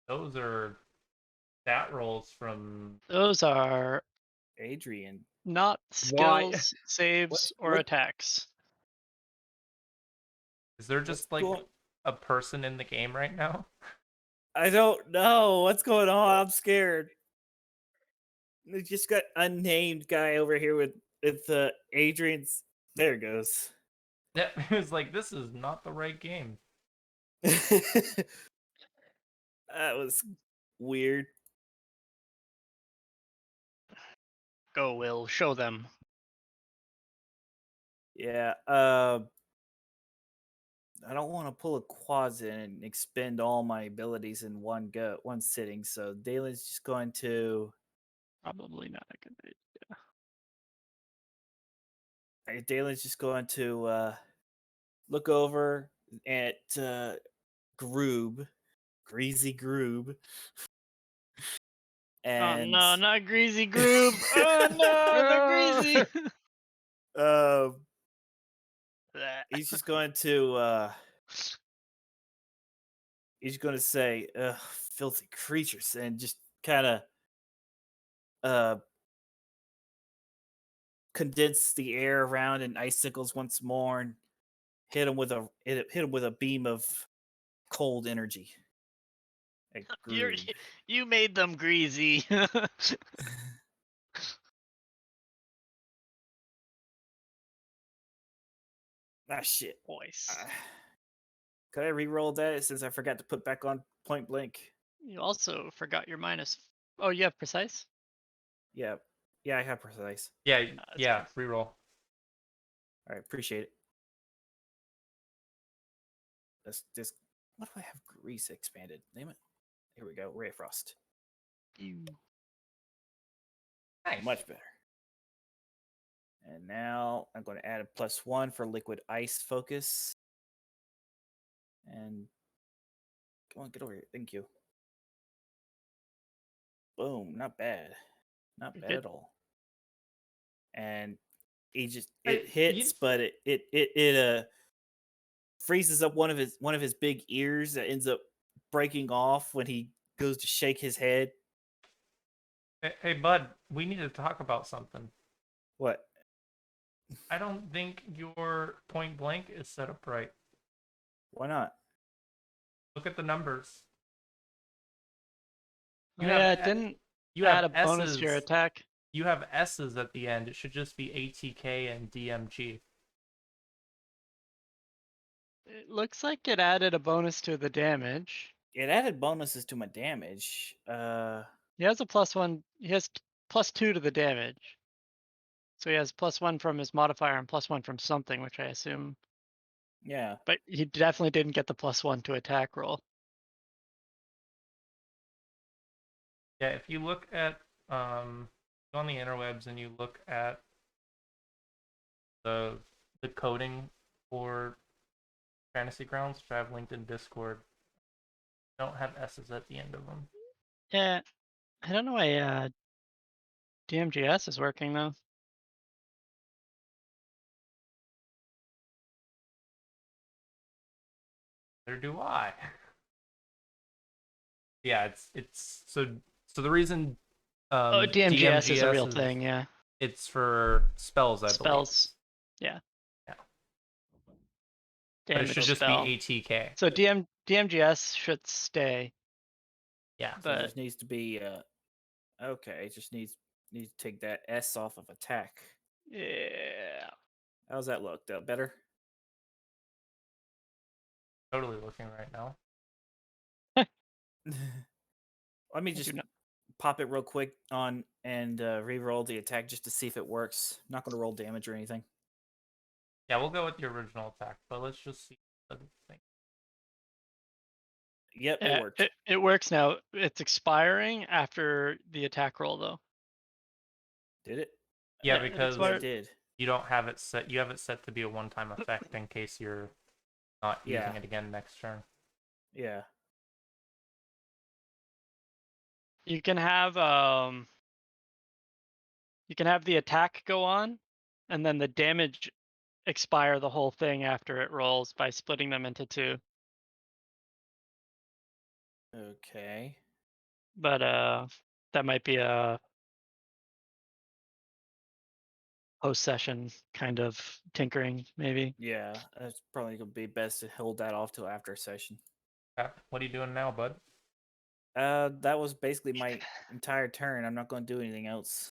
Those are stat rolls from.
Those are
Adrian.
not
Why?
skills, saves, or
what-
attacks.
Is there just like
going-
a person in the game right now?
I don't know what's going on. I'm scared. We just got unnamed guy over here with Adrian's. There it goes.
Yeah, it was like, this is not the right game.
That was weird.
Go, Will. Show them.
Yeah. I don't want to pull a Quasit and expend all my abilities in one sitting. So Dalen's just going to.
Probably not a good idea.
Dalen's just going to look over at Groob, Greasy Groob, and
Oh no, not Greasy Groob. Oh no, the Greasy.
he's just going to say, "Ugh, filthy creatures," and just kind of condense the air around in icicles once more and hit him with a beam of cold energy. Like
You're,
groove.
you made them greasy.
Ah, shit.
Voice.
Could I re-roll that since I forgot to put back on point blank?
You also forgot your minus. Oh, you have precise?
Yeah. Yeah, I have precise.
Yeah,
that's
yeah,
fine.
reroll.
All right, appreciate it. Let's just. What do I have? Grease expanded. Name it. Here we go. Ray of Frost.
Nice.
Much better. And now I'm going to add a +1 for liquid ice focus. And come on, get over here. Thank you. Boom. Not bad. Not
You're
bad
good.
at all. And he just
Hey,
it hits, but it freezes up one of his big ears that ends up breaking off when he goes to shake his head.
Hey, bud, we need to talk about something.
What?
I don't think your point blank is set up right.
Why not?
Look at the numbers.
Oh, yeah, it didn't
you
add
have
a bonus
S's.
to your attack.
You have S's at the end. It should just be ATK and DMG.
It looks like it added a bonus to the damage.
It added bonuses to my damage.
He has a +1. He has +2 to the damage. So he has +1 from his modifier and +1 from something, which I assume.
Yeah.
But he definitely didn't get the +1 to attack roll.
Yeah, if you look at on the interwebs and you look at the coding for Fantasy Grounds, which I've linked in Discord, don't have S's at the end of them.
Yeah, I don't know why DMGS is working though.
Neither do I. Yeah, it's so the reason
Oh, DMGS is a real
is,
thing, yeah.
It's for spells, I believe.
Spells. Yeah.
Yeah. But it
Damage
should just
spell.
be ATK.
So DMGS should stay.
Yeah.
So it
But
just needs to be okay, it just needs to take that S off of attack.
yeah.
How's that look? That better?
Totally looking right now.
Let me just pop it real quick on and re-roll the attack just to see if it works. Not going to roll damage or anything.
Yeah, we'll go with the original attack, but let's just see the thing.
Yep,
Yeah,
it worked.
It works now. It's expiring after the attack roll though.
Did it?
Yeah,
Yeah, it
because
Yeah, it did.
you don't have it set. You have it set to be a one-time effect in case you're not
Yeah.
using it again next turn.
Yeah.
You can have the attack go on, and then the damage expire the whole thing after it rolls by splitting them into 2.
Okay.
But that might be a post session kind of tinkering, maybe.
Yeah, it's probably going to be best to hold that off till after session.
What are you doing now, bud?
That was basically my entire turn. I'm not going to do anything else.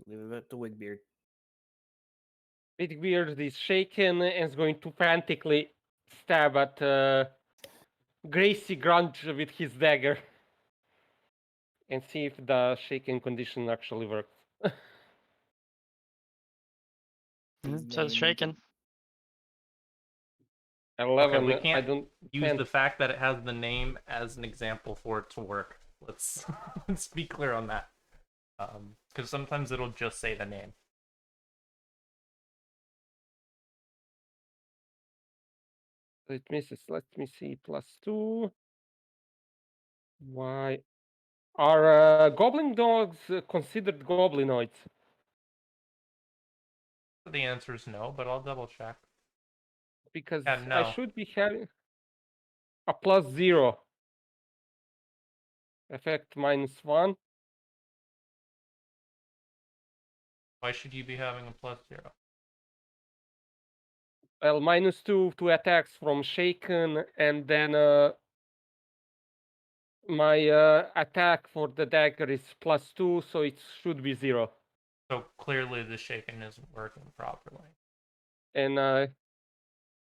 Leave it up to Wigbeard.
Wigbeard is shaken and is going to frantically stab at Gracie Grunge with his dagger and see if the shaken condition actually works.
So it's shaken.
11.
Okay, we
I
can't
don't
use
10.
the fact that it has the name as an example for it to work. Let's let's be clear on that. Because sometimes it'll just say the name.
It misses. Let me see. +2. Why are goblin dogs considered goblinoids?
The answer is no, but I'll double check.
Because
Yeah, no.
I should be having a +0 effect -1.
Why should you be having a +0?
Well, -2 to attacks from Shaken, and then my attack for the dagger is +2, so it should be 0.
So clearly the shaken isn't working properly.
And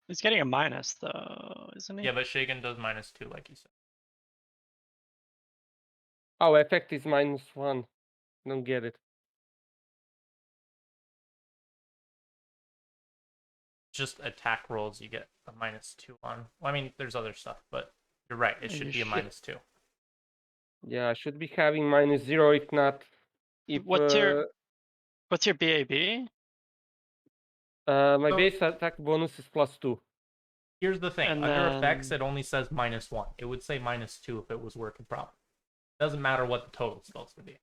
He's getting a minus though, isn't he?
Yeah, but shaken does -2, like you said.
oh, effect is -1. Don't get it.
Just attack rolls, you get a -2 on. Well, I mean, there's other stuff, but you're right. It should be a -2.
Yeah, I should be having -0 if not. If
What's your BAB?
my
So-
base attack bonus is +2.
Here's the thing.
And
Under effects,
then-
it only says -1. It would say -2 if it was working properly. Doesn't matter what the total supposed to be.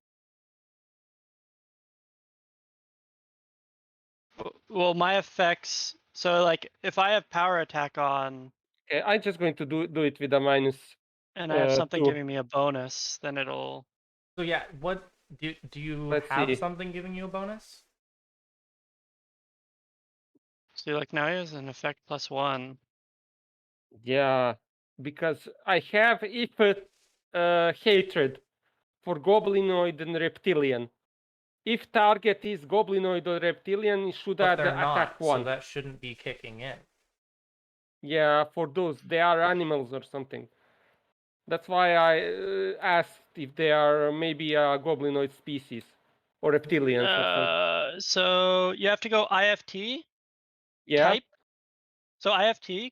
Well, my effects. So like, if I have power attack on
Okay, I'm just going to do it with a minus.
and I have something
2.
giving me a bonus, then it'll.
So yeah, what do you
Let's
have
see.
something giving you a bonus?
See, like now he has an effect +1.
Yeah, because I have if hatred for goblinoid and reptilian. If target is goblinoid or reptilian, it should
But
add
they're
attack
not, so
1.
that shouldn't be kicking in.
Yeah, for those they are animals or something. That's why I asked if they are maybe a goblinoid species or reptilians or something.
So you have to go IFT
Yeah.
type. So IFT :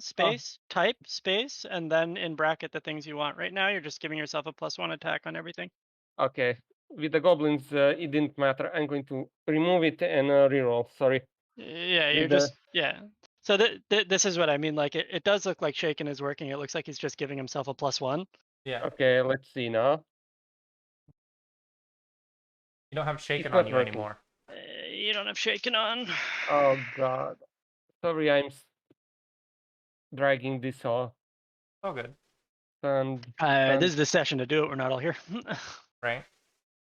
space type space, and then in bracket the things you want. Right now you're just giving yourself a +1 attack on everything.
Okay. With the goblins, it didn't matter. I'm going to remove it and reroll. Sorry.
Yeah, you're
With the-
just So this is what I mean. Like it does look like Shaken is working. It looks like he's just giving himself a +1.
Yeah.
Okay, let's see now.
You don't have shaken
It's
on
not
you
working.
anymore.
You don't have Shaken on.
Oh god. Sorry, I'm dragging this all.
Oh, good.
And
This is the session to do it. We're not all here.
Right?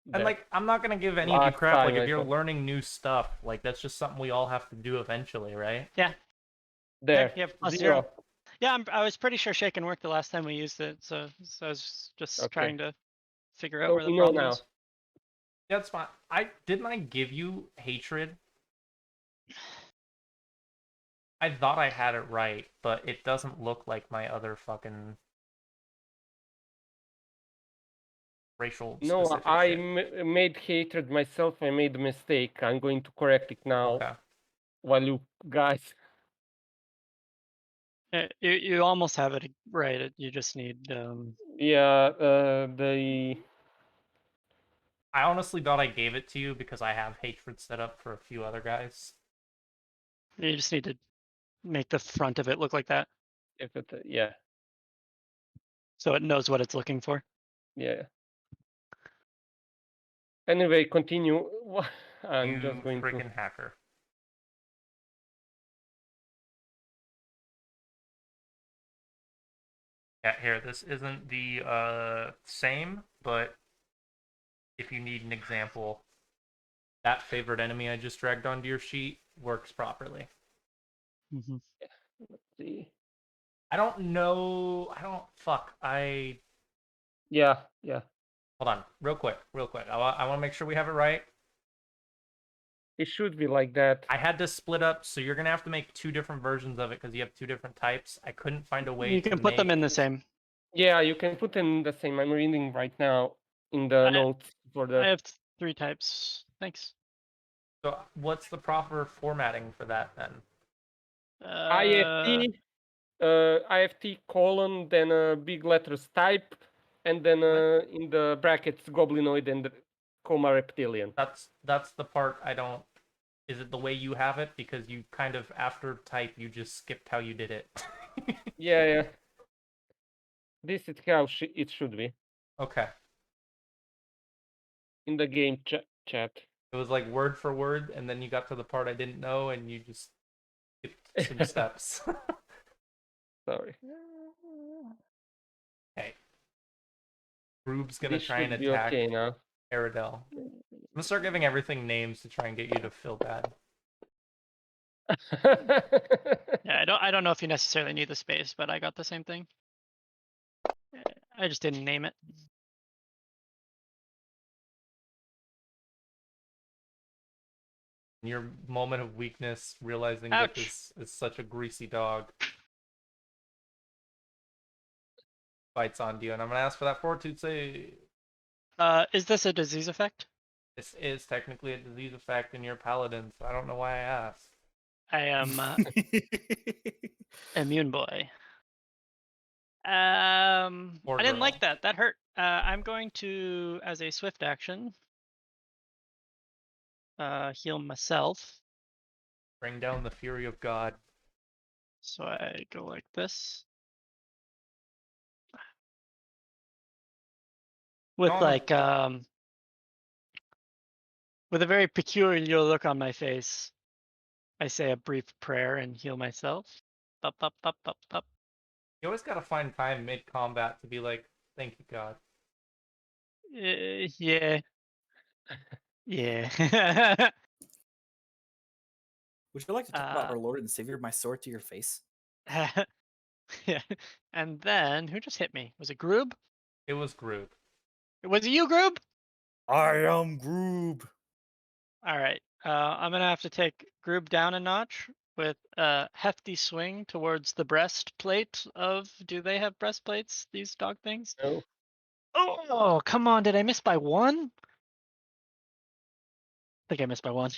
there.
And like, I'm not gonna give any of you
Last
crap. Like,
time
if
I
you're
thought-
learning new stuff, like that's just something we all have to do eventually, right?
There.
you have +0.
0.
Yeah, I was pretty sure Shaken worked the last time we used it. So I was just
Okay.
trying to figure out
So
where the
we know
problem
now.
is.
Yeah, that's fine. I give you hatred. I thought I had it right, but it doesn't look like my other fucking racial
No,
specific
I
shit.
made hatred myself. I made a mistake. I'm going to correct it now
Okay.
while you guys.
You almost have it right. You just need
Yeah, the.
I honestly thought I gave it to you because I have hatred set up for a few other guys.
you just need to make the front of it look like that,
If it, yeah,
so it knows what it's looking for.
yeah. Anyway, continue. I'm
You
just going to.
freaking hacker. Yeah, here, this isn't the same, but if you need an example, that favorite enemy I just dragged onto your sheet works properly.
Mm-hmm.
See.
I don't know.
Yeah.
Hold on, real quick. I want to make sure we have it right.
It should be like that.
I had to split up, so you're gonna have to make two different versions of it because you have two different types. I couldn't find a way.
You can put them in the same.
Yeah, you can put in the same. I'm reading right now in the notes for the.
I have 3 types. Thanks.
So, what's the proper formatting for that then?
IFT, IFT : then big letters type, and then in the brackets goblinoid and comma reptilian.
That's the part I don't. Is it the way you have it? Because you kind of after type you just skipped how you did it.
Yeah. This is how it should be
Okay.
in the game chat.
It was like word for word, and then you got to the part I didn't know, and you just skipped some steps.
Sorry.
Okay. Rube's gonna
This
try and
should be
attack.
okay now.
Aradel. I'm gonna start giving everything names to try and get you to feel bad.
Yeah, I don't know if you necessarily need the space, but I got the same thing. I just didn't name it.
Your moment of weakness, realizing
Ouch.
that this is such a greasy dog, bites on you, and I'm gonna ask for that fortitude save.
Is this a disease effect?
This is technically a disease effect in your paladin, so I don't know why I asked.
I am immune boy.
Poor
I didn't
girl.
like that. That hurt. I'm going to, as a swift action, heal myself.
Bring down the fury of God.
So I go like this. With
Oh,
like with a very peculiar look on my face, I say a brief prayer and heal myself. Up, up, up, up, up.
you always gotta find time mid-combat to be like, thank you, God.
Yeah. Yeah.
Would you like to talk about our Lord and Savior, my sword to your face?
Yeah. And then who just hit me? Was it Groob?
It was Groot.
Was it you, Groob?
I am Groob.
All right. I'm gonna have to take Groob down a notch with a hefty swing towards the breastplate of. Do they have breastplates? These dog things?
No.
Oh, come on! Did I miss by one? I think I missed by one.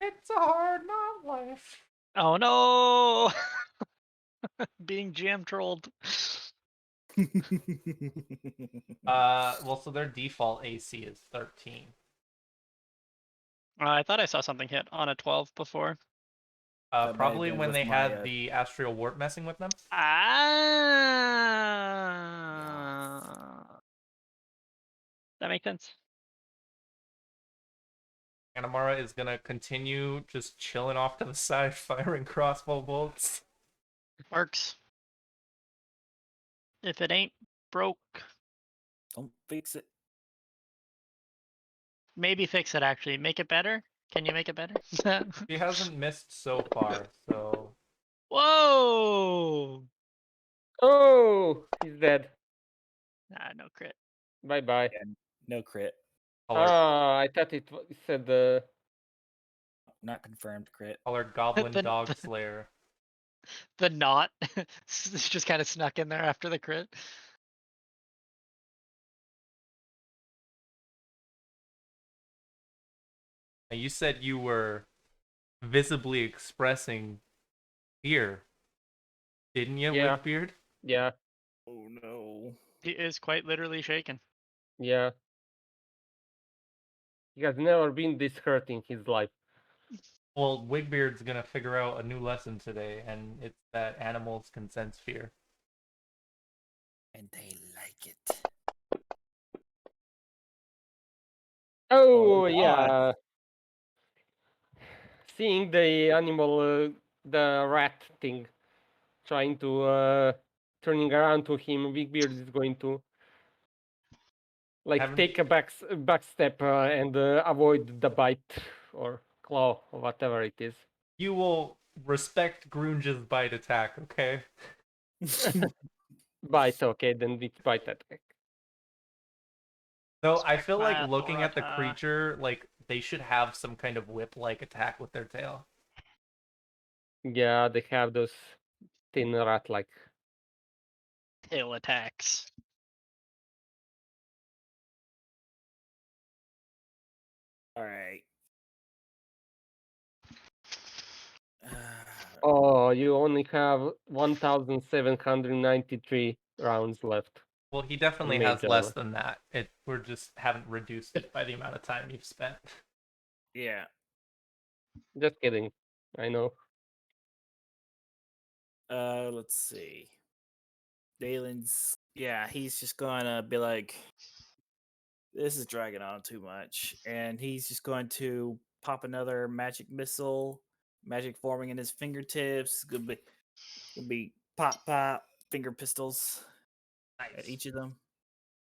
It's a hard knock life.
Oh no! Being jam trolled.
Well, so their default AC is 13.
I thought I saw something hit on a 12 before.
That might have
Probably
been
when
with
they
my,
had the astral warp messing with them.
Ah. That makes sense.
Anamara is gonna continue just chilling off to the side, firing crossbow bolts.
Works. If it ain't broke,
Don't fix it.
maybe fix it actually. Make it better? Can you make it better?
She hasn't missed so far, so
Whoa!
Oh, he's dead.
Nah, no crit.
Bye bye.
Yeah, no crit.
I thought it said
Not confirmed crit.
call her Goblin
The-
Dog
the-
Slayer.
The knot just kind of snuck in there after the crit.
Now, you said you were visibly expressing fear, didn't you,
Yeah.
Wigbeard?
yeah,
Oh no.
He is quite literally shaken.
yeah. He has never been this hurt in his life.
Well, Wigbeard's gonna figure out a new lesson today, and it's that animals can sense fear.
And they like it.
Oh,
God.
yeah. Seeing the animal, the rat thing, trying to turning around to him, Bigbeard is going to like
Haven't-
take a back step and avoid the bite or claw or whatever it is.
You will respect Grunge's bite attack, okay?
Bite, okay, then it's bite attack.
Though I feel like
Spectra
looking at the
Torata.
creature, like they should have some kind of whip-like attack with their tail.
Yeah, they have those thin rat like.
Tail attacks.
All right.
Oh, you only have 1,793 rounds left.
Well, he definitely
Mage
has less
armor.
than that. We're just haven't reduced it by the amount of time you've spent.
Yeah.
Just kidding. I know.
Let's see. Dalen's. Yeah, he's just gonna be like, this is dragging on too much, and he's just going to pop another magic missile, magic forming in his fingertips. It's gonna be pop finger pistols at each of them.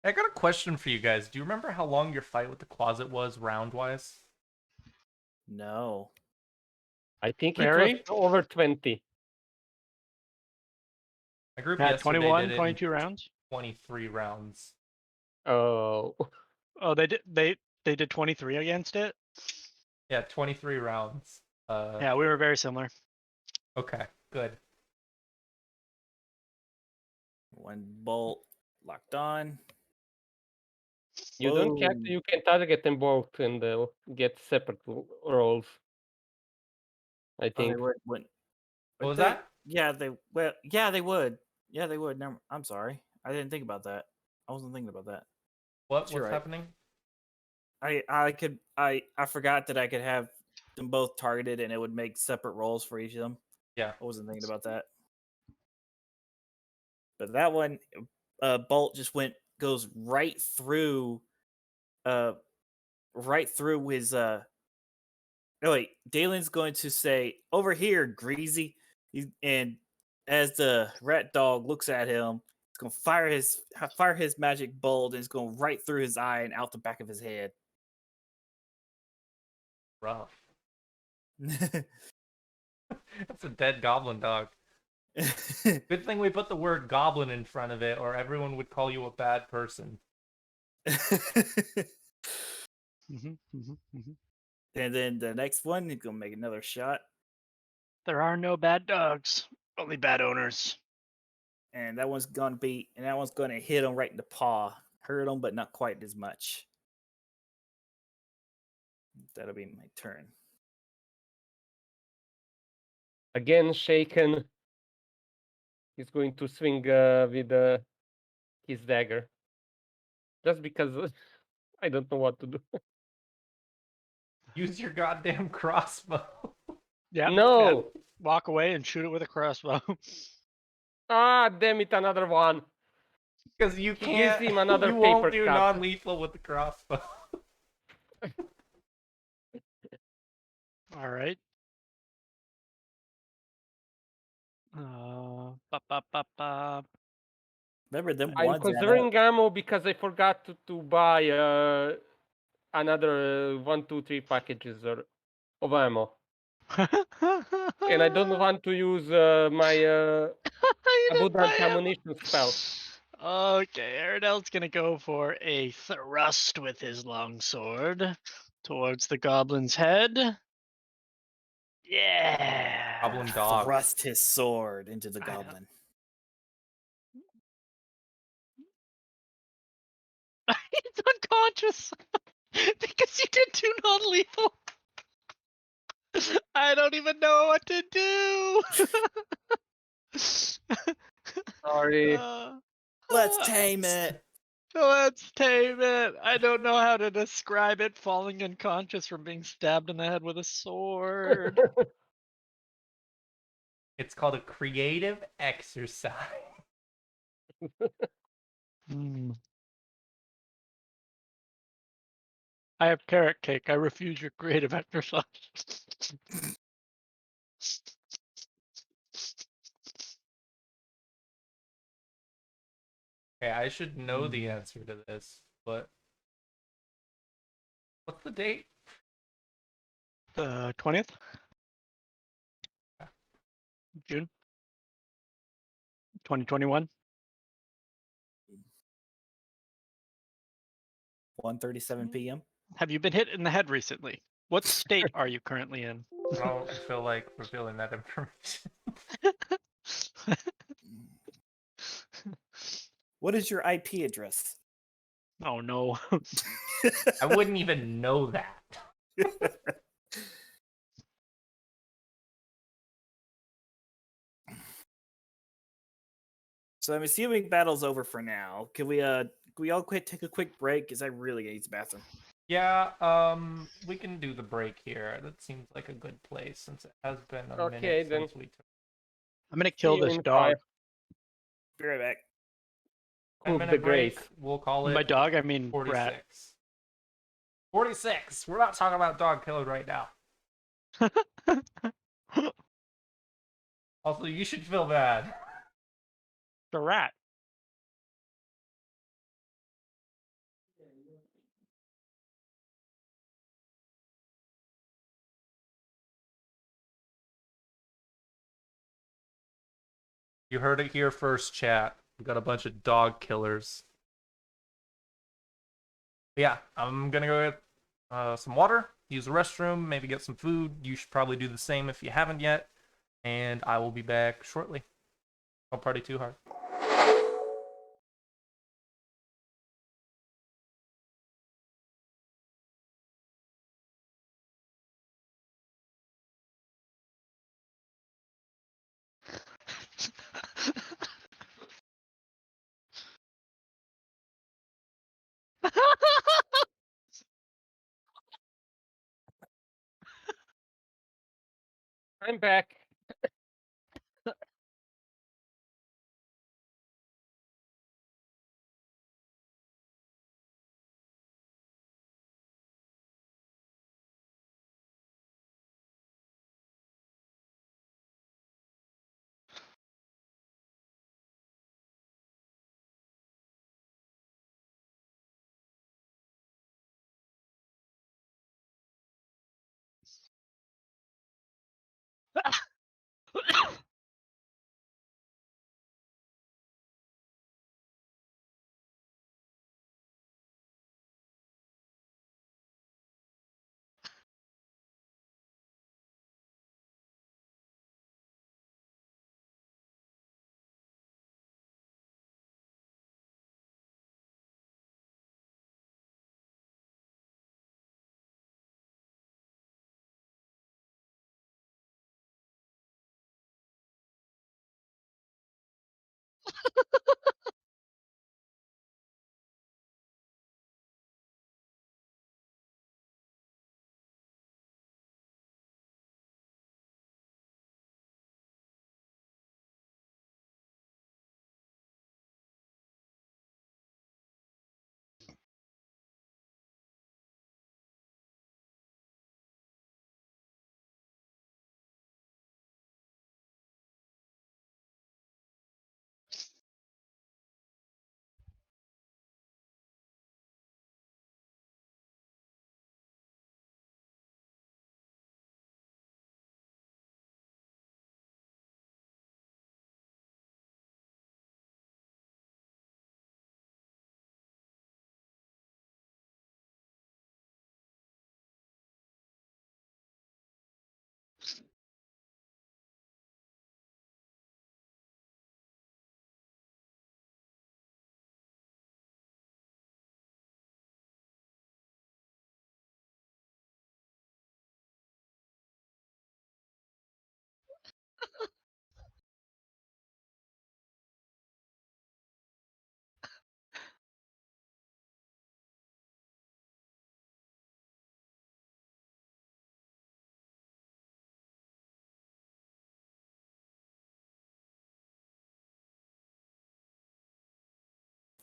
I got a question for you guys. Do you remember how long your fight with the closet was round-wise?
No.
I think it was
Barry?
over 20.
My group
Yeah,
yesterday
21,
did it in
22 rounds.
23 rounds.
Oh.
Oh, they did 23 against it.
Yeah, 23 rounds.
Yeah, we were very similar.
Okay, good.
One bolt locked on.
You don't have
Boom.
to, you can target them both and they'll get separate rolls. I
Oh, they
think.
wouldn't.
What was
They,
that?
yeah, they well, yeah, they would. Yeah, they would. Never, I'm sorry. I didn't think about that. I wasn't thinking about that.
What?
You're
What's
right.
happening?
I forgot that I could have them both targeted and it would make separate rolls for each of them.
Yeah.
I wasn't thinking about that. But that one, bolt just goes uh, right through his. No wait, Dalen's going to say, "Over here, greasy," and as the rat dog looks at him, he's gonna fire his magic bolt, and it's going right through his eye and out the back of his head.
Rough. That's a dead goblin dog. Good thing we put the word goblin in front of it, or everyone would call you a bad person.
And then the next one, he's gonna make another shot,
There are no bad dogs, only bad owners.
and that one's gonna hit him right in the paw, hurt him, but not quite as much. That'll be my turn.
Again, shaken. He's going to swing with his dagger. Just because I don't know what to do.
Use your goddamn crossbow.
Yeah.
No!
Walk away and shoot it with a crossbow.
Ah, damn it, another one.
Because you
He gives
can't.
him another
You
paper
won't do
cut.
non-lethal with the crossbow.
All right. Ba, ba, ba, ba.
Remember them
I'm
ones add up.
conserving ammo because I forgot to buy another 1, 2, 3 packages of ammo. And I don't want to use my
You didn't buy
abundant
ammo.
ammunition spell.
Okay, Aridel's gonna go for a thrust with his longsword towards the goblin's head. Yeah.
Goblin dog.
Thrust his sword into the
I know.
goblin.
He's unconscious because you did two non-lethal. I don't even know what to do.
Sorry.
Let's tame it.
Let's tame it. I don't know how to describe it falling unconscious from being stabbed in the head with a sword.
It's called a creative exercise.
Hmm. I have carrot cake. I refuse your creative exercise.
Okay, I should know the answer to this, but what's the date?
The 20th? June 2021.
1:37 p.m.
Have you been hit in the head recently? What state are you currently in?
I don't feel like revealing that information.
What is your IP address?
Oh no.
I wouldn't even know that.
So I'm assuming battle's over for now. Can we all take a quick break? Because I really need the bathroom.
Yeah, we can do the break here. That seems like a good place since it has been a
Okay,
minute
then.
since we took.
I'm gonna
See
kill
you
this
in
dog.
5.
Be right back.
10-minute
the
break.
grace.
We'll call it
By dog, I mean
46.
rat.
46. We're not talking about dog killing right now. Also, you should feel bad.
The rat.
You heard it here first, chat. We got a bunch of dog killers. But yeah, I'm gonna go get some water, use the restroom, maybe get some food. You should probably do the same if you haven't yet. And I will be back shortly. Don't party too hard.
I'm back.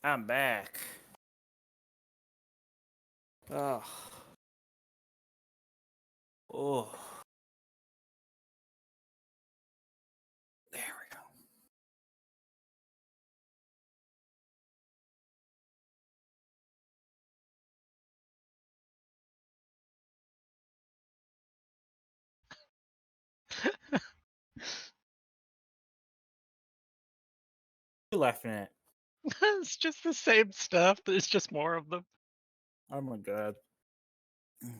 I'm back. Oh. Oh. There we go. You laughing at?
It's just the same stuff. There's just more of them.
Oh my god. Mm.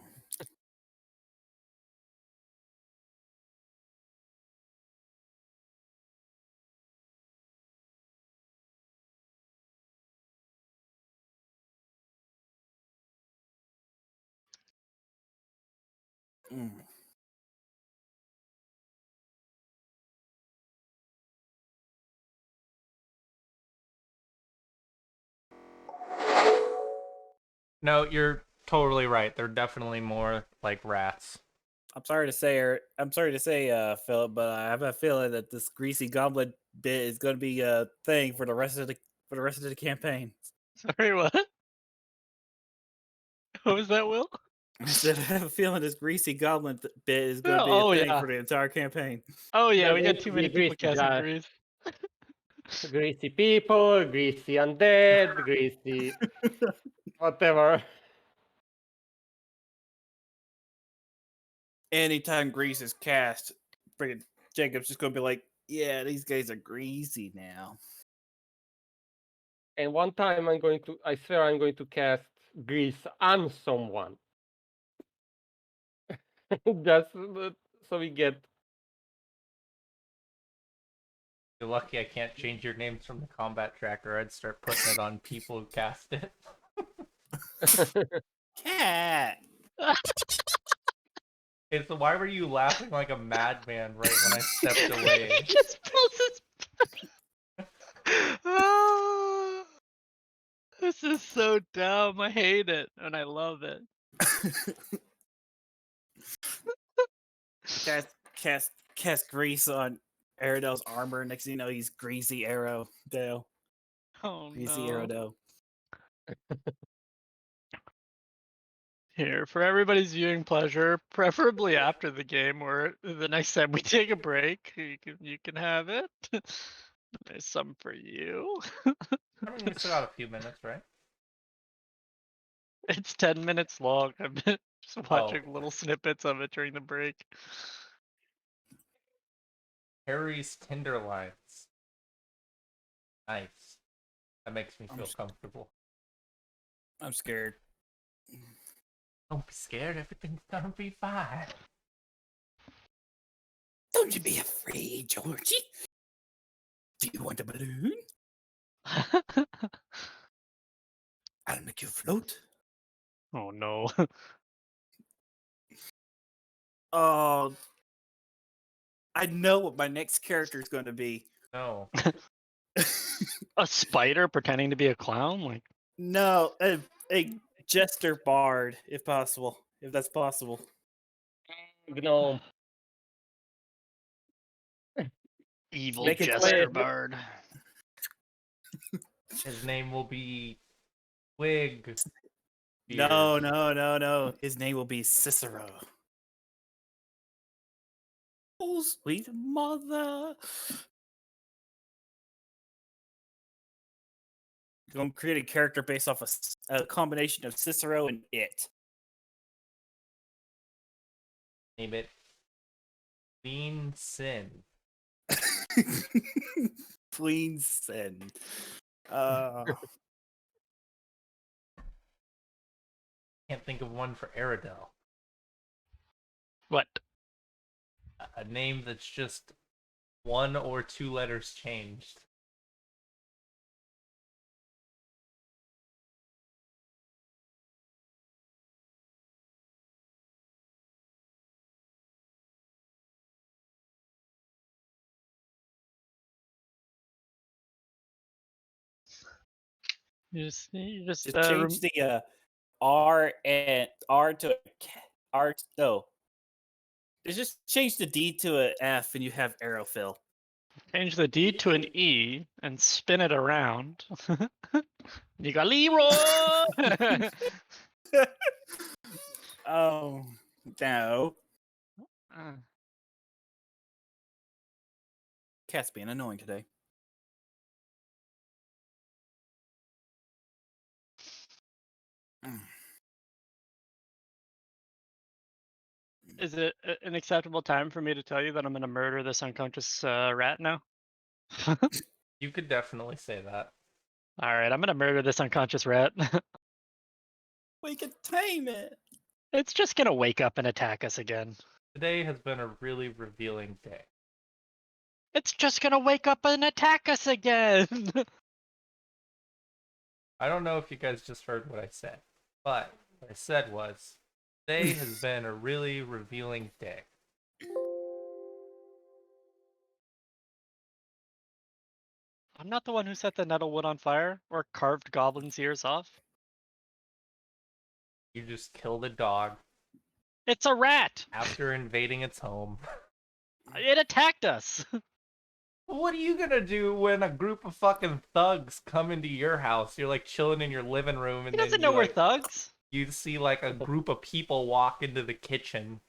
No, you're totally right. They're definitely more like rats.
I'm sorry to say, Philip, but I have a feeling that this greasy goblin bit is going to be a thing for the rest of the campaign.
Sorry, what? What was that, Will?
I said I have a feeling this greasy goblin bit is going to be
Oh,
a thing
yeah.
for the entire campaign.
Oh yeah,
The
we got too many
greasy
people casting
guy.
grease.
Greasy people, greasy undead, greasy whatever.
Anytime grease is cast, friggin' Jacob's just going to be like, Yeah, these guys are greasy now.
And one time I swear I'm going to cast grease on someone. Just so we get.
You're lucky I can't change your names from the combat tracker. I'd start putting it on people who cast it.
Cat.
Okay, so why were you laughing like a madman right when I stepped away?
He just pulls his. Ah, this is so dumb. I hate it, and I love it.
Cast grease on Aerodale's armor. Next thing you know, he's greasy Aerodale.
Oh
Greasy
no.
Aerodale.
Here, for everybody's viewing pleasure, preferably after the game or the next time we take a break, you can have it. There's some for you.
I mean, we still got a few minutes, right?
It's 10 minutes long. I've been just watching little snippets of it during the break.
Harry's Tinderlines. Nice. That makes me feel comfortable.
I'm scared.
Don't be scared. Everything's gonna be fine.
Don't you be afraid, Georgie. Do you want a balloon? I'll make you float.
Oh no.
Oh, I know what my next character is going to be.
No.
A spider pretending to be a clown? Like,
No, a jester bard, if possible. If that's possible.
Gnome.
evil
Make it
jester
clear.
bard.
His name will be Wig.
No. His name will be Cicero. Oh, sweet mother. I'm going to create a character based off a combination of Cicero and it.
Name it Clean Sin.
Clean sin.
Can't think of one for Aerodel.
What?
A name that's just 1 or 2 letters changed.
You just
Just change the R and R to R. No, just change the D to an F, and you have Aerofill.
change the D to an E and spin it around. You got Leroy!
Oh no, Cat's being annoying today.
Is it an acceptable time for me to tell you that I'm going to murder this unconscious rat now?
You could definitely say that.
All right, I'm going to murder this unconscious rat.
We can tame it.
It's just going to wake up and attack us again.
Today has been a really revealing day.
It's just going to wake up and attack us again.
I don't know if you guys just heard what I said, but what I said was, today has been a really revealing day.
I'm not the one who set the nettlewood on fire or carved goblins' ears off.
You just killed a dog
It's a rat.
after invading its home.
It attacked us.
What are you gonna do when a group of fucking thugs come into your house? You're like chilling in your living room, and
He
then
doesn't know we're
like,
thugs.
you see like a group of people walk into the kitchen,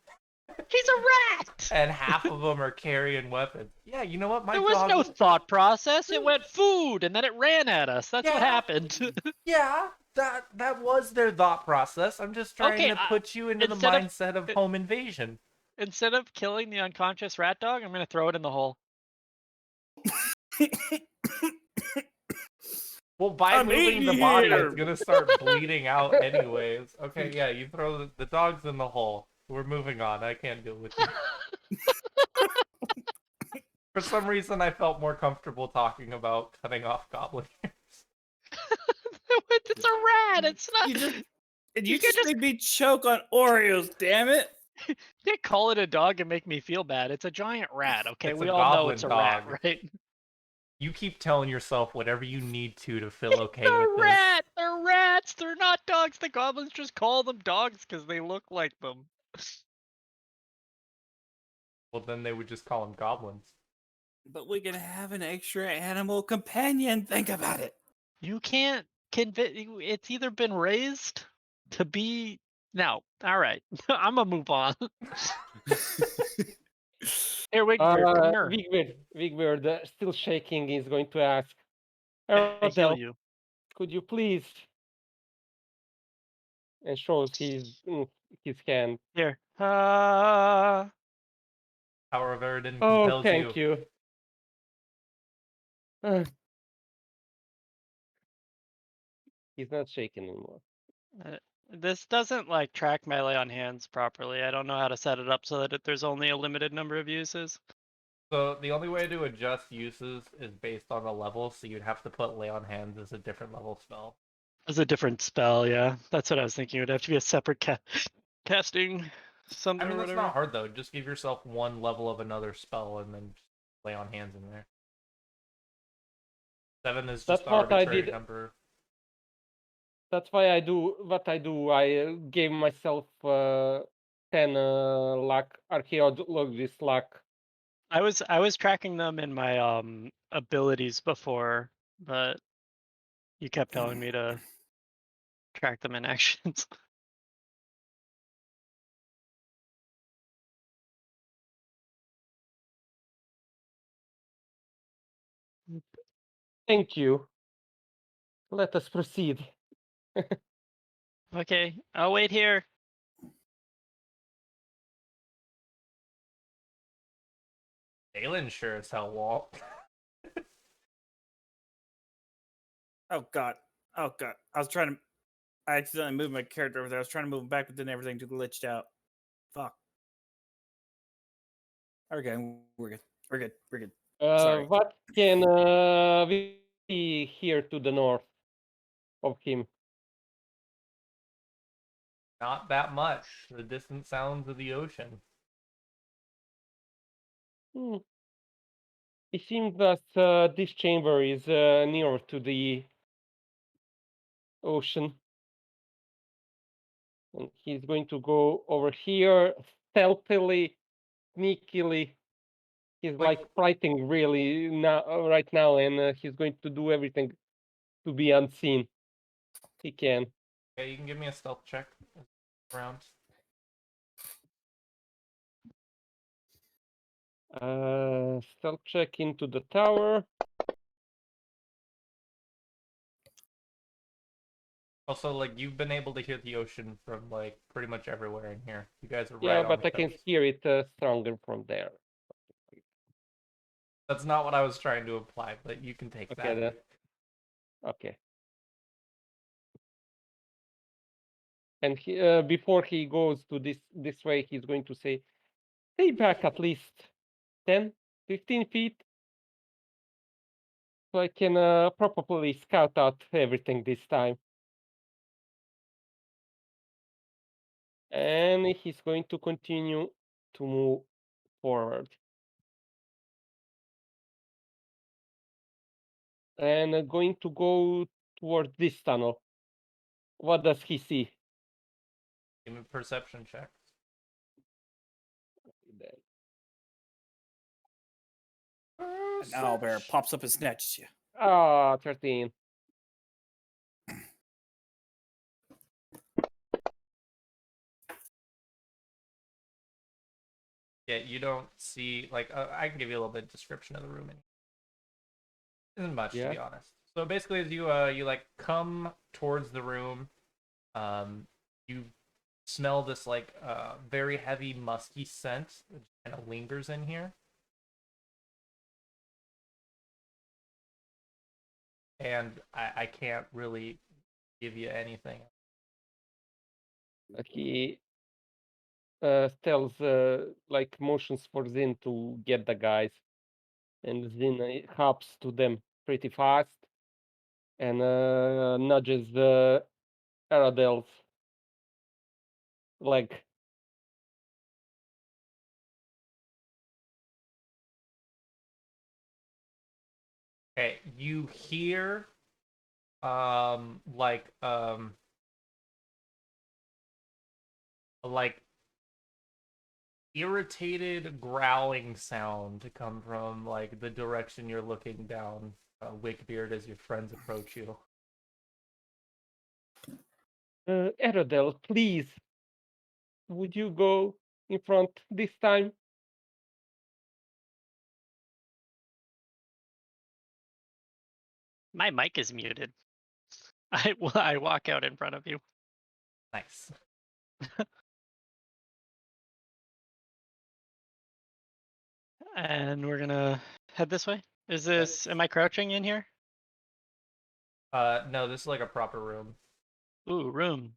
He's a rat.
and half of them are carrying weapons. Yeah, you know what? My
There was
dog
no thought process. It went food, and then it ran at us. That's what
Yeah.
happened.
Yeah, that was their thought process. I'm just trying
Okay,
to put you into the
instead of-
mindset of home invasion.
Instead of killing the unconscious rat dog, I'm gonna throw it in the hole.
Well, by
I'm
moving the
eating
body,
here.
it's gonna start bleeding out anyways. Okay, yeah, you throw the dogs in the hole. We're moving on. I can't deal with you. For some reason, I felt more comfortable talking about cutting off goblin ears.
It's a rat. It's not.
You just
You can just
made me choke on Oreos. Damn it!
you can't call it a dog and make me feel bad. It's a giant rat. Okay,
It's
we
a
all know
goblin
it's a
dog.
rat, right?
You keep telling yourself whatever you need to feel okay
They're
with this.
rat. They're rats. They're not dogs. The goblins just call them dogs because they look like them.
Well, then they would just call them goblins.
But we can have an extra animal companion. Think about it.
You can't convince. It's either been raised to be. No. All right. I'm gonna move on. Here, Wigbeard, come here.
Vigbeard, still shaking, is going to ask,
I heal
Erodel,
you.
could you please? And shows his hand.
Here.
Power of Eridan
Oh,
compels
thank you. He's not shaking anymore.
This doesn't like track melee on hands properly. I don't know how to set it up so that there's only a limited number of uses.
So the only way to adjust uses is based on the level, so you'd have to put Lay on Hands as a different level spell.
It's a different spell, yeah. That's what I was thinking. It would have to be a separate casting something
I mean,
or
that's
whatever.
not hard though. Just give yourself one level of another spell and then just Lay on Hands in there. 7 is just
That's
an
what I
arbitrary
did.
number.
That's why I do what I do. I gave myself 10 luck, archaeologist luck.
I was tracking them in my abilities before, but you kept telling me to track them in actions.
Thank you. Let us proceed.
Okay, I'll wait here.
Dalen sure as hell won't.
Oh god. Oh god. I was trying to. I accidentally moved my character over there. I was trying to move him back, but then everything just glitched out. Fuck. Okay, we're good. We're good. We're good. Sorry.
What can we see here to the north of him?
Not that much. The distant sounds of the ocean.
It seems that this chamber is near to the ocean. And he's going to go over here stealthily, sneakily. He's like fighting really now, right now, and he's going to do everything to be unseen. He can.
Okay, you can give me a stealth check around.
Stealth check into the tower.
Also, like, you've been able to hear the ocean from, like, pretty much everywhere in here. You guys are
Yeah,
right on
but
the
I can
coast.
hear it stronger from there.
That's not what I was trying to imply, but you can take
Okay,
that.
okay. And before he goes to this way, he's going to say, "Stay back at least 10, 15 feet, so I can properly scout out everything this time." And he's going to continue to move forward. And going to go towards this tunnel. What does he see?
Give me perception checks.
An owlbear pops up and snatches you.
Ah, 13.
Yeah, you don't see, like, I can give you a little bit of description of the room. Isn't much, to be honest. So basically, as you like come towards the room, you smell this like very heavy musky scent that kind of lingers in here. and I can't really give you anything.
He tells like motions for Zin to get the guys, and Zin hops to them pretty fast and nudges Aradel's leg.
Okay, you hear like irritated growling sound to come from like the direction you're looking down, Wickbeard, as your friends approach you.
Aradel, please, would you go in front this time?
My mic is muted. I walk out in front of you.
Nice.
And we're gonna head this way. Am I crouching in here?
No, this is like a proper room.
Ooh, room.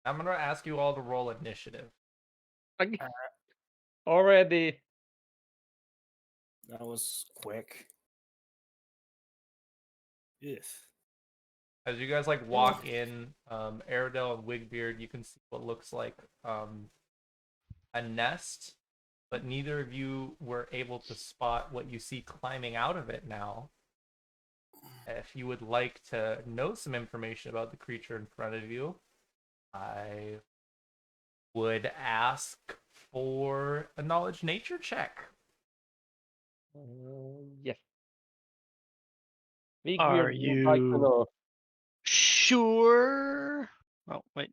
I'm gonna ask you all to roll initiative.
Already.
That was quick. Yes.
As you guys like walk in, Aradel and Wigbeard, you can see what looks like a nest, but neither of you were able to spot what you see climbing out of it now. If you would like to know some information about the creature in front of you, I would ask for a knowledge nature check.
Yes.
Are
Wigbeard would like to
you
know.
sure? Oh wait.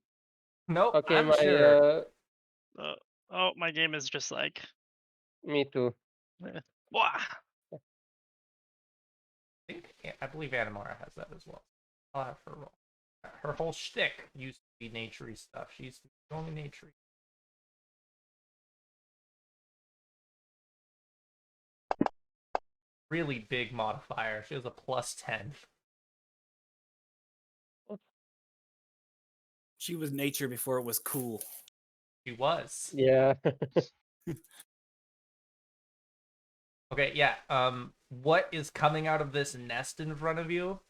Nope,
Okay,
I'm
my
sure.
Oh, my game is just like.
me too.
Wah.
I believe Animara has that as well. I'll have her roll. Her whole shtick used to be naturey stuff. She used to be only naturey. Really big modifier. She has a +10.
She was nature before it was cool.
She was.
Yeah.
Okay, yeah. What is coming out of this nest in front of you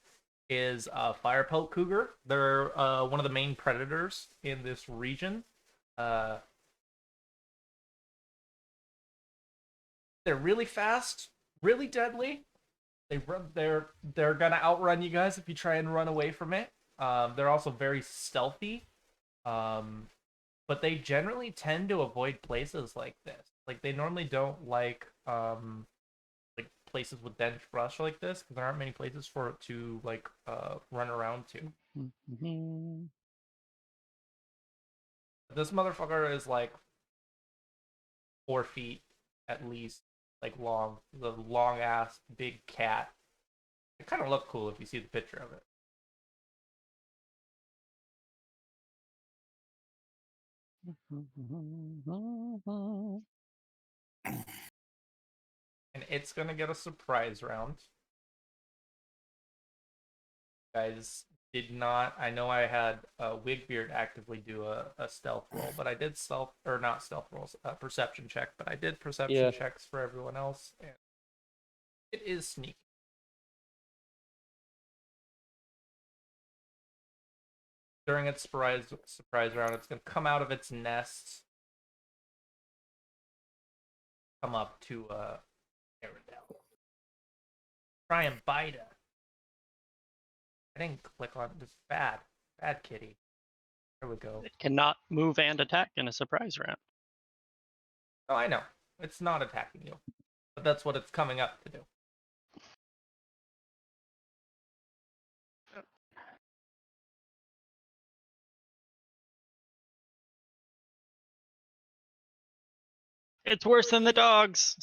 is a firepelt cougar. They're one of the main predators in this region. They're really fast, really deadly. They're gonna outrun you guys if you try and run away from it. They're also very stealthy. But they generally tend to avoid places like this. Like they normally don't like places with dense brush like this because there aren't many places for it to like run around to. This motherfucker is like 4 feet at least, like long. The long ass big cat. It kind of look cool if you see the picture of it. And it's gonna get a surprise round. Guys did not. I know I had Wigbeard actively do a stealth roll, but I did not stealth rolls, perception check, but I did perception checks for everyone else, and it is sneaky. During its surprise round, it's gonna come out of its nest, come up to Aradel, try and bite her. I didn't click on this. Bad kitty. There we go.
It cannot move and attack in a surprise round.
Oh, I know. It's not attacking you, but that's what it's coming up to do.
It's worse than the dogs.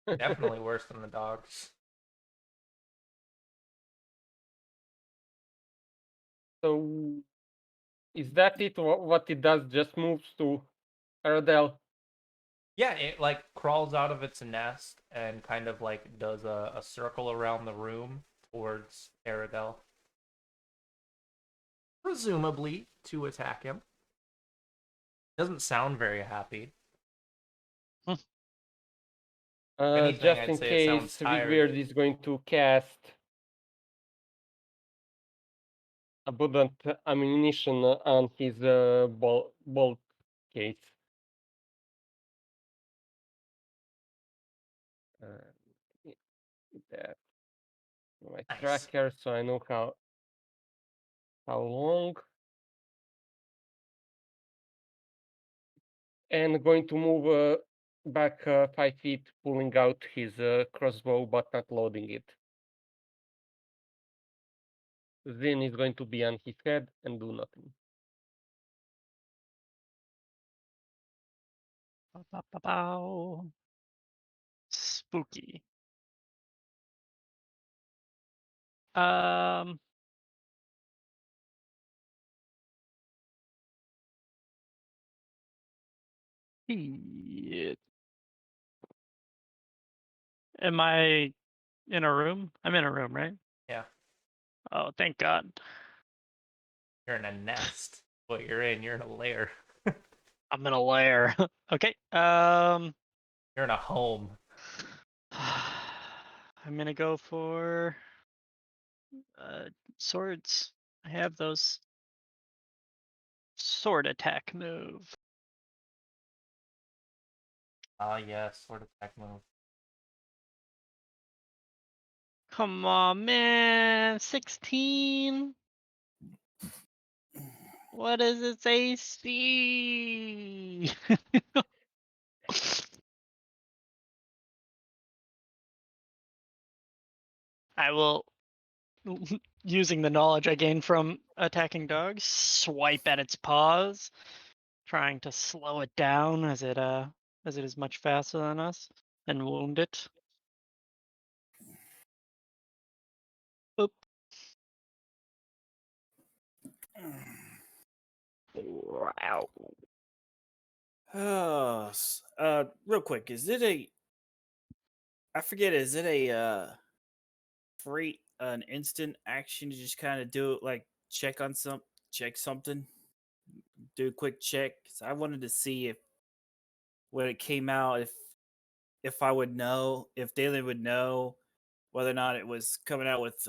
Definitely worse than the dogs.
So, is that it? What it does? Just moves to Aradel.
Yeah, it like crawls out of its nest and kind of like does a circle around the room towards Aradel. Presumably to attack him. Doesn't sound very happy. Anything,
Just
I'd
in
say it sounds
case
tired.
Wigweird is going to cast abundant ammunition on his bolt case. That my
Nice.
tracker, so I know how long. And going to move back 5 feet, pulling out his crossbow, but not loading it. Zin is going to be on his head and do nothing.
Ba-ba-ba-bow. Spooky. Um. Yeah. Am I in a room? I'm in a room, right?
Yeah.
Oh, thank God.
You're in a nest. What you're in, you're in a lair.
I'm in a lair. Okay.
You're in a home.
I'm gonna go for swords. I have those. Sword attack move.
Ah, yes, sword attack move.
Come on, man. 16. What is its AC? I will, using the knowledge I gained from attacking dogs, swipe at its paws, trying to slow it down as it is much faster than us, and wound it. Oop. Wow.
Oh, real quick, is it a? I forget. Is it a free an instant action to just kind of do it like check something, do a quick check? 'Cause I wanted to see if when it came out if I would know if Dalen would know whether or not it was coming out with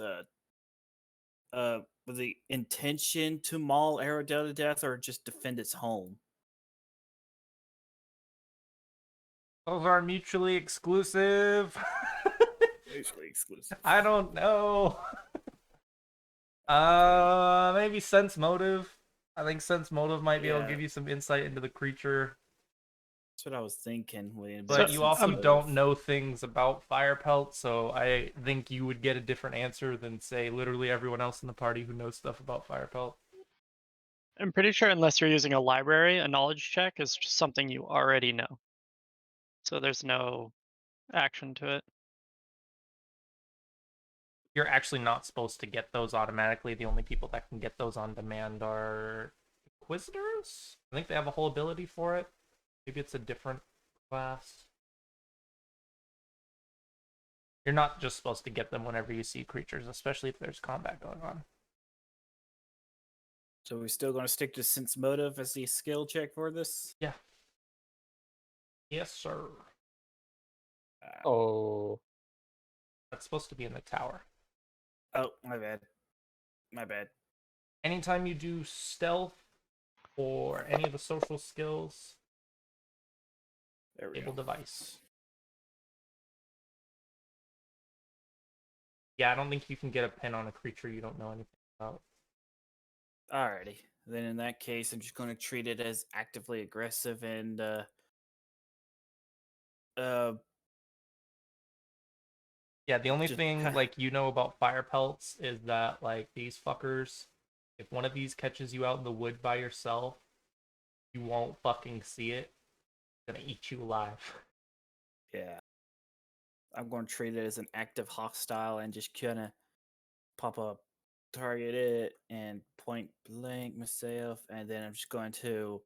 the intention to maul Aerodale to death or just defend its home.
Those are mutually exclusive.
Mutually exclusive.
I don't know. Maybe sense motive. I think sense motive might be able to give you some insight into the creature.
That's what I was thinking.
But
So,
you also don't know things about fire pelt, so I think you would get a different answer than, say, literally everyone else in the party who knows stuff about fire pelt.
I'm pretty sure unless you're using a library, a knowledge check is just something you already know. So there's no action to it.
You're actually not supposed to get those automatically. The only people that can get those on demand are Inquisitors? I think they have a whole ability for it. Maybe it's a different class. You're not just supposed to get them whenever you see creatures, especially if there's combat going on.
So we're still going to stick to sense motive as the skill check for this?
Yeah. Yes, sir.
Oh.
That's supposed to be in the tower.
Oh, my bad. My bad.
Anytime you do stealth or any of the social skills,
There we
able
go.
device. Yeah, I don't think you can get a pin on a creature you don't know anything about.
Alrighty. Then in that case, I'm just going to treat it as actively aggressive and
Yeah, the only
just
thing like you know about fire pelts is that like these fuckers, if one of these catches you out in the wood by yourself, you won't fucking see it. It's gonna eat you alive.
yeah. I'm going to treat it as an active hostile and just kind of pop up, target it, and point blank myself, and then I'm just going to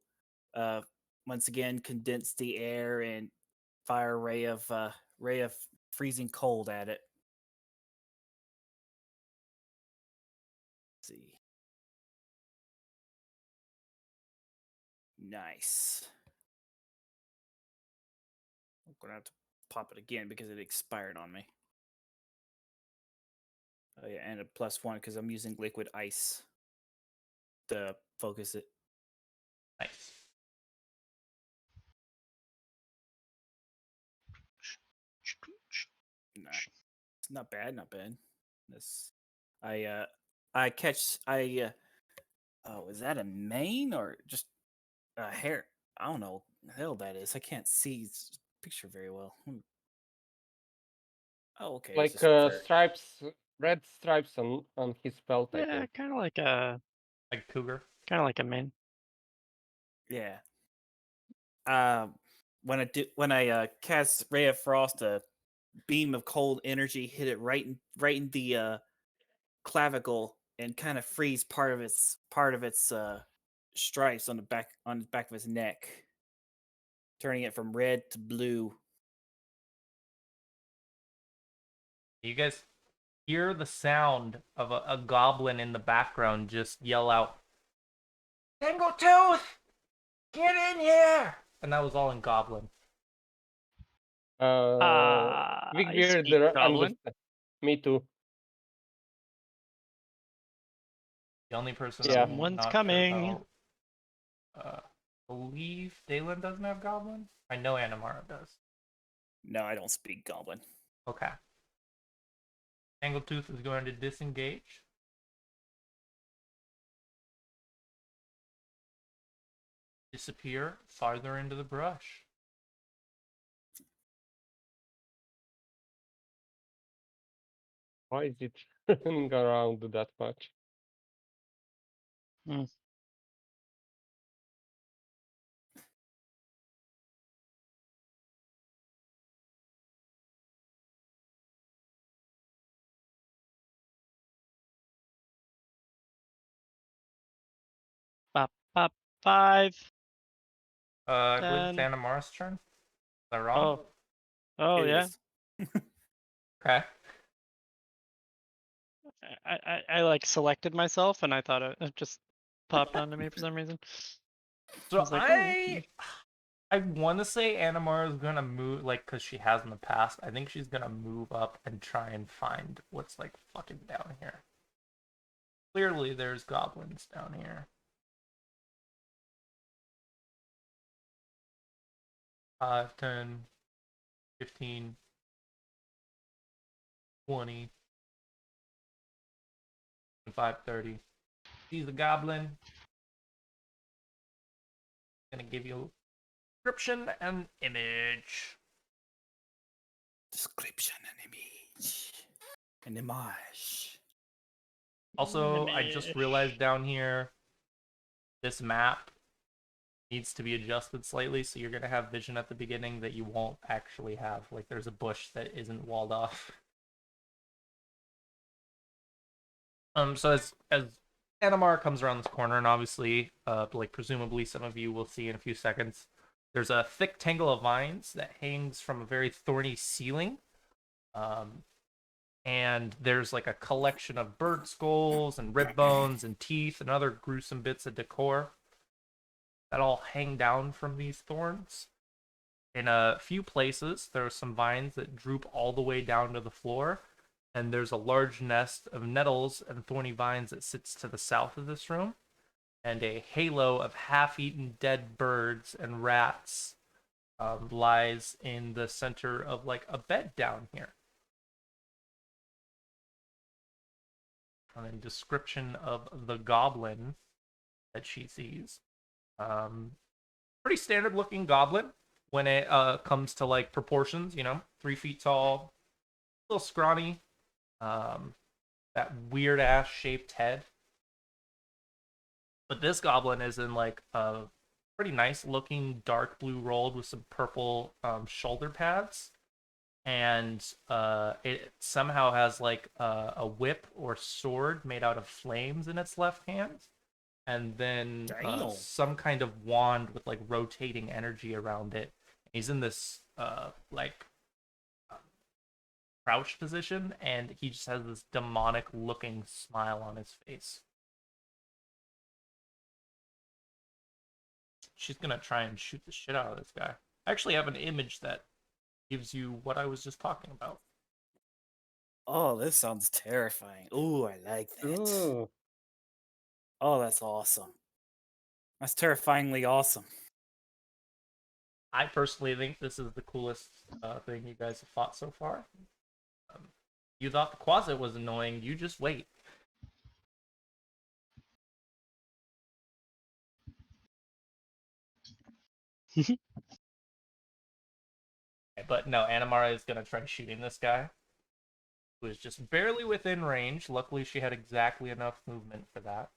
once again condense the air and fire a ray of freezing cold at it. Let's see. Nice. I'm gonna have to pop it again because it expired on me. Oh yeah, and a +1 because I'm using liquid ice to focus it.
Nice.
Nice. Not bad, not bad. This, I catch, oh, is that a mane or just a hair? I don't know what the hell that is. I can't see picture very well. Oh, okay. It's
Like
just fur.
stripes, red stripes on his belt, I
Yeah,
think.
kind of like
Cougar.
a main.
Yeah. When I cast Ray of Frost, a beam of cold energy hit it right in the clavicle and kind of freeze part of its stripes on the back of his neck, turning it from red to blue.
You guys hear the sound of a goblin in the background just yell out, "Tangletooth, get in here!" And that was all in Goblin.
Big
I
Beard
speak Goblin.
understand. Me too.
The only person
Yeah.
I'm
Someone's
not
coming.
sure about, believe Dalen doesn't have Goblin. I know Animara does.
No, I don't speak Goblin.
Okay. Tangletooth is going to disengage. Disappear farther into the brush.
Why is it running around that much?
Bop, bop, 5.
I believe it's
Then-
Animara's turn. Is that wrong?
Oh
It
yeah.
is.
Okay.
I like selected myself and I thought it just popped onto me for some reason.
So
was like, oh,
I want to say Animara is gonna move, like, cause she has in the past. I think she's gonna move up and try and find what's like fucking down here. Clearly, there's goblins down here. 5, 10, 15, 20, 25, 30. She's a goblin. Gonna give you a description and image.
Description and image. An image.
Also, I just realized down here, this map needs to be adjusted slightly, so you're gonna have vision at the beginning that you won't actually have. Like, there's a bush that isn't walled off. So as Animar comes around this corner, and obviously, like presumably some of you will see in a few seconds, there's a thick tangle of vines that hangs from a very thorny ceiling. And there's like a collection of bird skulls and rib bones and teeth and other gruesome bits of decor that all hang down from these thorns. In a few places, there are some vines that droop all the way down to the floor, and there's a large nest of nettles and thorny vines that sits to the south of this room, and a halo of half-eaten dead birds and rats lies in the center of like a bed down here. And then description of the goblin that she sees. Pretty standard looking goblin when it comes to like proportions, 3 feet tall, a little scrawny, that weird ass shaped head. But this goblin is in like a pretty nice looking dark blue rolled with some purple shoulder pads. And it somehow has like a whip or sword made out of flames in its left hand. and then
Damn.
some kind of wand with like rotating energy around it. He's in this crouched position, and he just has this demonic looking smile on his face. She's gonna try and shoot the shit out of this guy. I actually have an image that gives you what I was just talking about.
Oh, this sounds terrifying. Ooh, I like that.
Ooh.
Oh, that's awesome. That's terrifyingly awesome.
I personally think this is the coolest thing you guys have fought so far. You thought the Quasit was annoying, you just wait. But no, Animara is going to try shooting this guy, who is just barely within range. Luckily, she had exactly enough movement for that.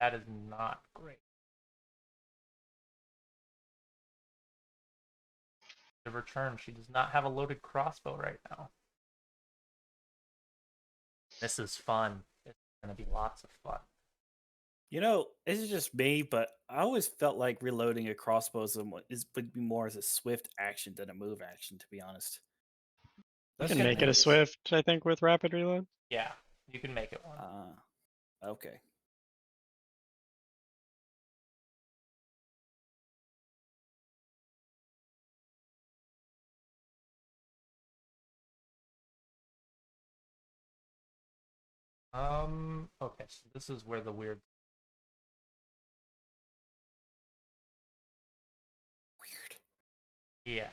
That is not great. To return, she does not have a loaded crossbow right now. This is fun. It's going to be lots of fun.
You know, this is just me, but I always felt like reloading a crossbow would be more as a swift action than a move action, to be honest.
You
That's
can
just
make it
me.
a swift, I think, with rapid reload.
Yeah, you can make it one.
Okay.
Okay, so this is where the weird. Yeah.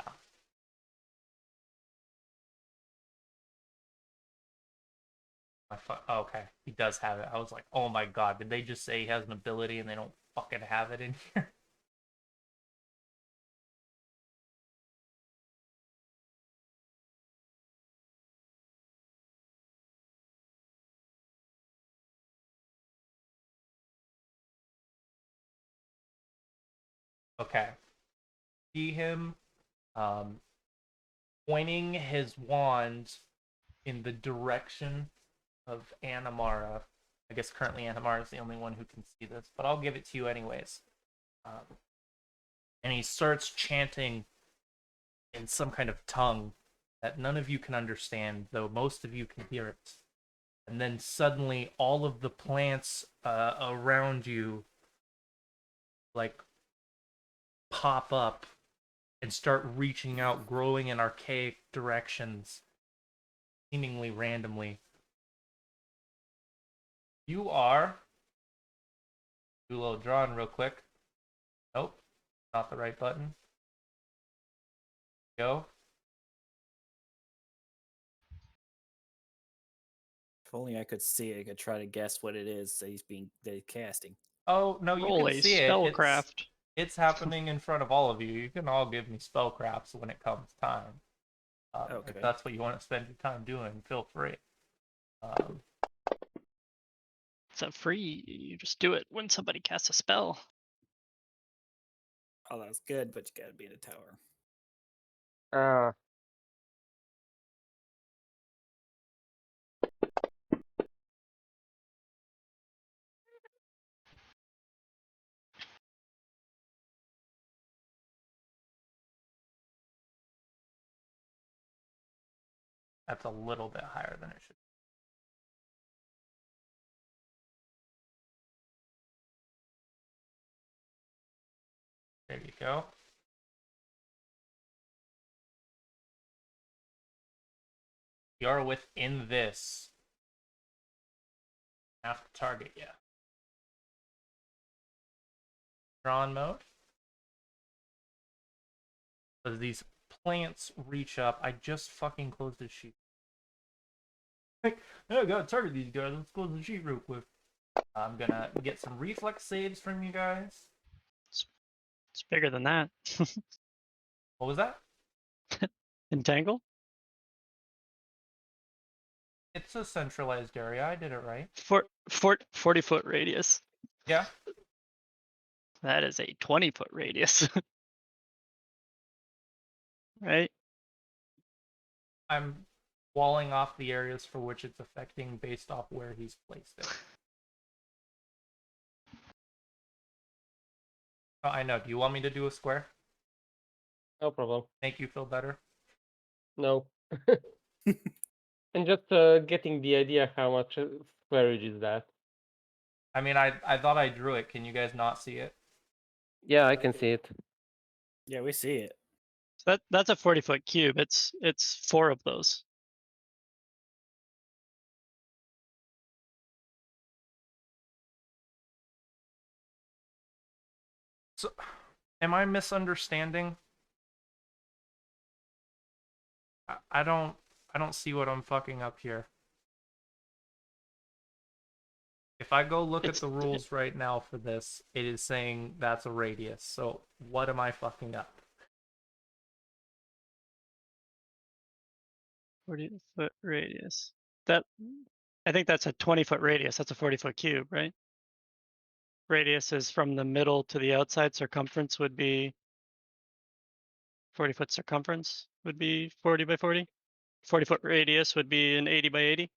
Okay, he does have it. I was like, oh my god, did they just say he has an ability and they don't fucking have it in here? Okay. See him pointing his wand in the direction of Animara. I guess currently Animara is the only one who can see this, but I'll give it to you anyways. And he starts chanting in some kind of tongue that none of you can understand, though most of you can hear it. And then suddenly all of the plants around you like pop up and start reaching out, growing in archaic directions, seemingly randomly. You are. Do a little drawing real quick. Nope, not the right button. Go.
If only I could see it, I could try to guess what it is that he's casting.
Oh no, you
Roll
can
a
see it.
spellcraft.
It's happening in front of all of you. You can all give me spellcrafts when it comes time.
Okay.
If that's what you want to spend your time doing, feel free.
It's a free. You just do it when somebody casts a spell.
Oh, that's good, but you gotta be in a tower.
That's a little bit higher than it should. There you go. You're within this. Have to target you. Drawn mode. As these plants reach up, I just fucking closed the sheet. Like, I gotta target these guys. Let's close the sheet real quick. I'm gonna get some reflex saves from you guys.
It's bigger than that.
What was that?
Entangle?
It's a centralized area. I did it right.
40-foot radius.
Yeah.
That is a 20-foot radius. Right?
I'm walling off the areas for which it's affecting based off where he's placed it. Oh, I know. Do you want me to do a square?
No problem.
Make you feel better?
No. And just getting the idea how much squarage is that.
I mean, I thought I drew it. Can you guys not see it?
Yeah, I can see it.
Yeah, we see it.
So that's a 40-foot cube. It's 4 of those.
So, am I misunderstanding? I don't see what I'm fucking up here. If I go look at the rules right now for this, it is saying that's a radius. So what am I fucking up?
40-foot radius. That I think that's a 20-foot radius. That's a 40-foot cube, right? Radius is from the middle to the outside. Circumference would be 40-foot circumference would be 40 by 40. 40-foot radius would be an 80 by 80.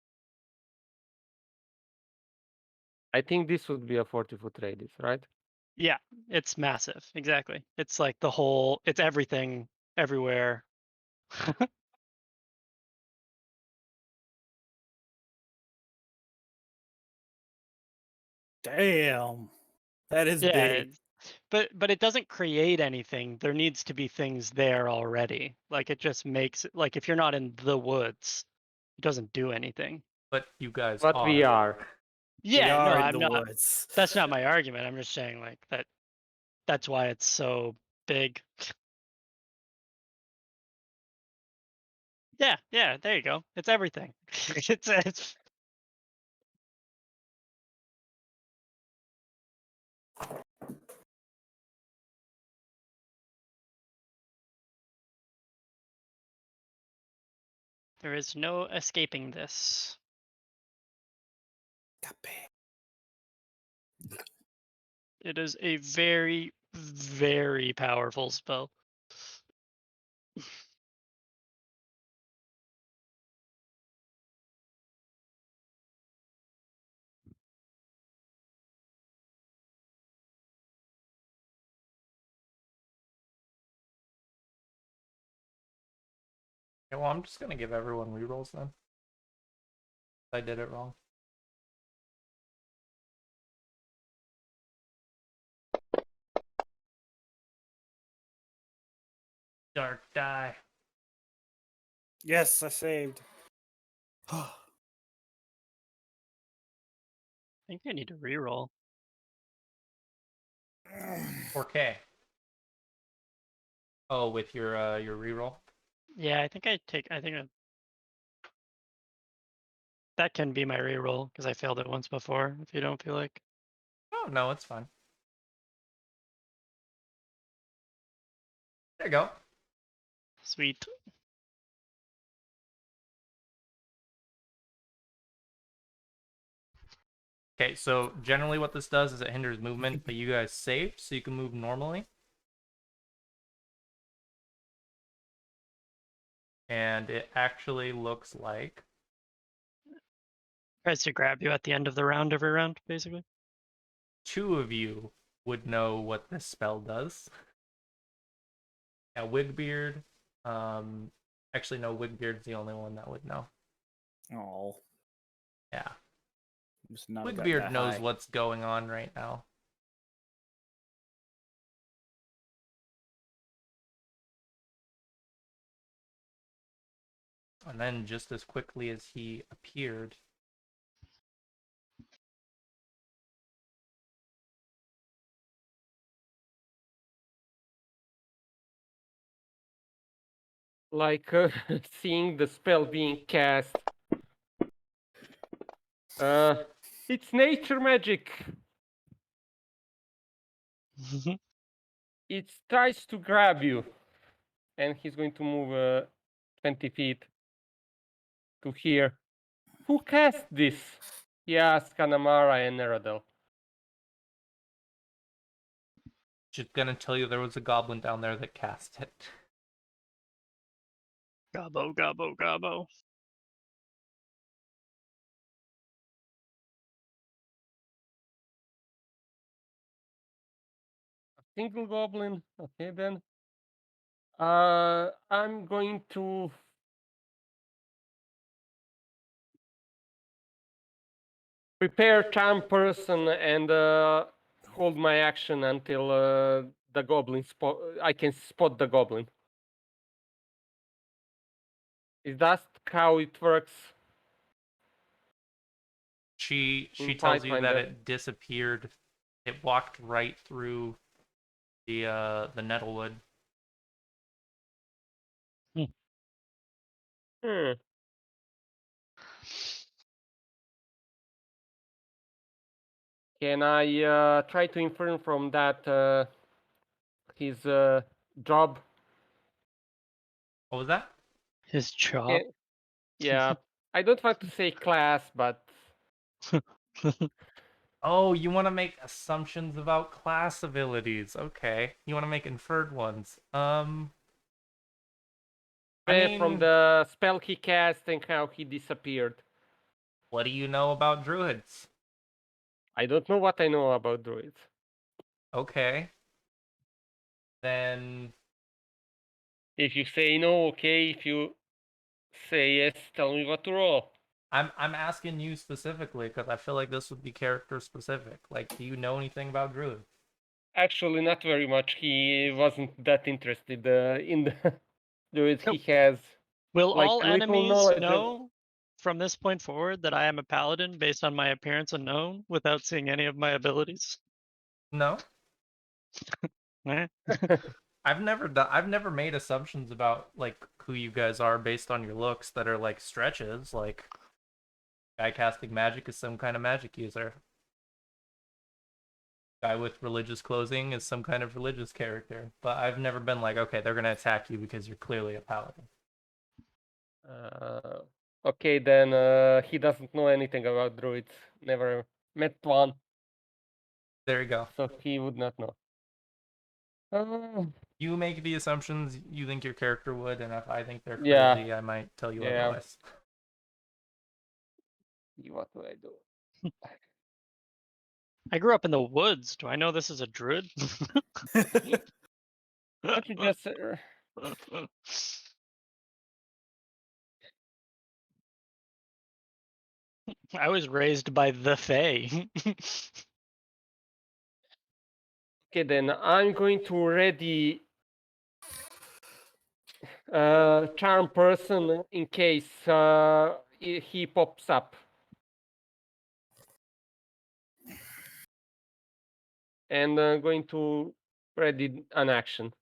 I think this would be a 40-foot radius, right?
Yeah, it's massive. Exactly. It's like the whole. It's everything, everywhere.
Damn. That is
Yeah,
big.
but it doesn't create anything. There needs to be things there already. Like it just makes it like if you're not in the woods, it doesn't do anything.
But you guys
But we are.
We
Yeah, no,
are in
I'm
the
not.
woods.
That's not my argument. I'm just saying like that. That's why it's so big. Yeah, yeah. There you go. It's everything. it's There is no escaping this.
Got big.
It is a very, very powerful spell.
Yeah, well, I'm just gonna give everyone rerolls then. I did it wrong. Dark die.
Yes, I saved.
I think I need to reroll.
4K. Oh, with your reroll.
Yeah, I think that can be my reroll because I failed it once before. If you don't feel like.
Oh no, it's fine. There you go.
Sweet.
Okay, so generally what this does is it hinders movement, but you guys saved, so you can move normally. And it actually looks like
Tries to grab you at the end of the round every round, basically.
2 of you would know what this spell does. Yeah, Wigbeard. Actually, no, Wigbeard's the only one that would know.
Oh,
Yeah.
must not have gotten
Wigbeard
that
knows
high.
what's going on right now. And then just as quickly as he appeared,
Like seeing the spell being cast. It's nature magic. It tries to grab you, and he's going to move 20 feet to here. Who cast this? He asks Kanamara and Neradel.
just gonna tell you there was a goblin down there that cast it.
Gobbo, gobbo, gobbo.
A single goblin. Okay, then. I'm going to prepare charm person and hold my action until the goblin spot. I can spot the goblin. Is that how it works?
She
In
tells you that
Pathfinder?
it disappeared. It walked right through the nettlewood.
Hmm. Can I try to infer from that his job?
What was that?
His job.
Yeah, yeah. I don't want to say class, but
Oh, you want to make assumptions about class abilities. Okay. You want to make inferred ones. I
from
mean,
the spell he cast and how he disappeared.
what do you know about druids?
I don't know what I know about druids.
Okay. Then
If you say no, okay. If you say yes, tell me what to roll.
I'm asking you specifically because I feel like this would be character specific. Like, do you know anything about druids?
Actually, not very much. He wasn't that interested in the druids.
So,
He has
will
like
all
little
enemies
knowledge of.
know from this point forward that I am a paladin based on my appearance unknown without seeing any of my abilities?
No.
Eh?
I've never made assumptions about like who you guys are based on your looks that are like stretches. Like, guy casting magic is some kind of magic user. Guy with religious clothing is some kind of religious character. But I've never been like, okay, they're gonna attack you because you're clearly a paladin.
Okay, then he doesn't know anything about druids. Never met one,
There you go.
so he would not know.
You make the assumptions you think your character would, and if I think they're
Yeah.
crazy, I might tell you
Yeah.
otherwise.
What do I do?
I grew up in the woods. Do I know this is a druid?
Let me just.
I was raised by the Fae.
Okay, then I'm going to ready charm person in case he pops up. And going to ready an action.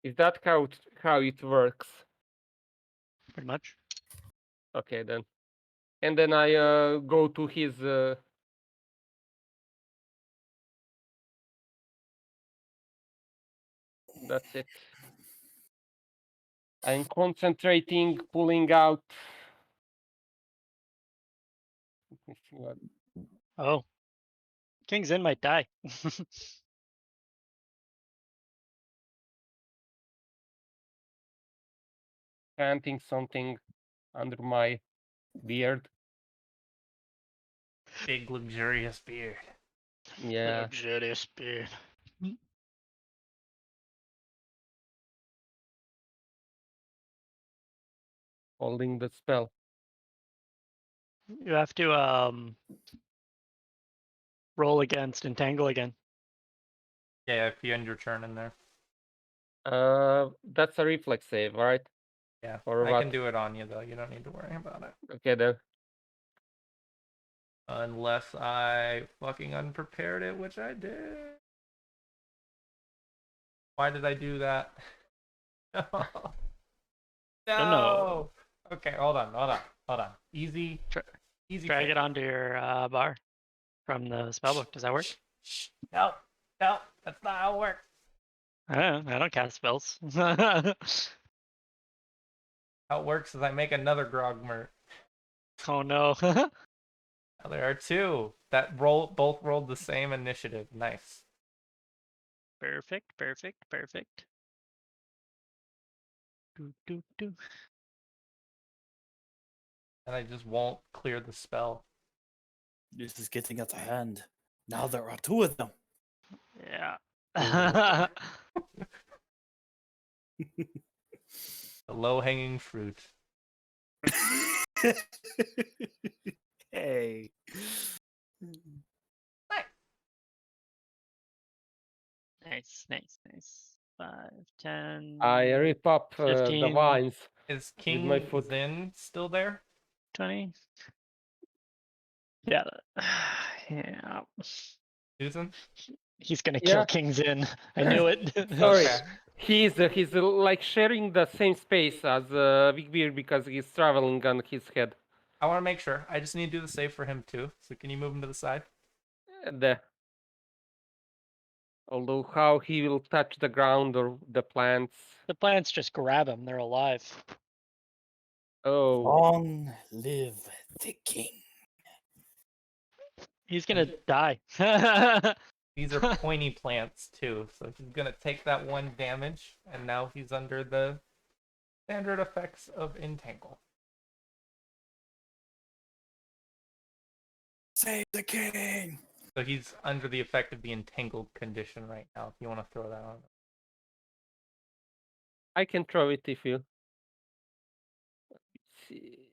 Is that how it works?
Pretty much.
Okay, then. And then I go to his. That's it. I'm concentrating, pulling out. Let me see what.
Oh. King's In might die.
Planting something under my beard.
Big luxurious beard.
Yeah.
Luxurious beard.
Holding the spell.
You have to roll against entangle again.
Yeah, if you end your turn in there.
That's a reflex save, right?
Yeah,
Or
I
what?
can do it on you though. You don't need to worry about it.
Okay, then.
Unless I fucking unprepared it, which I did. Why did I do that? No.
No.
Okay, hold on. Easy. Easy.
Drag
fix.
it onto your bar from the spellbook. Does that work?
Shh. No, that's not how it works.
I don't cast spells.
How it works is I make another Grogmer.
Oh no.
Now there are two that both rolled the same initiative. Nice.
Perfect. Do, do, do.
And I just won't clear the spell.
This is getting out of hand. Now there are two of them.
Yeah.
The low-hanging fruit.
Hey.
Nice, nice, nice. 5, 10,
I rip up the
15.
vines.
Is
With my
King
foot.
Zin still there?
20. Yeah. Yeah.
Susan?
He's gonna
Yeah.
kill King Zin. I knew it.
Sorry.
Okay.
He's like sharing the same space as Big Beard because he's traveling on his head.
I want to make sure. I just need to do the save for him too. So can you move him to the side?
The although how he will touch the ground or the plants.
The plants just grab him. They're alive.
Oh,
Long live the king.
He's gonna die.
These are pointy plants too, so he's gonna take that 1 damage, and now he's under the standard effects of Entangle.
Save the king.
So he's under the effect of the entangled condition right now, if you want to throw that on.
I can throw it if you. Let's see.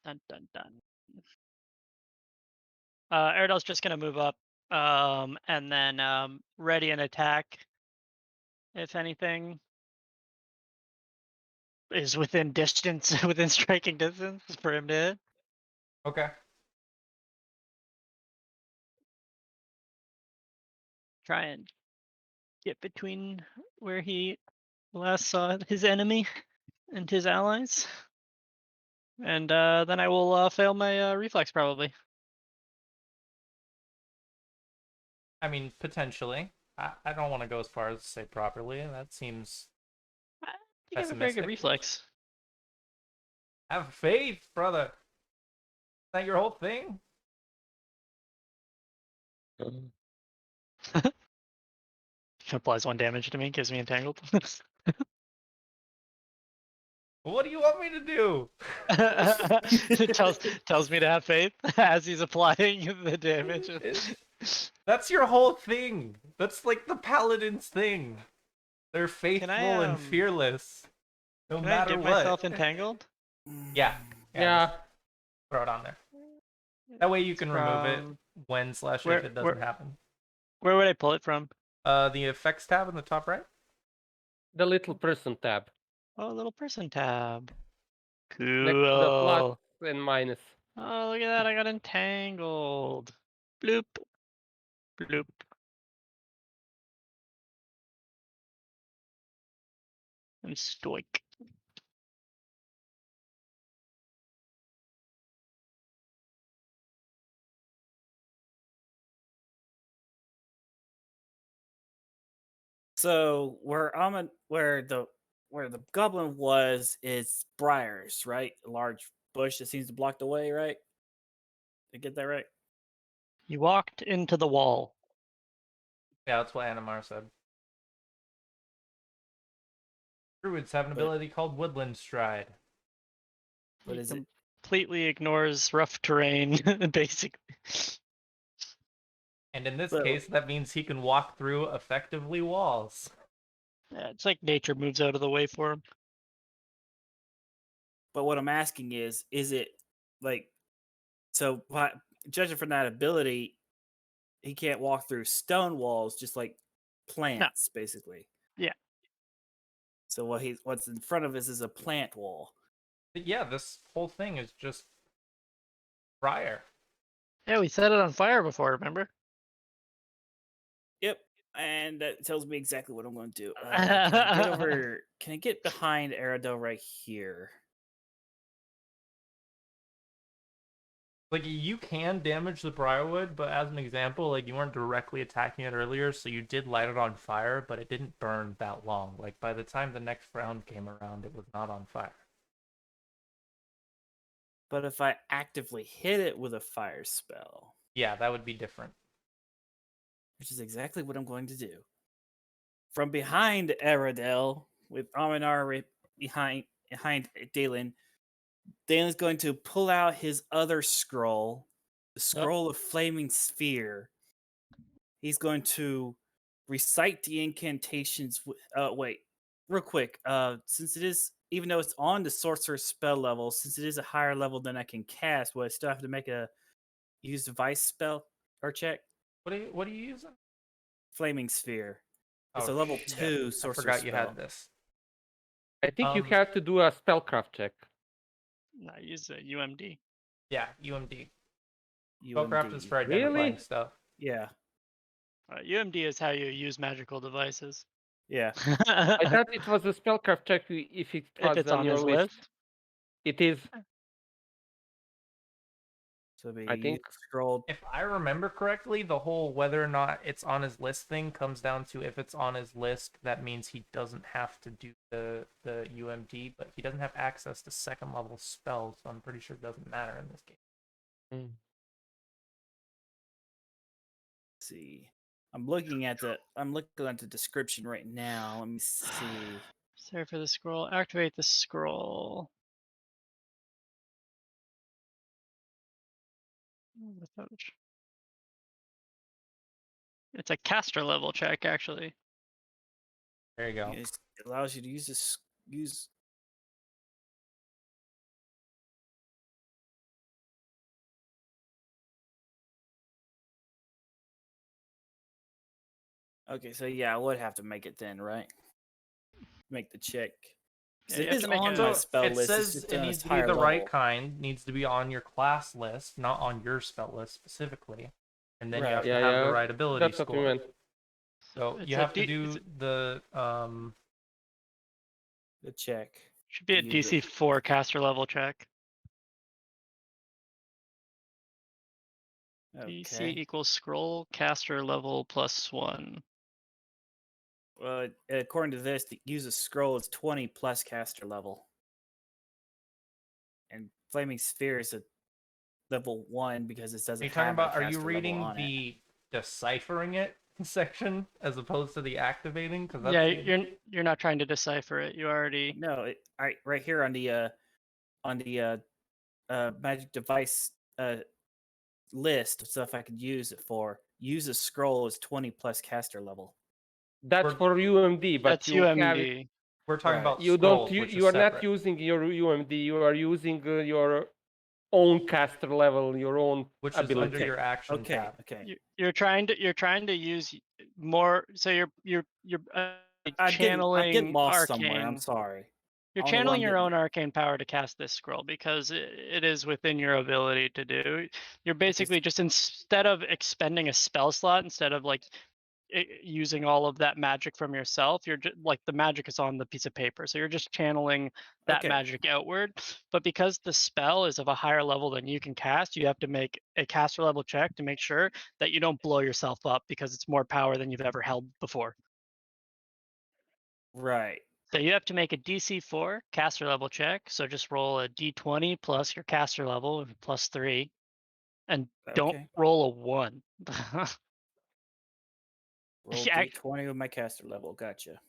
Dun dun dun. Aridel's just gonna move up, and then ready an attack. If anything is within distance, within striking distance for him to hit.
Okay.
Try and get between where he last saw his enemy and his allies. And then I will fail my reflex probably.
I mean, potentially. I don't want to go as far as to say properly. That seems
You have a very good
pessimistic.
reflex.
Have faith, brother. Is that your whole thing?
Applies 1 damage to me, gives me entangled.
What do you want me to do?
tells me to have faith as he's applying the damage.
That's your whole thing. That's like the paladin's thing. They're faithful and fearless, no
Can I
matter
get
what.
myself entangled?
Yeah.
Yeah.
just throw it on there. That way you can remove it
From-
when / if
where-
it doesn't happen.
Where would I pull it from?
The effects tab in the top right.
The little person tab.
Oh, little person tab.
Next to the plus
Cool.
and minus.
Oh, look at that. I got entangled. Bloop. Bloop. I'm stoic.
So where the goblin was is briars, right? A large bush that seems to block the way, right? Did I get that right?
You walked into the wall.
Yeah, that's what Animar said. Druids have an
But-
ability called Woodland Stride.
What
He
is it?
completely ignores rough terrain, basically.
And in this
Well-
case, that means he can walk through effectively walls.
Yeah, it's like nature moves out of the way for him.
But what I'm asking is it like so? Judging from that ability, he can't walk through stone walls, just like plants, basically.
Yeah.
So what's in front of us is a plant wall.
But yeah, this whole thing is just briar.
Yeah, we set it on fire before, remember?
Yep, and that tells me exactly what I'm going to do. Can I get over? Can I get behind Aradel right here?
Like, you can damage the briarwood, but as an example, like, you weren't directly attacking it earlier, so you did light it on fire, but it didn't burn that long. Like, by the time the next round came around, it was not on fire.
But if I actively hit it with a fire spell,
Yeah, that would be different.
which is exactly what I'm going to do. From behind Aradel, with Aminar behind Dalen, Dalen's going to pull out his other scroll, the scroll of Flaming Sphere. He's going to recite the incantations. Wait, real quick. Since it is, even though it's on the sorcerer spell level, since it is a higher level than I can cast, will I still have to make a use device spell or check?
What are you using?
Flaming Sphere. It's
Oh,
a level
shit.
2
I
sorcerer
forgot you
spell.
had this.
I think you have to do a spellcraft check.
I use a UMD.
Yeah, UMD.
UMD.
Spellcraft is for identifying
Really?
stuff.
Yeah.
UMD is how you use magical devices.
Yeah.
I thought it was a spellcraft check if it
if
was
it's
on
on
your
his
list.
list.
It is.
So be
I think-
scroll.
If I remember correctly, the whole whether or not it's on his list thing comes down to if it's on his list, that means he doesn't have to do the UMD, but he doesn't have access to second level spells, so I'm pretty sure it doesn't matter in this game.
Let's see. I'm looking at the description right now. Let me see.
Sorry for the scroll. Activate the scroll. It's a caster level check, actually.
There you go.
It allows you to use. Okay, so yeah, I would have to make it then, right? Make the check.
Yeah,
It
you have
is
to make
on
a-
my
So
spell
it
list. It's
says
just
it
on
needs
its
to be
higher
the right
level.
kind, needs to be on your class list, not on your spell list specifically. And then you
Right.
have
Yeah,
to have
yeah.
the right ability
That's what we
score.
meant.
So
It's
you
a
have to
D-
do the
The check.
Should be a
Use
DC 4 caster level check. DC
Okay.
equals scroll caster level +1.
Well, according to this, the use a scroll is 20 plus caster level, and Flaming Sphere is a level 1 because it doesn't
Are you talking
have a
about, are you
caster level
reading
on it.
the deciphering it section as opposed to the activating? Because
Yeah,
that's
you're not trying to decipher it. You already.
No, right here on the magic device list of stuff I could use it for. Use a scroll is 20 plus caster level.
That's
We're-
for UMD, but
That's
you have
UMD.
we're talking
Right.
about
you
scrolls,
don't
which
you
is
are not
separate.
using your UMD. You are using your own caster level, your own
Which is
ability.
under your action
Okay,
tab.
okay.
You're trying to use more. So you're
I'm
channeling
getting lost
arcane.
somewhere. I'm sorry.
You're
I don't know where
channeling
I'm
your
getting-
own arcane power to cast this scroll because it is within your ability to do. You're basically just, instead of expending a spell slot, instead of like using all of that magic from yourself, you're just like the magic is on the piece of paper, so you're just channeling that
Okay.
magic outward. But because the spell is of a higher level than you can cast, you have to make a caster level check to make sure that you don't blow yourself up because it's more power than you've ever held before.
Right.
So you have to make a DC 4 caster level check. So just roll a D20 plus your caster level plus 3, and don't
Okay.
roll a 1.
Roll
Yeah,
D20 with my caster level. Gotcha.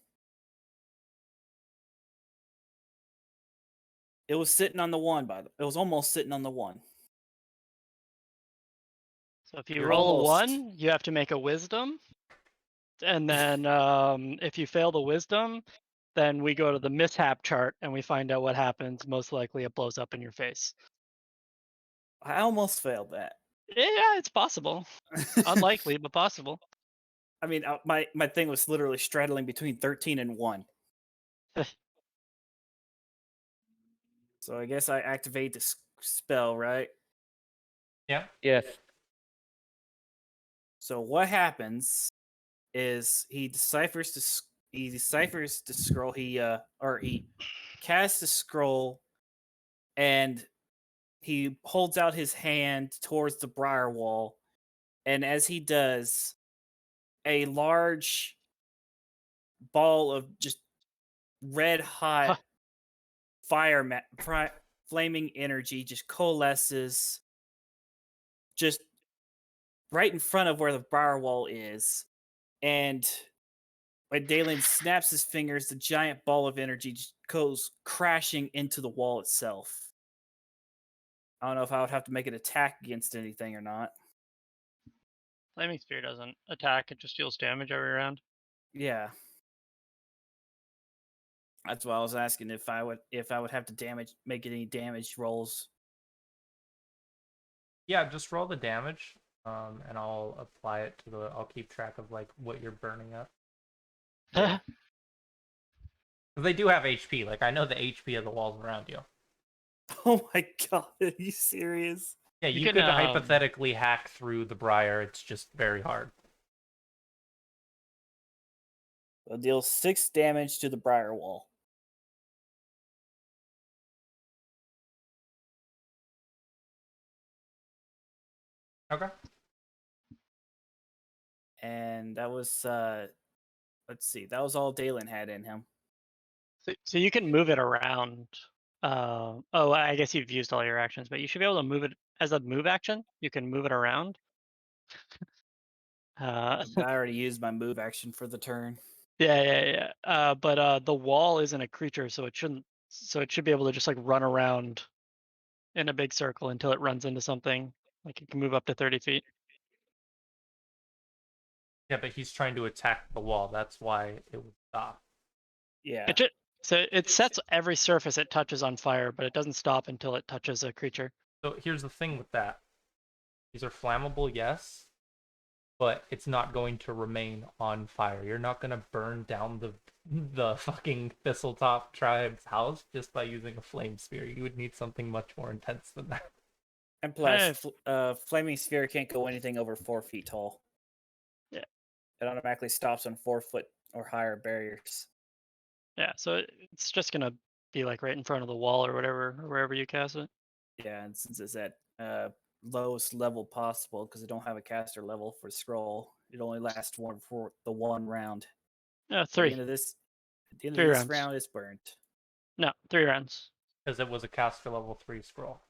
It was sitting on the 1, it was almost sitting on the 1.
So if you
You're
roll
almost.
a 1, you have to make a wisdom. And then if you fail the wisdom, then we go to the mishap chart and we find out what happens. Most likely it blows up in your face.
I almost failed that.
Yeah, it's possible. Unlikely, but possible.
I mean, my thing was literally straddling between 13 and 1. So I guess I activate the spell, right?
Yeah.
Yes.
So what happens is he deciphers the scroll. He casts the scroll, and he holds out his hand towards the briar wall, and as he does, a large ball of just red hot flaming energy just coalesces just right in front of where the briar wall is. And when Dalen snaps his fingers, the giant ball of energy just goes crashing into the wall itself. I don't know if I would have to make an attack against anything or not.
Flaming Spear doesn't attack, it just deals damage every round.
Yeah. That's why I was asking if I would have to make any damage rolls.
Yeah, just roll the damage, and I'll apply it to the. I'll keep track of like what you're burning up.
Yeah.
Because they do have HP. Like I know the HP of the walls around you.
Oh my god, are you serious?
Yeah,
You
you
can,
could hypothetically hack through the briar. It's just very hard.
It'll deal 6 damage to the briar wall.
Okay.
And that was let's see, that was all Dalen had in him.
So you can move it around. Oh, I guess you've used all your actions, but you should be able to move it as a move action. You can move it around.
I already used my move action for the turn.
Yeah. But the wall isn't a creature, so it shouldn't. So it should be able to just like run around in a big circle until it runs into something. Like it can move up to 30 feet.
Yeah, but he's trying to attack the wall. That's why it would stop.
Yeah.
So it sets every surface it touches on fire, but it doesn't stop until it touches a creature.
So here's the thing with that. These are flammable, yes, but it's not going to remain on fire. You're not going to burn down the fucking Thistletop tribe's house just by using a flame spear. You would need something much more intense than that.
And plus, flaming sphere can't go anything over 4 feet tall.
Yeah.
It automatically stops on 4 foot or higher barriers.
Yeah, so it's just gonna be like right in front of the wall or whatever, or wherever you cast it.
Yeah, and since it's at lowest level possible, because I don't have a caster level for scroll, it only lasts for the 1 round. At the
3.
end of this,
3
round,
rounds.
it's burnt.
No, 3 rounds.
Because it was a caster level 3 scroll.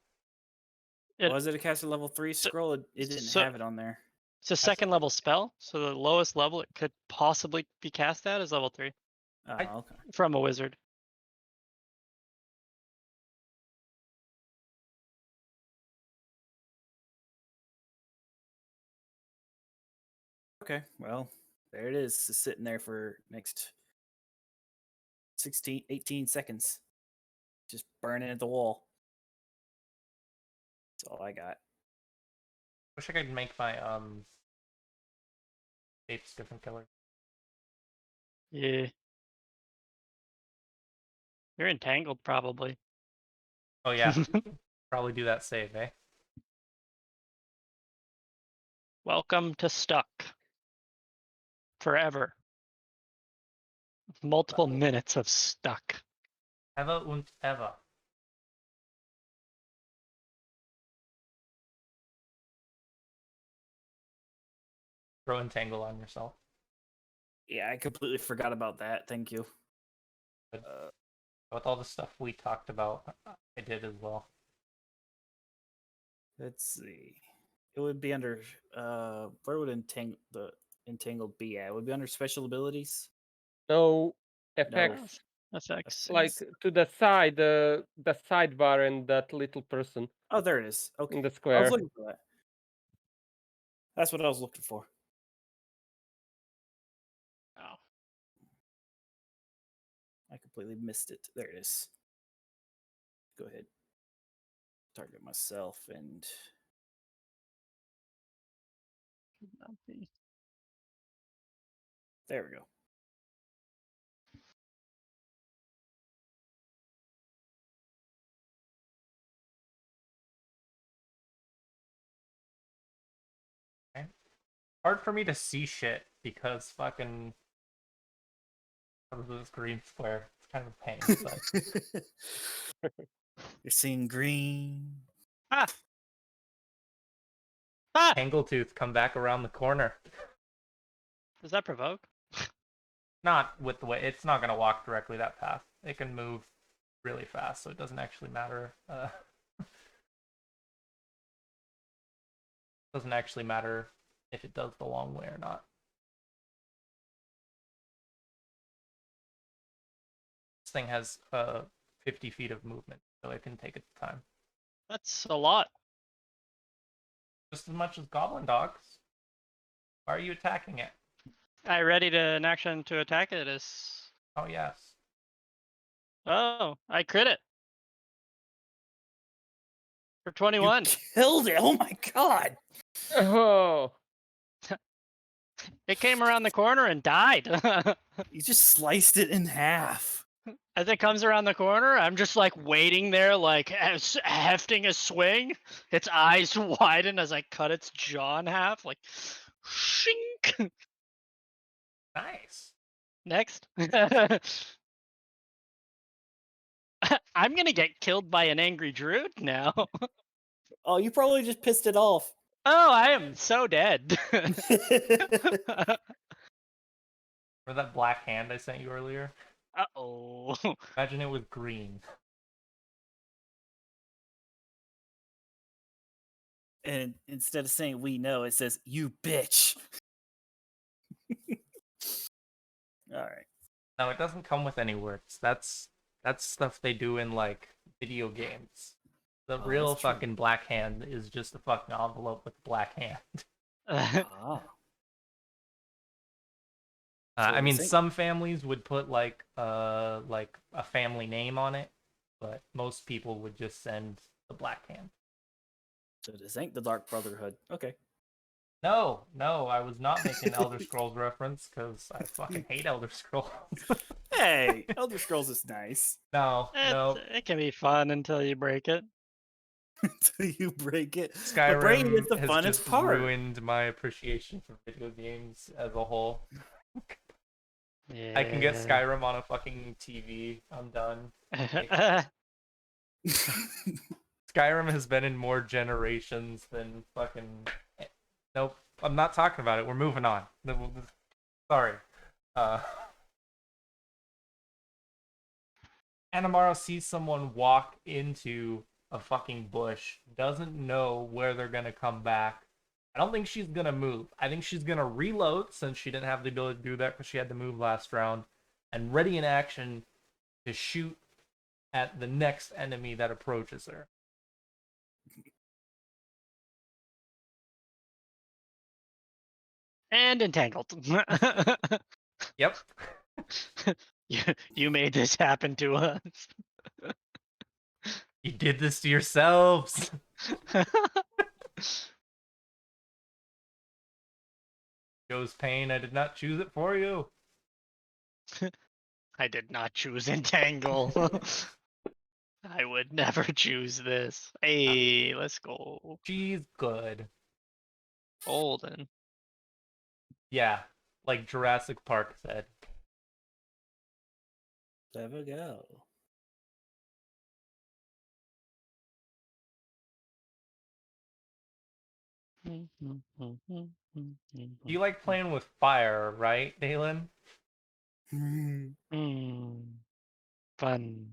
Was it a caster level 3 scroll? It didn't have it on there.
It's a second level spell, so the lowest level it could possibly be cast at is level 3
Oh, okay.
from a wizard.
Okay, well, there it is. It's sitting there for next 18 seconds. Just burning at the wall. That's all I got.
Wish I could make my shapes different color.
Yeah. You're entangled, probably.
Oh yeah, probably do that save, eh?
Welcome to Stuck. Forever. Multiple minutes of Stuck.
Ever und ever. Throw entangle on yourself.
Yeah, I completely forgot about that. Thank you.
With all the stuff we talked about, I did as well.
Let's see. It would be under where would the entangled be at? It would be under special abilities.
No effects.
Effects.
Like to the side, the sidebar and that little person
Oh, there it is. Okay,
in the
I
square.
was looking for that. That's what I was looking for.
Oh.
I completely missed it. There it is. Go ahead. Target myself and there we go.
Okay. Hard for me to see shit because fucking this green square. It's kind of a pain. But...
You're seeing green.
Ah!
Tangletooth, come back around the corner.
Does that provoke?
Not with the way it's not gonna walk directly that path. It can move really fast, so it doesn't actually matter. Doesn't actually matter if it does the long way or not. This thing has 50 feet of movement, so it can take its time.
That's a lot.
Just as much as Goblin Dogs. Why are you attacking it?
I ready to an action to attack it is.
Oh, yes.
Oh, I crit it. For
You
21.
killed it. Oh my god.
Oh,
It came around the corner and died.
You just sliced it in half.
As it comes around the corner, I'm just like waiting there, like hefting a swing. Its eyes widen as I cut its jaw in half, like shink.
Nice.
Next. I'm gonna get killed by an angry druid now.
Oh, you probably just pissed it off.
Oh, I am so dead.
For that black hand I sent you earlier,
Uh-oh.
imagine it was green.
And instead of saying we know, it says you bitch. All right.
No, it doesn't come with any words. That's stuff they do in like video games. The
Oh,
real
that's true.
fucking black hand is just a fucking envelope with a black hand.
Ah.
I
So
mean,
this ain't-
some families would put like a family name on it, but most people would just send the black hand.
So this ain't the Dark Brotherhood. Okay.
No, I was not making Elder Scrolls reference because I fucking hate Elder Scrolls.
Hey, Elder Scrolls is nice.
No,
It can be fun until you break it.
Until you break it. But breaking
Skyrim
is the
has
funnest
just
part.
ruined my appreciation for video games as a whole.
Yeah.
I can get Skyrim on a fucking TV. I'm done. Skyrim has been in more generations than fucking. Nope, I'm not talking about it. We're moving on. Sorry. Anamaro sees someone walk into a fucking bush, doesn't know where they're gonna come back. I don't think she's gonna move. I think she's gonna reload since she didn't have the ability to do that because she had to move last round, and ready in action to shoot at the next enemy that approaches her.
And entangled.
Yep.
You made this happen to us.
You did this to yourselves. Joe's pain. I did not choose it for you.
I did not choose entangle. I would never choose this. Hey, let's go.
She's good.
Golden.
Yeah, like Jurassic Park said.
There we go.
You like playing with fire, right, Dalen?
Fun.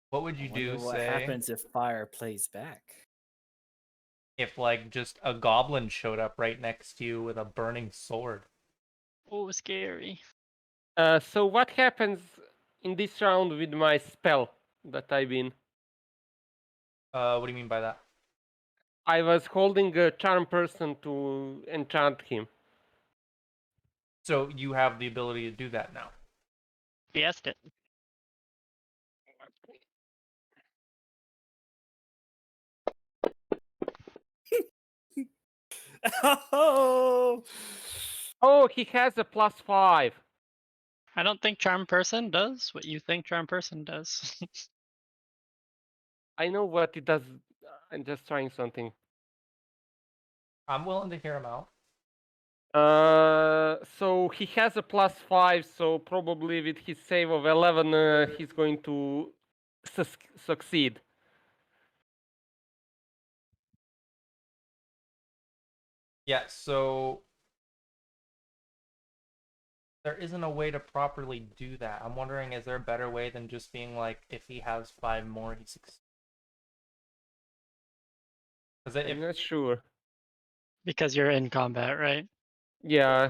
What would you
I wonder
do,
what
say,
happens if fire plays back.
if like just a goblin showed up right next to you with a burning sword?
Oh, scary.
so what happens in this round with my spell that I've been?
What do you mean by that?
I was holding a charm person to enchant him.
So you have the ability to do that now.
Fiesta it.
Oh,
Oh, he has a +5.
I don't think Charm Person does what you think Charm Person does.
I know what it does. I'm just trying something.
I'm willing to hear him out.
So he has a +5, so probably with his save of 11, he's going to succeed.
Yeah, so There isn't a way to properly do that. I'm wondering, is there a better way than just being like, if he has 5 more, he succeeds? Because
I'm not sure.
Because you're in combat, right?
Yeah.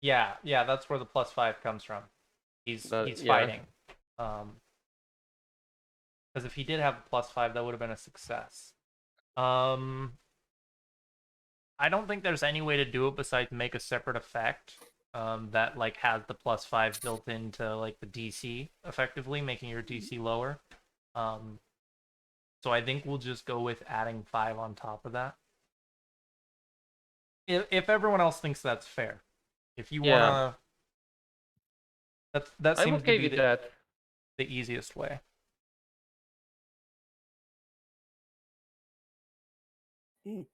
yeah, that's where the +5 comes from. He's
Yeah.
fighting. Because if he did have a +5, that would have been a success. I don't think there's any way to do it besides make a separate effect that like has the +5 built into like the DC, effectively making your DC lower. So I think we'll just go with adding 5 on top of that. If everyone else thinks that's fair, if you wanna, that
I'm
seems
okay
to be
with that.
the easiest way.
Mm.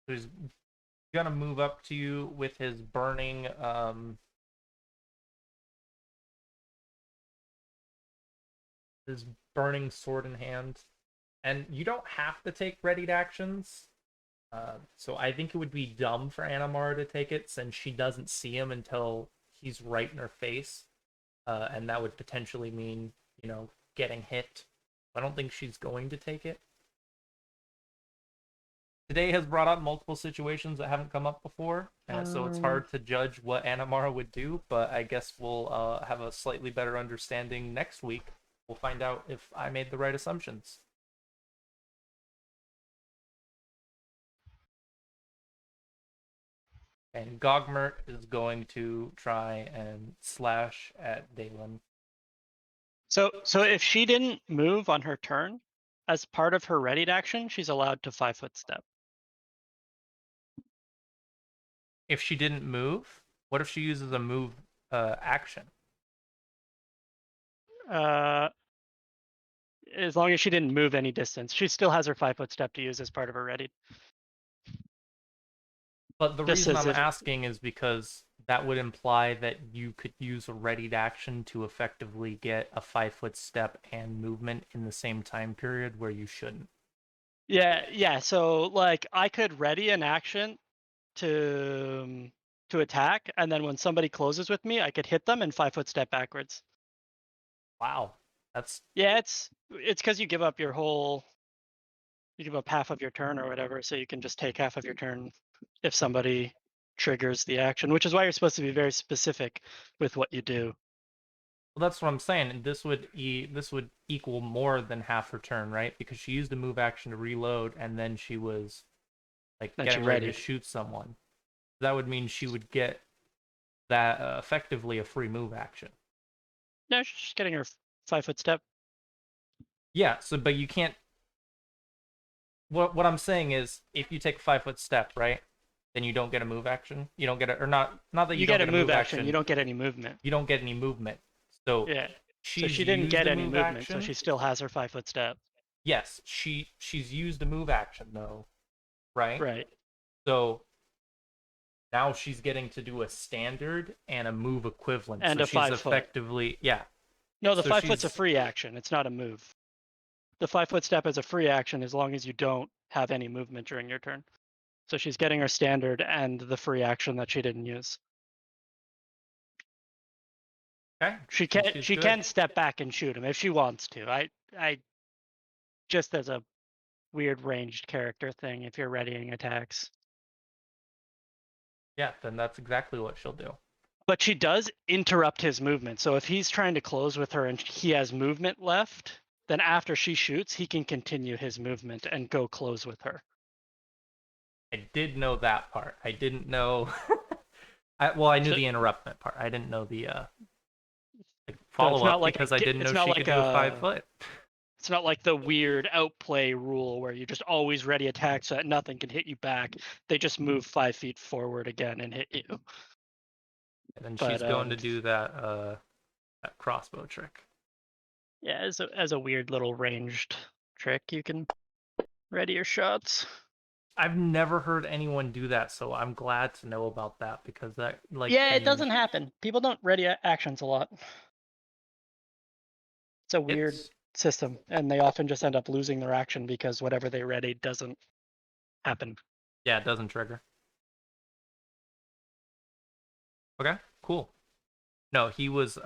He's gonna move up to you with his burning sword in hand, and you don't have to take readied actions. So I think it would be dumb for Animara to take it since she doesn't see him until he's right in her face, and that would potentially mean getting hit. I don't think she's going to take it. Today has brought up multiple situations that haven't come up before, so it's hard to judge what Animara would do, but I guess we'll have a slightly better understanding next week. We'll find out if I made the right assumptions. And Gogmert is going to try and slash at Dalen.
So if she didn't move on her turn, as part of her readied action, she's allowed to 5-foot step.
If she didn't move, what if she uses a move action?
As long as she didn't move any distance, she still has her 5-foot step to use as part of her readied.
But the
Just
reason
as
I'm
if-
asking is because that would imply that you could use a readied action to effectively get a 5-foot step and movement in the same time period where you shouldn't.
Yeah. So like I could ready an action to attack, and then when somebody closes with me, I could hit them and 5-foot step backwards.
Wow, that's
it's because you give up half of your turn or whatever, so you can just take half of your turn if somebody triggers the action, which is why you're supposed to be very specific with what you do.
well, that's what I'm saying. This would equal more than half her turn, right? Because she used a move action to reload, and then she was like
Then
getting
she
ready to
readied.
shoot someone. That would mean she would get that effectively a free move action.
No, she's just getting her 5-foot step.
Yeah. So, but you can't. What I'm saying is, if you take a 5-foot step, right, then you don't get a move action. You don't get it, or not that you don't
get a move action.
action.
You don't get any movement.
You don't get any movement. So
Yeah. So
she's
she didn't
used
get
a
any
move
movement,
action.
so she still has her 5-foot step.
Yes, she's used a move action though, right?
Right.
So now she's getting to do a standard and a move equivalent.
And
so
a
she's
5-foot.
effectively
No, the
So
5-foot's a
she's-
free action. It's not a move. The 5-foot step is a free action as long as you don't have any movement during your turn. So she's getting her standard and the free action that she didn't use.
Okay.
She can step back and shoot him if she wants to. I just as a weird ranged character thing if you're readying attacks.
Yeah, then that's exactly what she'll do.
But she does interrupt his movement. So if he's trying to close with her and he has movement left, then after she shoots, he can continue his movement and go close with her.
I did know that part. I didn't know. I knew the interruptment part. I didn't know the follow up because I didn't know she could do a 5-foot.
It's not like the weird outplay rule where you just always ready attack so that nothing can hit you back. They just move 5 feet forward again and hit you.
And then she's going to do that crossbow trick.
Yeah, as a weird little ranged trick, you can ready your shots.
I've never heard anyone do that, so I'm glad to know about that because that
it doesn't happen. People don't ready actions a lot. It's a weird system, and they often just end up losing their action because whatever they ready doesn't happen.
Yeah, it doesn't trigger. Okay, cool. No, he was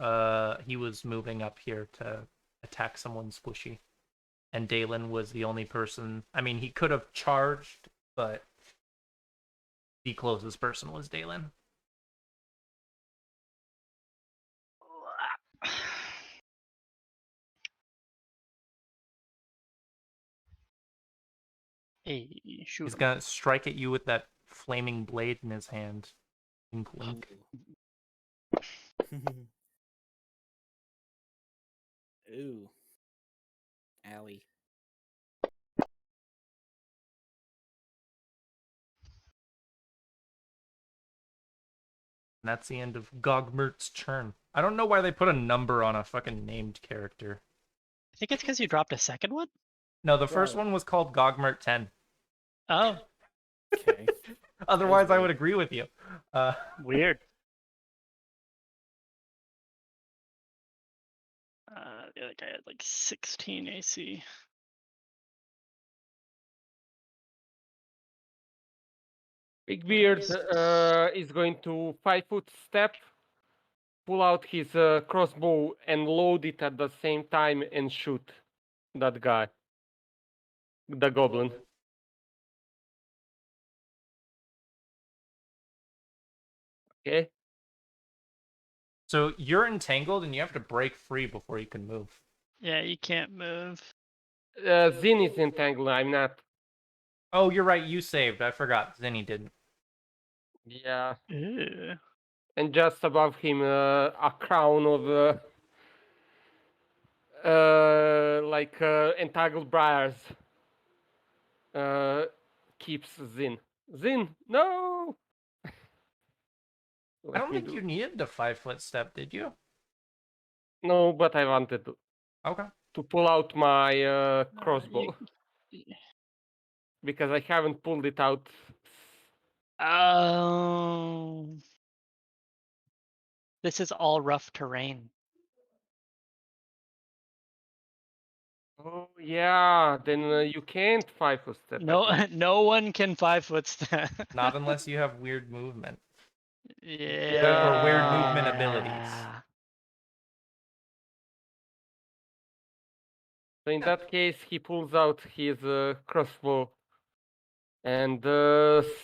moving up here to attack someone squishy. And Dalen was the only person. I mean, he could have charged, but the closest person was Dalen.
Hey, shoot
He's
'em.
gonna strike at you with that flaming blade in his hand. Wink, wink.
Ooh. Owie.
And that's the end of Gogmert's turn. I don't know why they put a number on a fucking named character.
I think it's because you dropped a second one.
No, the first
Right.
one was called Gogmert 10.
Oh,
Okay.
Otherwise, I
weird.
would agree with you.
weird. The other guy had like 16 AC.
Big Beard is going to 5-foot step, pull out his crossbow and load it at the same time and shoot that guy, the goblin. Okay.
So you're entangled and you have to break free before you can move.
Yeah, you can't move.
Zin is entangled. I'm not.
Oh, you're right. You saved. I forgot. Zinni didn't.
Yeah.
Ew.
And just above him, a crown of entangled briars keeps Zin. Zin, no.
I don't
Let me
think
do.
you needed the 5-foot step, did you?
No, but I wanted
Okay.
to pull out my crossbow
You-
because I haven't pulled it out.
Oh. This is all rough terrain.
Oh yeah, then you can't 5-foot step. I
No,
think.
no one can 5-foot step.
Not unless you have weird movement.
Yeah.
Or weird movement abilities.
So in that case, he pulls out his crossbow and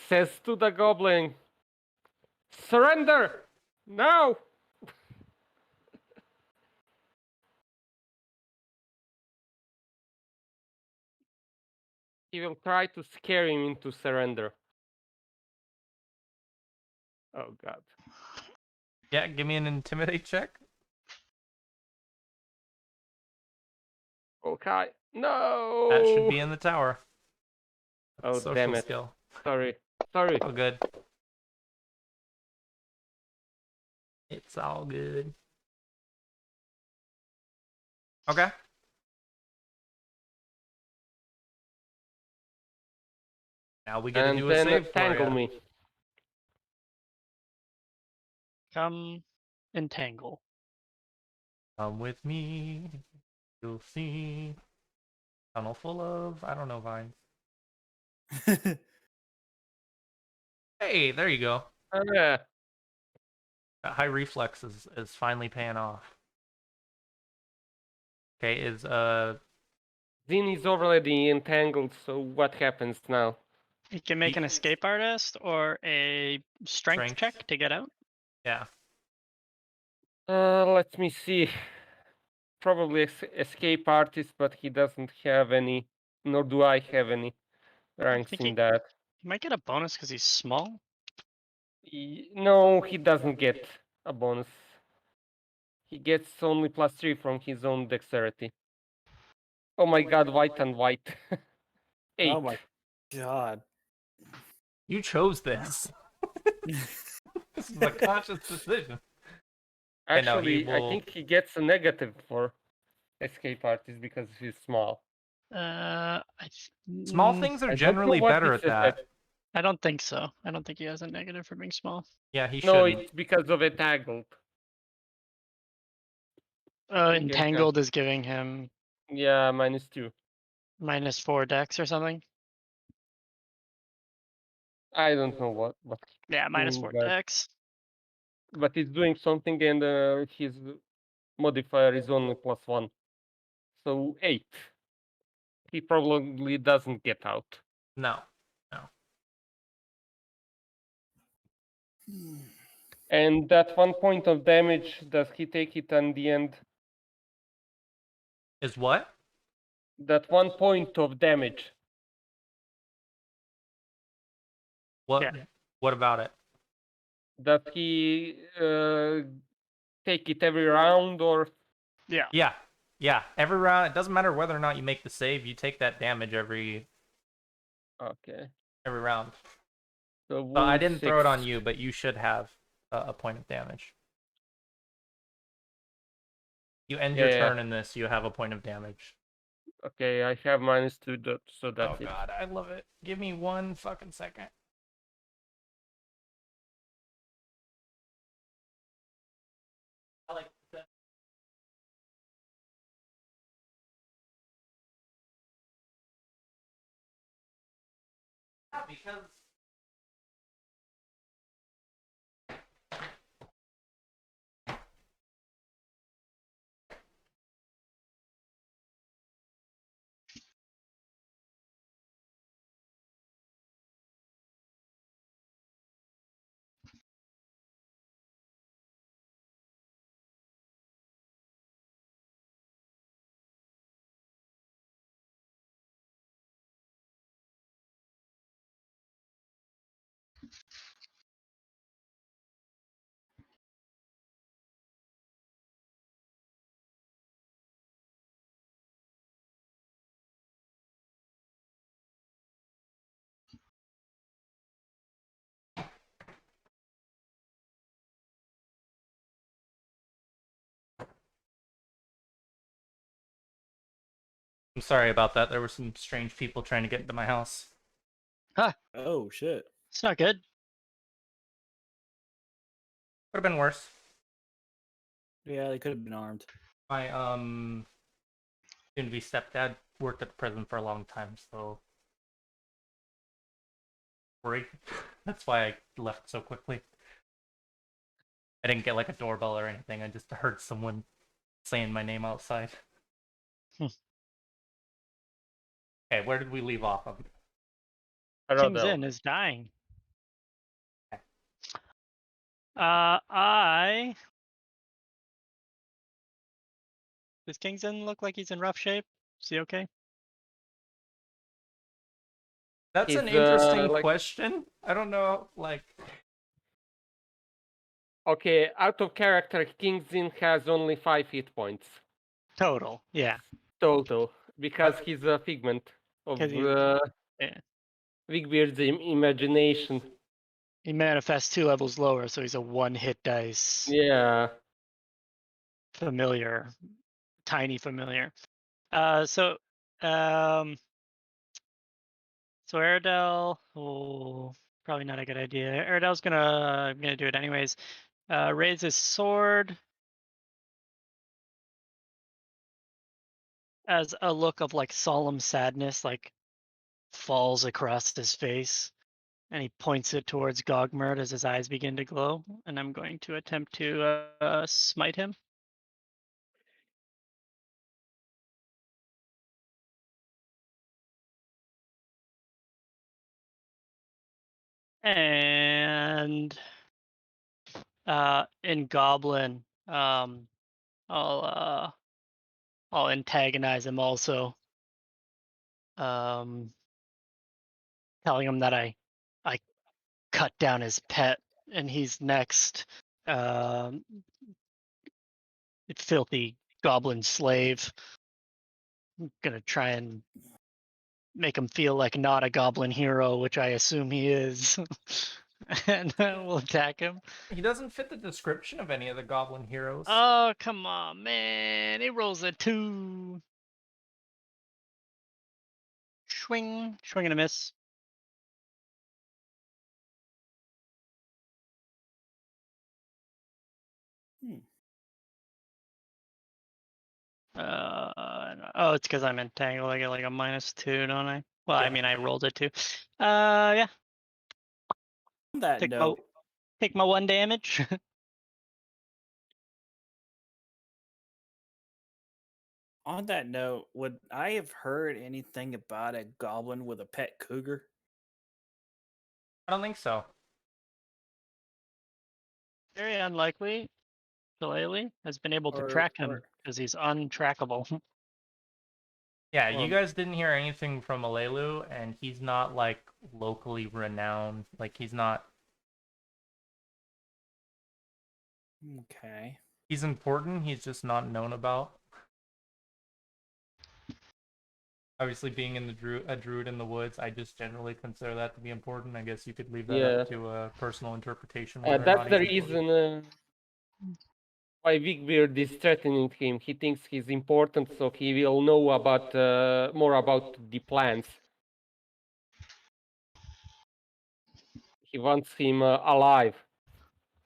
says to the goblin, "Surrender now!" He will try to scare him into surrender. Oh god.
Yeah, give me an intimidate check.
Okay. No.
That should be in the tower.
Oh
Social
damn it.
skill.
Sorry. Sorry.
Oh, good. It's all good. Okay. Now we get to
And
do a
then
save for
tangle
ya.
me.
Come entangle.
Come with me. You'll see. Tunnel full of, I don't know, vines. Hey, there you go.
Yeah.
That high reflex is finally paying off. Okay, is
Zin is already entangled, so what happens now?
You can make an escape artist or a strength
Strength.
check to get out.
yeah.
Let me see. Probably escape artist, but he doesn't have any, nor do I have any ranks
think
in that.
He might get a bonus because he's small.
No, he doesn't get a bonus. He gets only +3 from his own dexterity. Oh my god, white and white. 8.
Oh my god.
You chose this. This is a conscious decision. And no, he
Actually, I
will-
think he gets a negative for escape artist because he's small.
Small things
I
are
don't know
generally
what
better
this
at that.
is.
I don't think so. I don't think he has a negative for being small.
Yeah, he
No,
shouldn't.
it's because of entangled.
Entangled is giving him
Yeah, -2.
-4 dex or something.
I don't know what
Yeah, -4
but
dex.
it's doing something, and his modifier is only +1, so 8. He probably doesn't get out.
No.
And that 1 point of damage, does he take it in the end?
Is what?
That 1 point of damage,
What?
Yeah.
What about it?
does he take it every round, or?
Yeah.
Yeah. Every round, it doesn't matter whether or not you make the save. You take that damage every
Okay.
round.
So
Well, I
wound
didn't throw it on
6.
you, but you should have a point of damage. You end your
Yeah.
turn in this, you have a point of damage.
Okay, I have -2, so that's
Oh
it.
god, I love it. Give me 1 fucking second. I like that. Because I'm sorry about that. There were some strange people trying to get into my house.
Oh shit.
It's not good.
Could have been worse.
Yeah, they could have been armed.
My soon-to-be stepdad worked at the prison for a long time, so worried. That's why I left so quickly. I didn't get like a doorbell or anything. I just heard someone saying my name outside. Okay, where did we leave off of?
King's
Rodel.
Inn is dying.
Okay.
Does King's Inn look like he's in rough shape? Is he okay?
That's an
He's,
interesting
like-
question. I don't know, like...
Okay, out of character, King's Inn has only 5 hit points
Total. Yeah.
total, because he's a figment of
'Cause yeah.
Wigbeard's imagination.
He manifests 2 levels lower, so he's a 1-hit dice.
Yeah.
Familiar. Tiny familiar. So Airedale, probably not a good idea. Airedale's gonna do it anyways. Raise his sword as a look of like solemn sadness, like falls across his face, and he points it towards Gogmerd as his eyes begin to glow. And I'm going to attempt to smite him. And in Goblin, I'll antagonize him also, telling him that I cut down his pet and he's next. Filthy goblin slave. I'm gonna try and make him feel like not a goblin hero, which I assume he is. And we'll attack him.
He doesn't fit the description of any of the goblin heroes.
Oh, come on, man. He rolls a 2. Swing and a miss. And Oh, it's because I'm entangled. I get like a -2, don't I? Well, I
Yeah.
mean, I rolled it too. Yeah.
On that
Take my
note,
take my 1 damage.
would I have heard anything about a goblin with a pet cougar?
I don't think so.
Very unlikely. Shillelagh has been able to
Or-
track
or-
him because he's untrackable.
Yeah,
Or-
you guys didn't hear anything from Alelu, and he's not like locally renowned. Like he's not.
Okay.
He's important. He's just not known about. Obviously, being in a druid in the woods, I just generally consider that to be important. I guess you could leave that
Yeah.
up to a personal interpretation. Whether or
That's
not
the
he's important.
reason why Wigbeard is threatening him. He thinks he's important, so he will know about more about the plans. He wants him alive.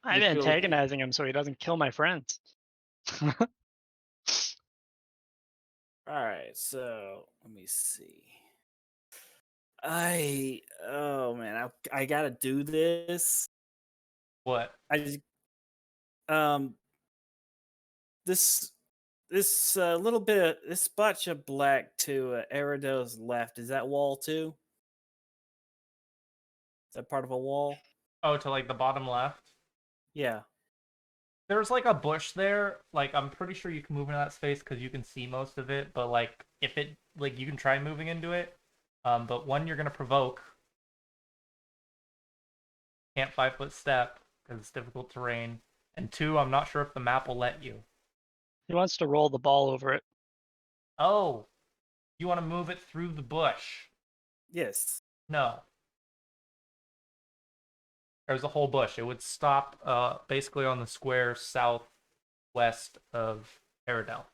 I'm
This will-
antagonizing him so he doesn't kill my friends.
All right. So let me see. Oh man, I gotta do this.
What?
I just, this little bit this spotch of black to Erido's left. Is that wall too? Is that part of a wall?
Oh, to like the bottom left.
Yeah.
There's like a bush there. Like I'm pretty sure you can move into that space because you can see most of it. But like if it like you can try moving into it. But one you're gonna provoke. Can't 5-foot step because it's difficult terrain. And two, I'm not sure if the map will let you.
He wants to roll the ball over it.
Oh, you want to move it through the bush?
Yes.
No. There's a whole bush. It would stop basically on the square southwest of Aradel.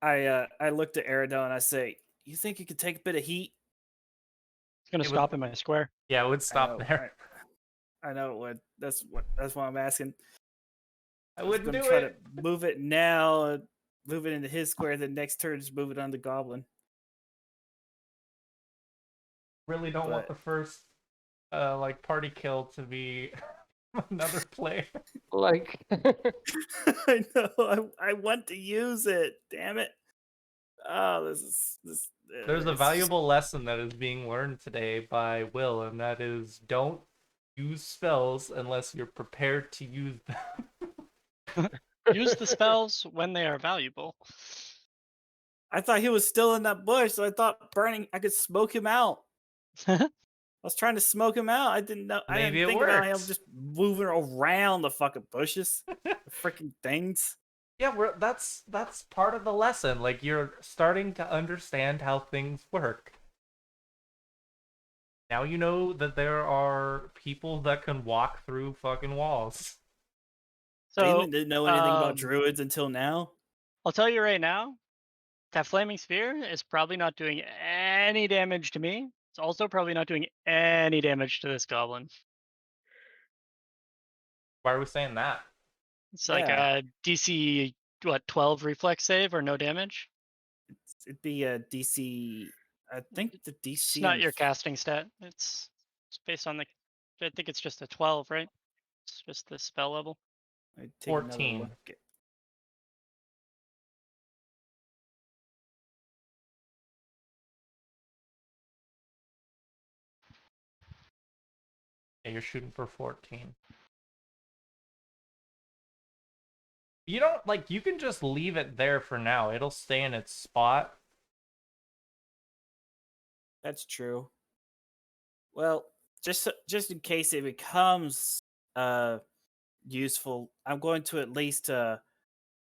I looked at Eridon and I say, "You think you could take a bit of heat?"
It's gonna
It
stop
would-
in my square.
Yeah, it would stop there.
I know it would. That's why I'm asking.
I
was
wouldn't
gonna
do
try
it.
to move it now, move it into his square. The next turn, just move it on the goblin.
Really don't want the first like party kill to be another player.
like
I know. I want to use it. Damn it. Oh, this.
There's a
it's
valuable lesson that is being learned today by Will, and that is don't use spells unless you're prepared to use them.
Use the spells when they are valuable.
I thought he was still in that bush, so I thought burning. I could smoke him out. I was trying to smoke him out. I didn't know. I
Maybe
didn't
it
think about him
works.
just moving around the fucking bushes, the freaking things.
Yeah, that's part of the lesson. Like you're starting to understand how things work. Now you know that there are people that can walk through fucking walls.
I
So
didn't know anything about druids until now.
I'll tell you right now, that flaming sphere is probably not doing any damage to me. It's also probably not doing any damage to this goblin.
Why are we saying that?
It's like
Yeah.
a DC 12 reflex save or no damage.
It'd be a DC. I think the DC.
It's not
on
your casting stat. It's based on the. I think it's just a 12, right? It's just the spell level.
I'd take another
14.
look at-
Yeah, you're shooting for 14. You don't like you can just leave it there for now. It'll stay in its spot.
That's true. Well, just in case it becomes useful, I'm going to at least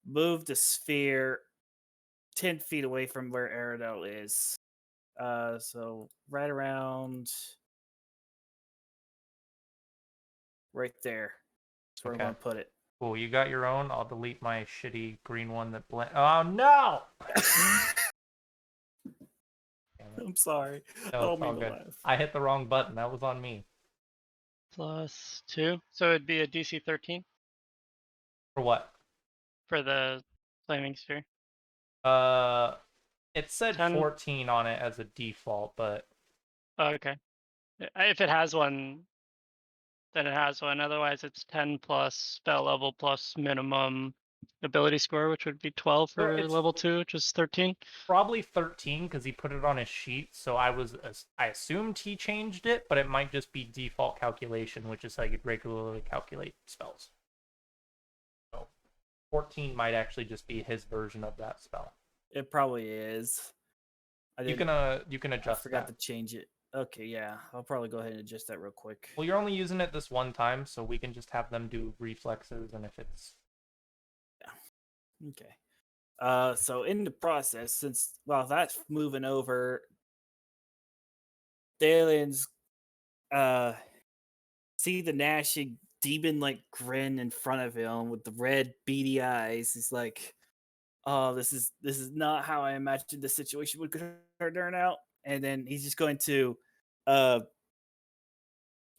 move the sphere 10 feet away from where Aradel is. So right around right there. That's where
Okay.
I'm going to put it.
Cool, you got your own. I'll delete my shitty green one that Oh no! Damn it.
I'm sorry. I
No,
don't
it's all
mean to
good.
laugh.
I hit the wrong button. That was on me.
plus 2. So it'd be a DC 13
For what?
for the flaming sphere.
It said
10.
14 on it as a default, but
Oh, okay. If it has one, then it has one. Otherwise, it's 10 plus spell level plus minimum ability score, which would be 12
So
for
it's
level 2, which is 13.
probably 13 because he put it on his sheet. So I assumed he changed it, but it might just be default calculation, which is how you'd regularly calculate spells. So 14 might actually just be his version of that spell.
It probably is.
You can
I
adjust
forgot
that.
to change it. Okay, yeah. I'll probably go ahead and adjust that real quick.
Well, you're only using it this one time, so we can just have them do reflexes, and if it's
Okay. So in the process, since while that's moving over, the aliens see the gnashing demon like grin in front of him with the red beady eyes. He's like, "Oh, this is not how I imagined the situation would turn out." And then he's just going to uh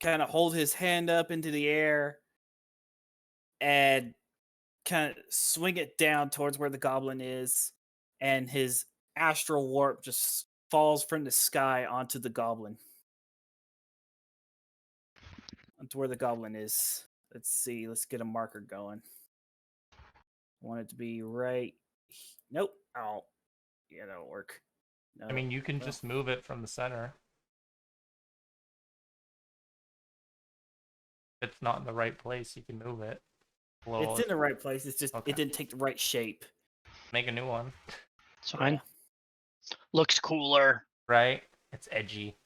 kind of hold his hand up into the air and kind of swing it down towards where the goblin is, and his astral warp just falls from the sky onto the goblin. Onto where the goblin is. Let's see. Let's get a marker going. I want it to be right. Nope. Oh, yeah, that'll work. No.
I mean, you can
well,
just move it from the center. If it's not in the right place, you can move it.
it's in the right place. It's just
Okay.
it didn't take the right shape.
Make a new one,
It's fine.
Yeah.
Looks cooler.
right? It's edgy.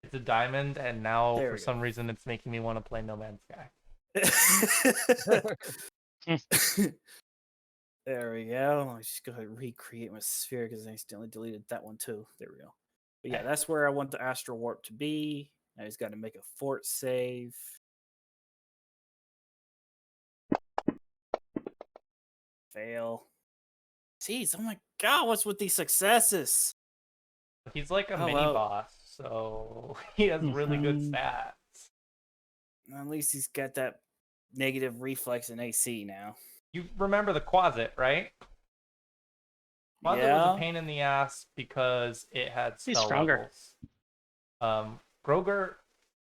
It's a diamond, and now
There
for
we
some
go.
reason it's making me want to play No Man's Sky.
There we go. I'll just go ahead and recreate my sphere because I accidentally deleted that one too. There we go. But yeah,
Okay.
that's where I want the astral warp to be. Now he's got to make a fort save. Fail. Jeez, oh my god, what's with these successes?
He's like a
Oh,
mini
well.
boss, so he has really good
Mhm.
stats.
At least he's got that negative reflex and AC now.
You remember the Quasit, right? Quasit was
Yeah.
a pain in the ass because it had
He's
spell
stronger.
levels. Groger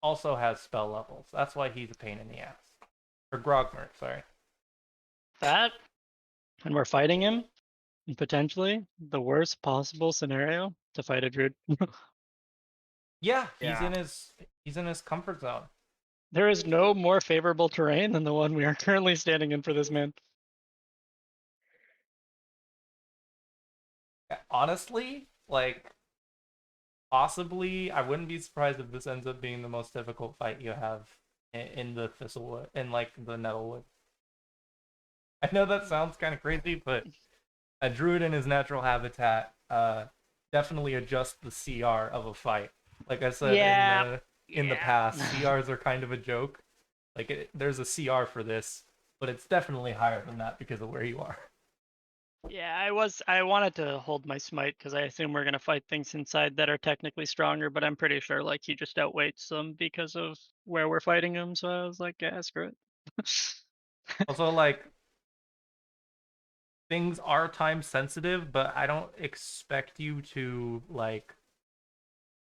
also has spell levels. That's why he's a pain in the ass. Or Grogmer, sorry.
That, and we're fighting him, and potentially the worst possible scenario to fight a druid.
Yeah,
Yeah.
he's in his comfort zone.
There is no more favorable terrain than the one we are currently standing in for this man.
Honestly, like possibly I wouldn't be surprised if this ends up being the most difficult fight you have in the Thistlewood, in like the Nettlewood. I know that sounds kind of crazy, but a druid in his natural habitat definitely adjusts the CR of a fight. Like I said in the past, CRs are kind of a joke. Like there's a CR for this, but it's definitely higher than that because of where you are.
Yeah, I wanted to hold my smite because I assume we're gonna fight things inside that are technically stronger, but I'm pretty sure like he just outweights them because of where we're fighting him. So I was like, yeah, screw it.
Also, like things are time sensitive, but I don't expect you to like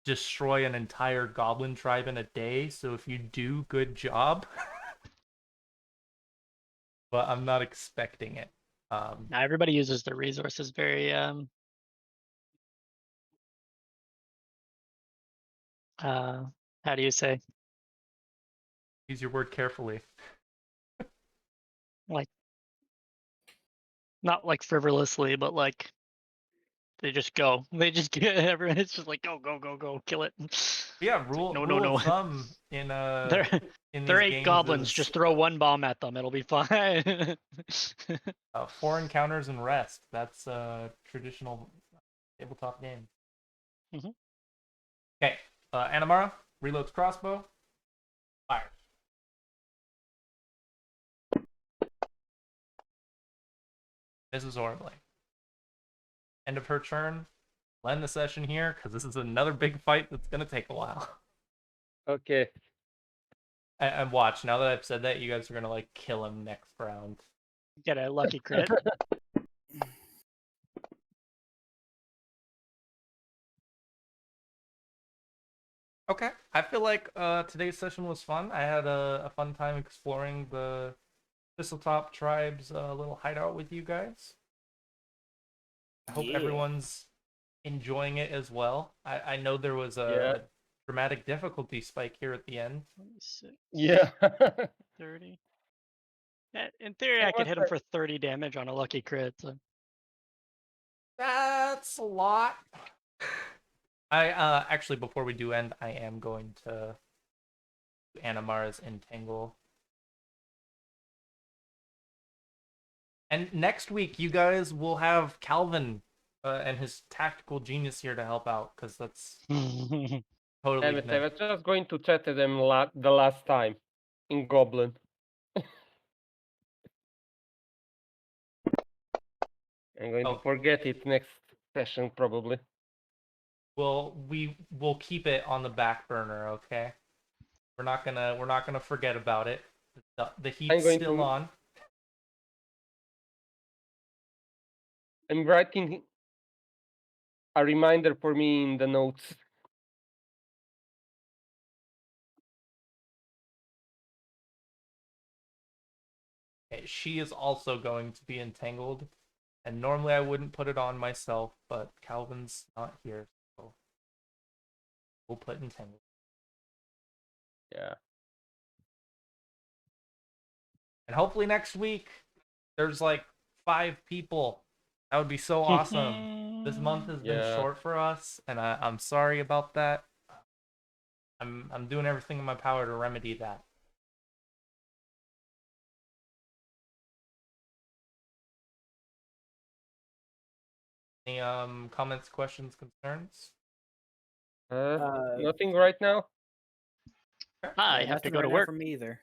destroy an entire goblin tribe in a day. So if you do, good job. But I'm not expecting it.
Now everybody uses their resources very how do you say,
Use your word carefully.
like not like frivolously, but like they just go. They just get everyone. It's just like go, go, go, go, kill it.
Yeah,
It's like, no,
rule
no.
of thumb in
They're
these
they're 8
games
goblins.
is
Just throw one bomb at them. It'll be fine.
4 encounters and rest. That's traditional tabletop game.
Mhm.
Okay, Anamara reloads crossbow, fires. Misses horribly. End of her turn. we'll end the session here because this is another big fight that's gonna take a while.
Okay.
And watch, now that I've said that, you guys are gonna like kill him next round.
Get a lucky crit.
Okay, I feel like today's session was fun. I had a fun time exploring the Thistletop Tribe's little hideout with you guys. I hope
Yeah.
everyone's enjoying it as well. I know there was a dramatic difficulty spike here at the end.
26,
Yeah.
30. Yeah, in theory,
So
I could
what's
hit him
that?
for 30 damage on a lucky crit. So.
That's a lot. I actually, before we do end, I am going to Animara's Entangle. And next week, you guys will have Calvin and his tactical genius here to help out, because that's totally
Damn it, I
gonna...
was just going to chat to them the last time in Goblin. I'm going to forget it next session probably.
Well, we will keep it on the back burner, okay? We're not gonna forget about it. The heat's
going
still
to-
on.
I'm writing a reminder for me in the notes.
Okay, she is also going to be entangled. And normally I wouldn't put it on myself, but Calvin's not here, so we'll put entangled.
Yeah.
And hopefully next week there's like 5 people. That would be so awesome. This month has been
Yeah.
short for us, and I'm sorry about that. I'm doing everything in my power to remedy that. Any comments, questions, concerns?
Nothing right now.
I have to
nothing
go
right
to
now
work.
from me either.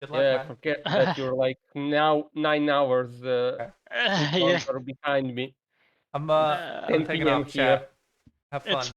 Good luck,
Yeah, I
man.
forget that you're like now 9 hours
Yeah.
longer behind me.
I'm
10
taking
PM
off,
here.
chat. Have fun.
It's